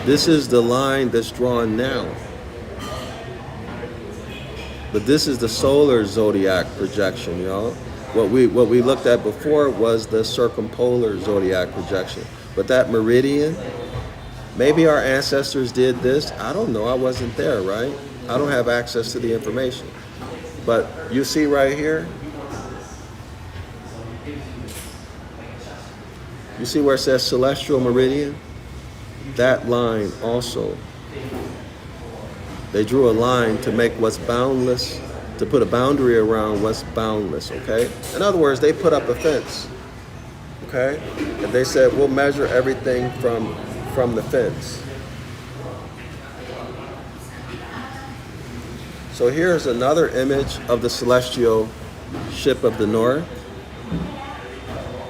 A: This is the line that's drawn now. But this is the solar zodiac projection, y'all. What we looked at before was the circumpolar zodiac projection. But that meridian, maybe our ancestors did this. I don't know. I wasn't there, right? I don't have access to the information. But you see right here, you see where it says celestial meridian? That line also. They drew a line to make what's boundless, to put a boundary around what's boundless, okay? In other words, they put up a fence, okay? And they said, we'll measure everything from the fence. So here's another image of the celestial ship of the north,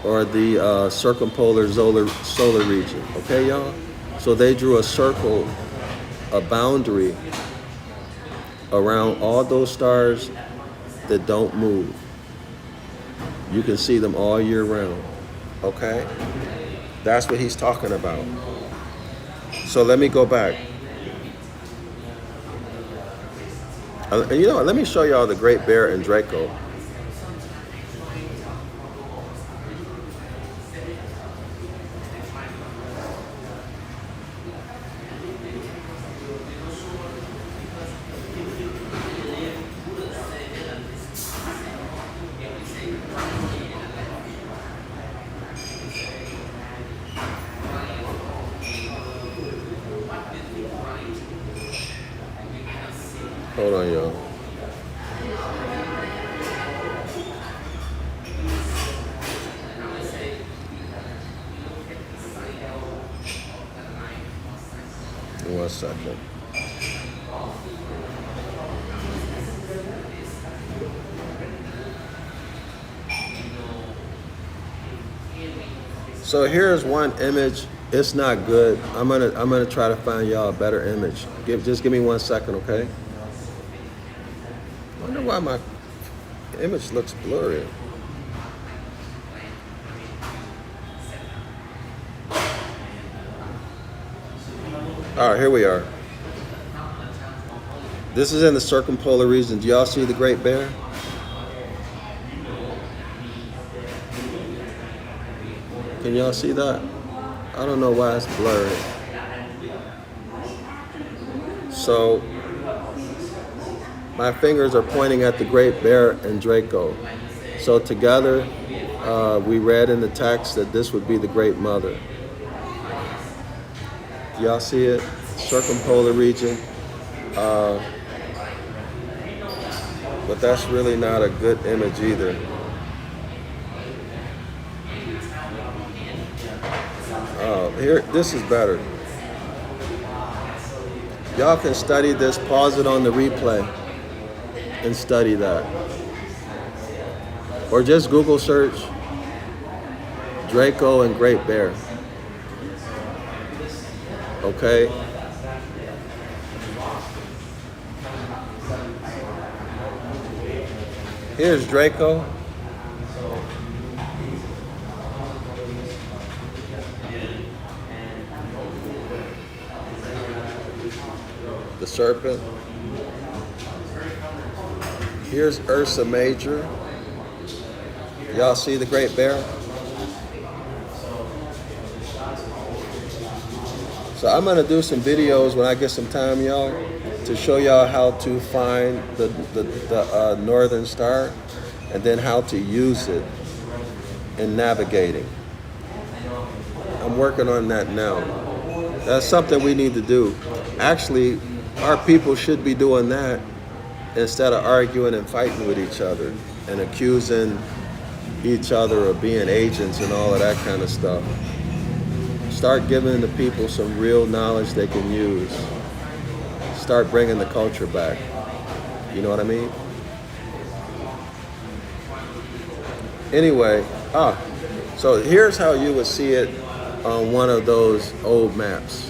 A: or the circumpolar solar region, okay, y'all? So they drew a circle, a boundary around all those stars that don't move. You can see them all year round, okay? That's what he's talking about. So let me go back. You know what, let me show y'all the Great Bear and Draco. Hold on, y'all. One second. So here's one image. It's not good. I'm gonna try to find y'all a better image. Just give me 1 second, okay? I wonder why my image looks blurry. All right, here we are. This is in the circumpolar region. Do y'all see the Great Bear? Can y'all see that? I don't know why it's blurry. So my fingers are pointing at the Great Bear and Draco. So together, we read in the text that this would be the Great Mother. Do y'all see it? Circumpolar region. But that's really not a good image either. Here, this is better. Y'all can study this, pause it on the replay, and study that. Or just Google search Draco and Great Bear. Okay? Here's Draco. The serpent. Here's Ursa Major. Y'all see the Great Bear? So I'm gonna do some videos when I get some time, y'all, to show y'all how to find the Northern Star, and then how to use it in navigating. I'm working on that now. That's something we need to do. Actually, our people should be doing that instead of arguing and fighting with each other and accusing each other of being agents and all of that kind of stuff. Start giving the people some real knowledge they can use. Start bringing the culture back. You know what I mean? Anyway, so here's how you would see it on one of those old maps.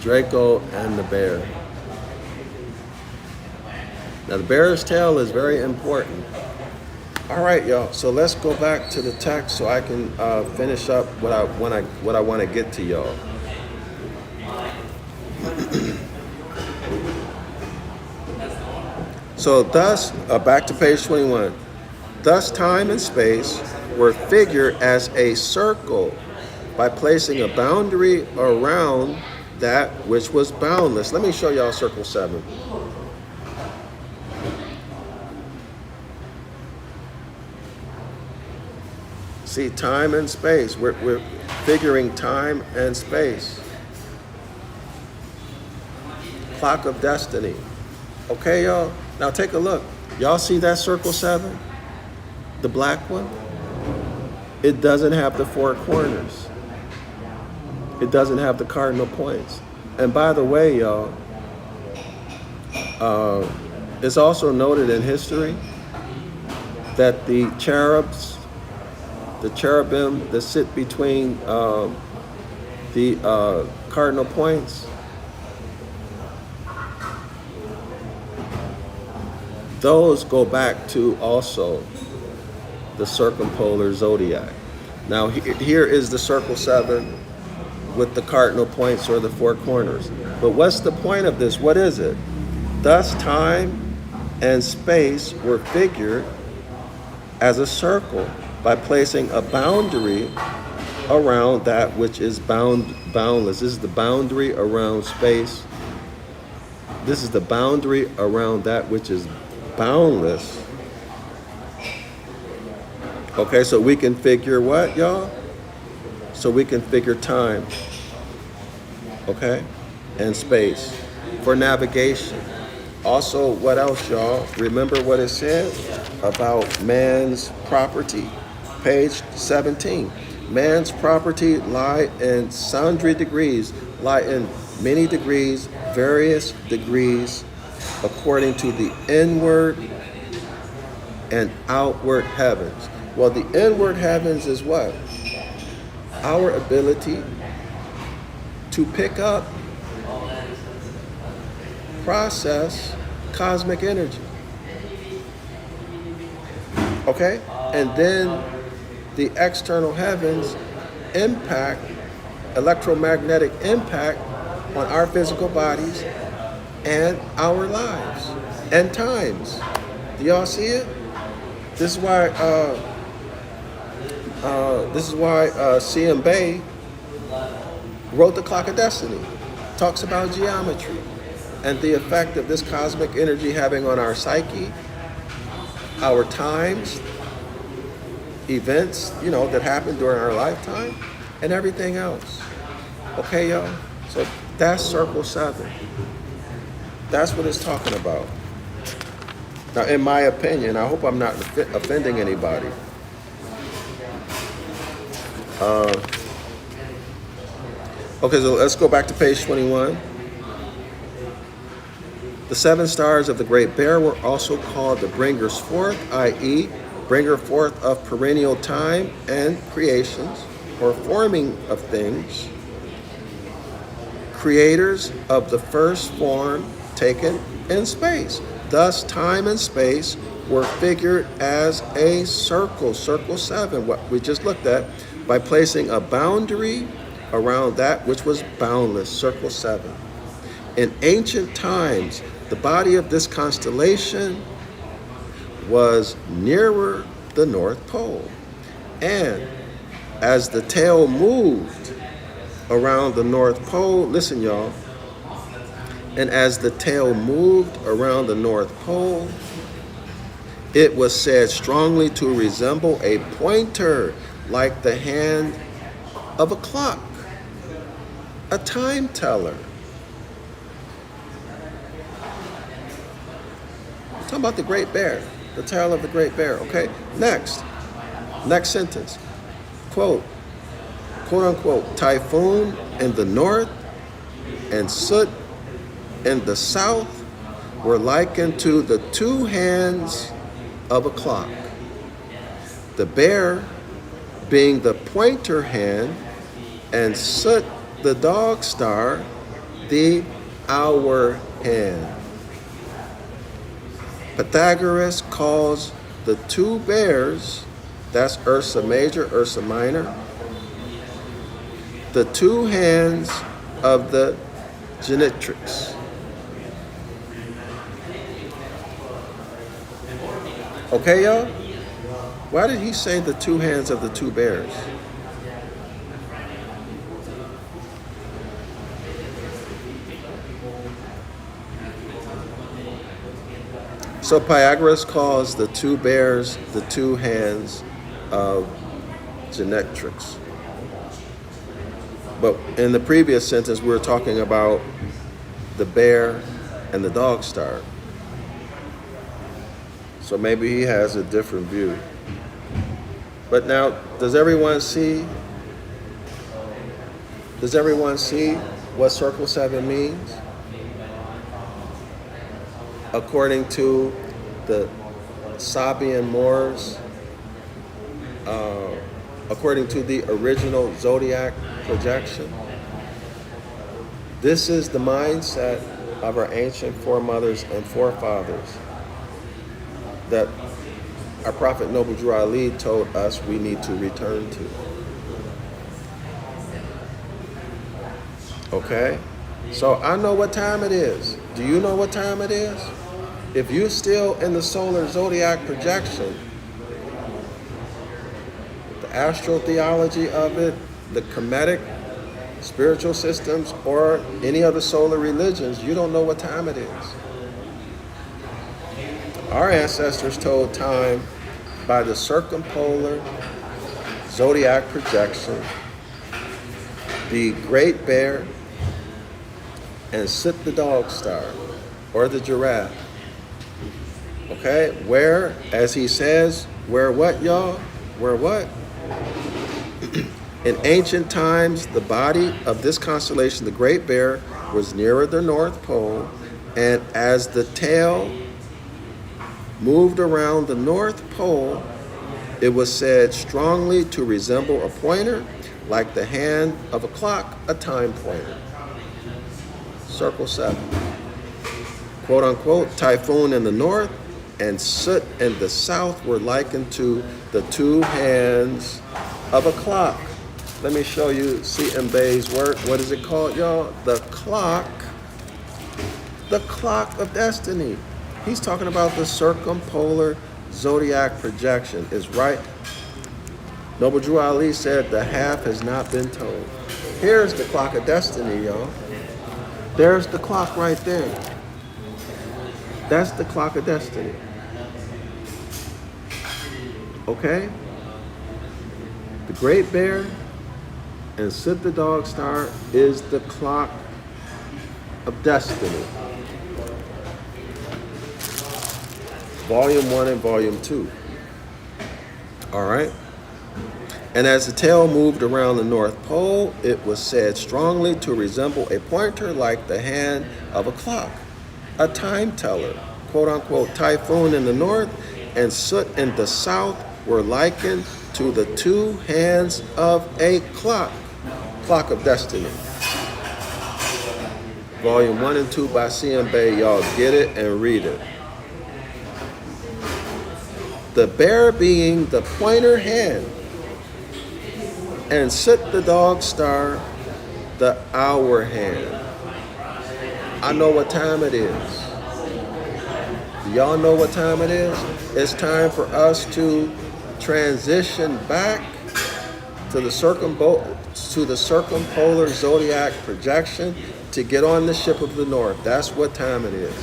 A: Draco and the bear. Now the bear's tail is very important. All right, y'all. So let's go back to the text so I can finish up what I want to get to y'all. So thus, back to page 21. Thus, time and space were figured as a circle by placing a boundary around that which was boundless. Let me show y'all circle 7. See, time and space. We're figuring time and space. Clock of destiny. Okay, y'all? Now take a look. Y'all see that circle 7? The black one? It doesn't have the 4 corners. It doesn't have the cardinal points. And by the way, y'all, it's also noted in history that the cherubim that sit between the cardinal points, those go back to also the circumpolar zodiac. Now here is the circle 7 with the cardinal points or the 4 corners. But what's the point of this? What is it? Thus time and space were figured as a circle by placing a boundary around that which is boundless. This is the boundary around space. This is the boundary around that which is boundless. Okay, so we can figure what, y'all? So we can figure time, okay, and space for navigation. Also, what else, y'all? Remember what it said about man's property. Page 17. Man's property lie in sundry degrees, lie in many degrees, various degrees, according to the inward and outward heavens. Well, the inward heavens is what? Our ability to pick up, process cosmic energy. Okay? And then the external heavens impact, electromagnetic impact on our physical bodies and our lives and times. Do y'all see it? This is why C.M. Bay wrote The Clock of Destiny. Talks about geometry and the effect of this cosmic energy having on our psyche, our times, events, that happen during our lifetime, and everything else. Okay, y'all? So that's circle 7. That's what it's talking about. Now, in my opinion, I hope I'm not offending anybody. Okay, so let's go back to page 21. The 7 stars of the Great Bear were also called the bringers forth, i.e., bringer forth of perennial time and creations, or forming of things, creators of the first form taken in space. Thus, time and space were figured as a circle 7, what we just looked at, by placing a boundary around that which was boundless, circle 7. In ancient times, the body of this constellation was nearer the North Pole. And as the tail moved around the North Pole, listen, y'all, and as the tail moved around the North Pole, it was said strongly to resemble a pointer, like the hand of a clock, a time teller. We're talking about the Great Bear, the tail of the Great Bear, okay? Next sentence, quote unquote, typhoon in the north and soot in the south were likened to the two hands of a clock. The bear being the pointer hand, and soot, the dog star, the hour hand. Pythagoras calls the two bears, that's Ursa Major, Ursa Minor, the two hands of the genetrix. Okay, y'all? Why did he say the two hands of the two bears? So Pythagoras calls the two bears the two hands of genetrix. But in the previous sentence, we were talking about the bear and the dog star. So maybe he has a different view. But now, does everyone see what circle 7 means? According to the Sabian Moors, according to the original zodiac projection, this is the mindset of our ancient foremothers and forefathers that our Prophet Noble Drew Ali told us we need to return to. Okay? So I know what time it is. Do you know what time it is? If you're still in the solar zodiac projection, the astral theology of it, the Kemetic spiritual systems, or any other solar religions, you don't know what time it is. Our ancestors told time by the circumpolar zodiac projection, the Great Bear, and Sit the Dog Star, or the giraffe. Okay, where, as he says, where what, y'all? Where what? In ancient times, the body of this constellation, the Great Bear, was nearer the North Pole, and as the tail moved around the North Pole, it was said strongly to resemble a pointer, like the hand of a clock, a time pointer. Circle 7. Quote unquote, typhoon in the north and soot in the south were likened to the two hands of a clock. Let me show you C.M. Bay's work. What is it called, y'all? The clock of destiny. He's talking about the circumpolar zodiac projection. Is right. Noble Drew Ali said the half has not been told. Here's the clock of destiny, y'all. There's the clock right there. That's the clock of destiny. Okay? The Great Bear and Sit the Dog Star is the clock of destiny. Volume 1 and Volume 2. All right? And as the tail moved around the North Pole, it was said strongly to resemble a pointer, like the hand of a clock, a time teller. Quote unquote, typhoon in the north and soot in the south were likened to the two hands of a clock of destiny. Volume 1 and 2 by C.M. Bay. Y'all get it and read it. the bear being the pointer hand, and sit the dog star, the hour hand. I know what time it is. Do y'all know what time it is? It's time for us to transition back to the circumpolar zodiac projection to get on the ship of the north. That's what time it is.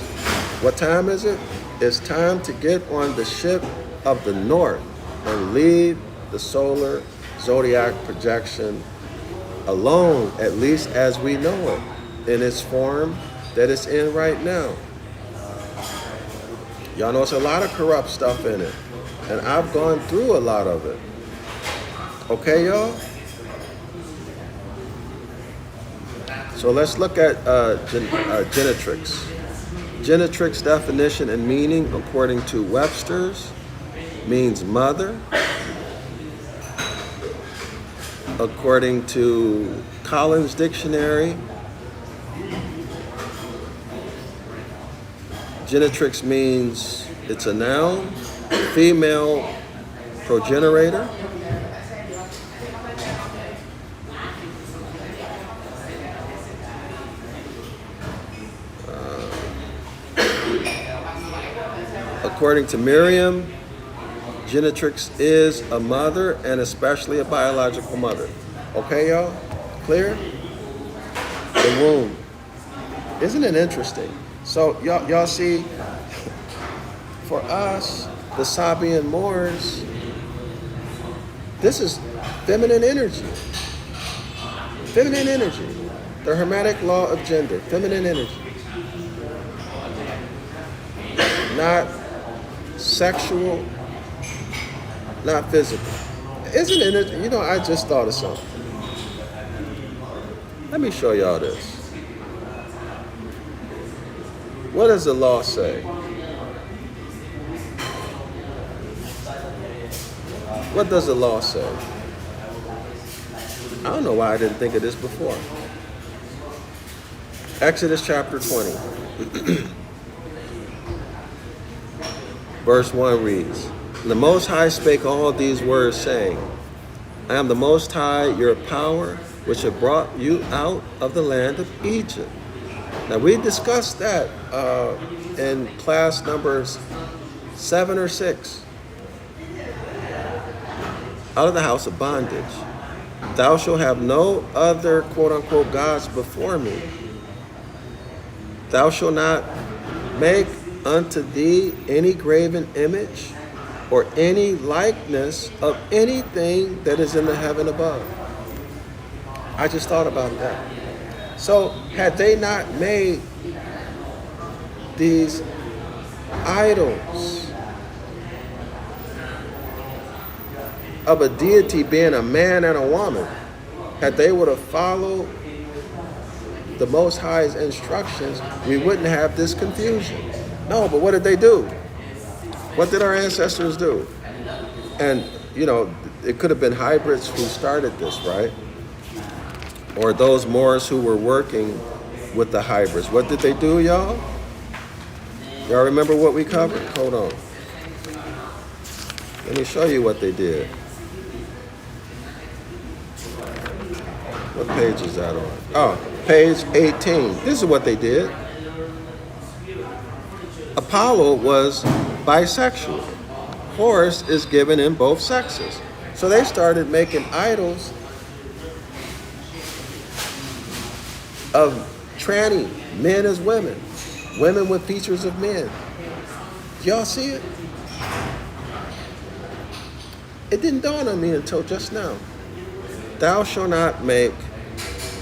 A: What time is it? It's time to get on the ship of the north and leave the solar zodiac projection alone, at least as we know it, in its form that it's in right now. Y'all know it's a lot of corrupt stuff in it, and I've gone through a lot of it. Okay, y'all? So let's look at genetrix. Genetrix definition and meaning, according to Webster's, means mother. According to Collins Dictionary, genetrix means it's a noun, female progenitor. According to Merriam, genetrix is a mother, and especially a biological mother. Okay, y'all? Clear? The womb. Isn't it interesting? So y'all see, for us, the Sabian Moors, this is feminine energy. Feminine energy. The Hermetic law of gender. Feminine energy. Not sexual, not physical. Isn't it? You know, I just thought of something. Let me show y'all this. What does the law say? What does the law say? I don't know why I didn't think of this before. Exodus chapter 20. Verse 1 reads, "The Most High spake all these words, saying, I am the Most High, your power, which have brought you out of the land of Egypt." Now, we discussed that in class numbers 7 or 6. Out of the house of bondage. "Thou shalt have no other, quote-unquote, gods before me. Thou shalt not make unto thee any graven image or any likeness of anything that is in the heaven above." I just thought about that. So had they not made these idols of a deity being a man and a woman, had they would have followed the Most High's instructions, we wouldn't have this confusion. No, but what did they do? What did our ancestors do? And, you know, it could have been hybrids who started this, right? Or those Moors who were working with the hybrids. What did they do, y'all? Y'all remember what we covered? Hold on. Let me show you what they did. What page is that on? Oh, page 18. This is what they did. Apollo was bisexual. Horus is given in both sexes. So they started making idols of tranny, men as women, women with features of men. Y'all see it? It didn't dawn on me until just now. "Thou shalt not make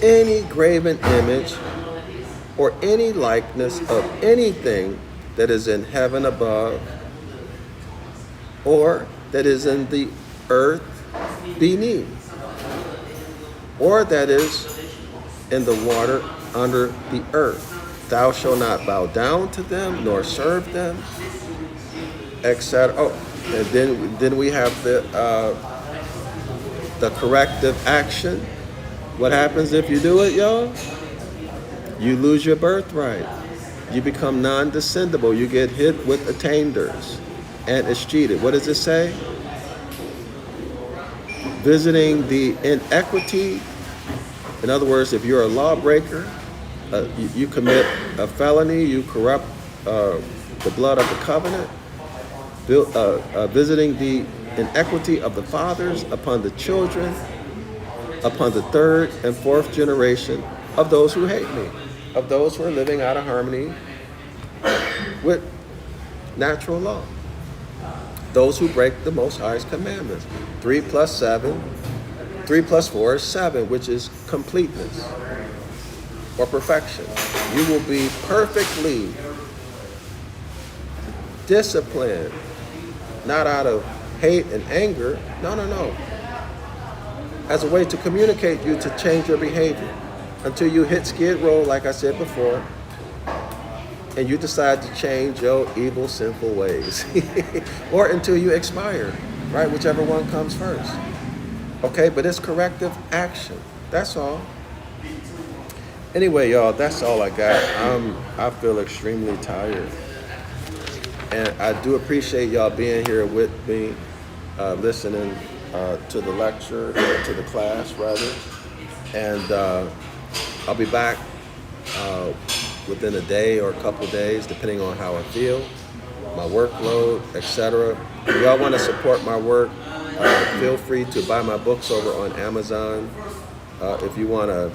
A: any graven image or any likeness of anything that is in heaven above, or that is in the earth beneath, or that is in the water under the earth. Thou shalt not bow down to them, nor serve them," etc. Oh, and then we have the corrective action. What happens if you do it, y'all? You lose your birthright. You become non-descendable. You get hit with attainders. and is cheated. What does it say? Visiting the inequity. In other words, if you're a lawbreaker, you commit a felony, you corrupt the blood of the covenant, visiting the inequity of the fathers upon the children, upon the third and fourth generation of those who hate me, of those who are living out of harmony with natural law, those who break the Most High's commandments. 3 plus 7, 3 plus 4 is 7, which is completeness or perfection. You will be perfectly disciplined, not out of hate and anger. No. As a way to communicate you to change your behavior until you hit skid row, like I said before, and you decide to change your evil, sinful ways. Or until you expire, right? Whichever one comes first. Okay, but it's corrective action. That's all. Anyway, y'all, that's all I got. I feel extremely tired. And I do appreciate y'all being here with me, listening to the lecture, or to the class, rather. And I'll be back within a day or a couple of days, depending on how I feel, my workload, etc. If y'all want to support my work, feel free to buy my books over on Amazon. If you want to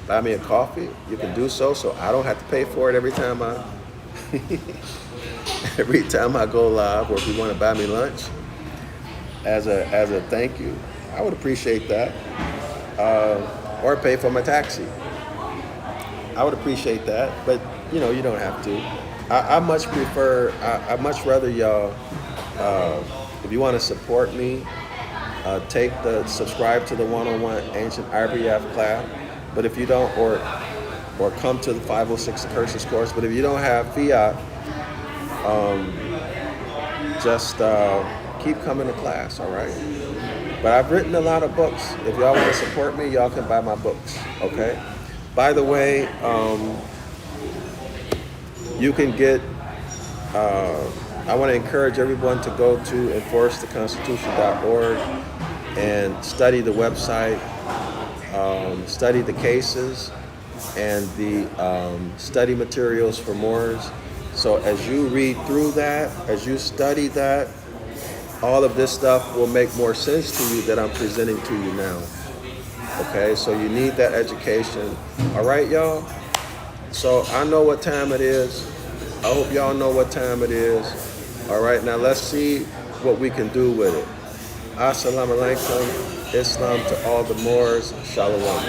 A: buy me a coffee, you can do so I don't have to pay for it every time I go live. Or if you want to buy me lunch as a thank you, I would appreciate that. Or pay for my taxi. I would appreciate that, but you don't have to. I much rather y'all, if you want to support me, subscribe to the one-on-one ancient IBF class. But if you don't, or come to the 506 Curses course. But if you don't have fiat, just keep coming to class, all right? But I've written a lot of books. If y'all want to support me, y'all can buy my books, okay? By the way, you can get, I want to encourage everyone to go to enforcetheconstitution.org and study the website, study the cases, and the study materials for Moors. So as you read through that, as you study that, all of this stuff will make more sense to you that I'm presenting to you now. Okay, so you need that education. All right, y'all? So I know what time it is. I hope y'all know what time it is. All right, now let's see what we can do with it. Assalamu alaikum, Islam to all the Moors. Shalom.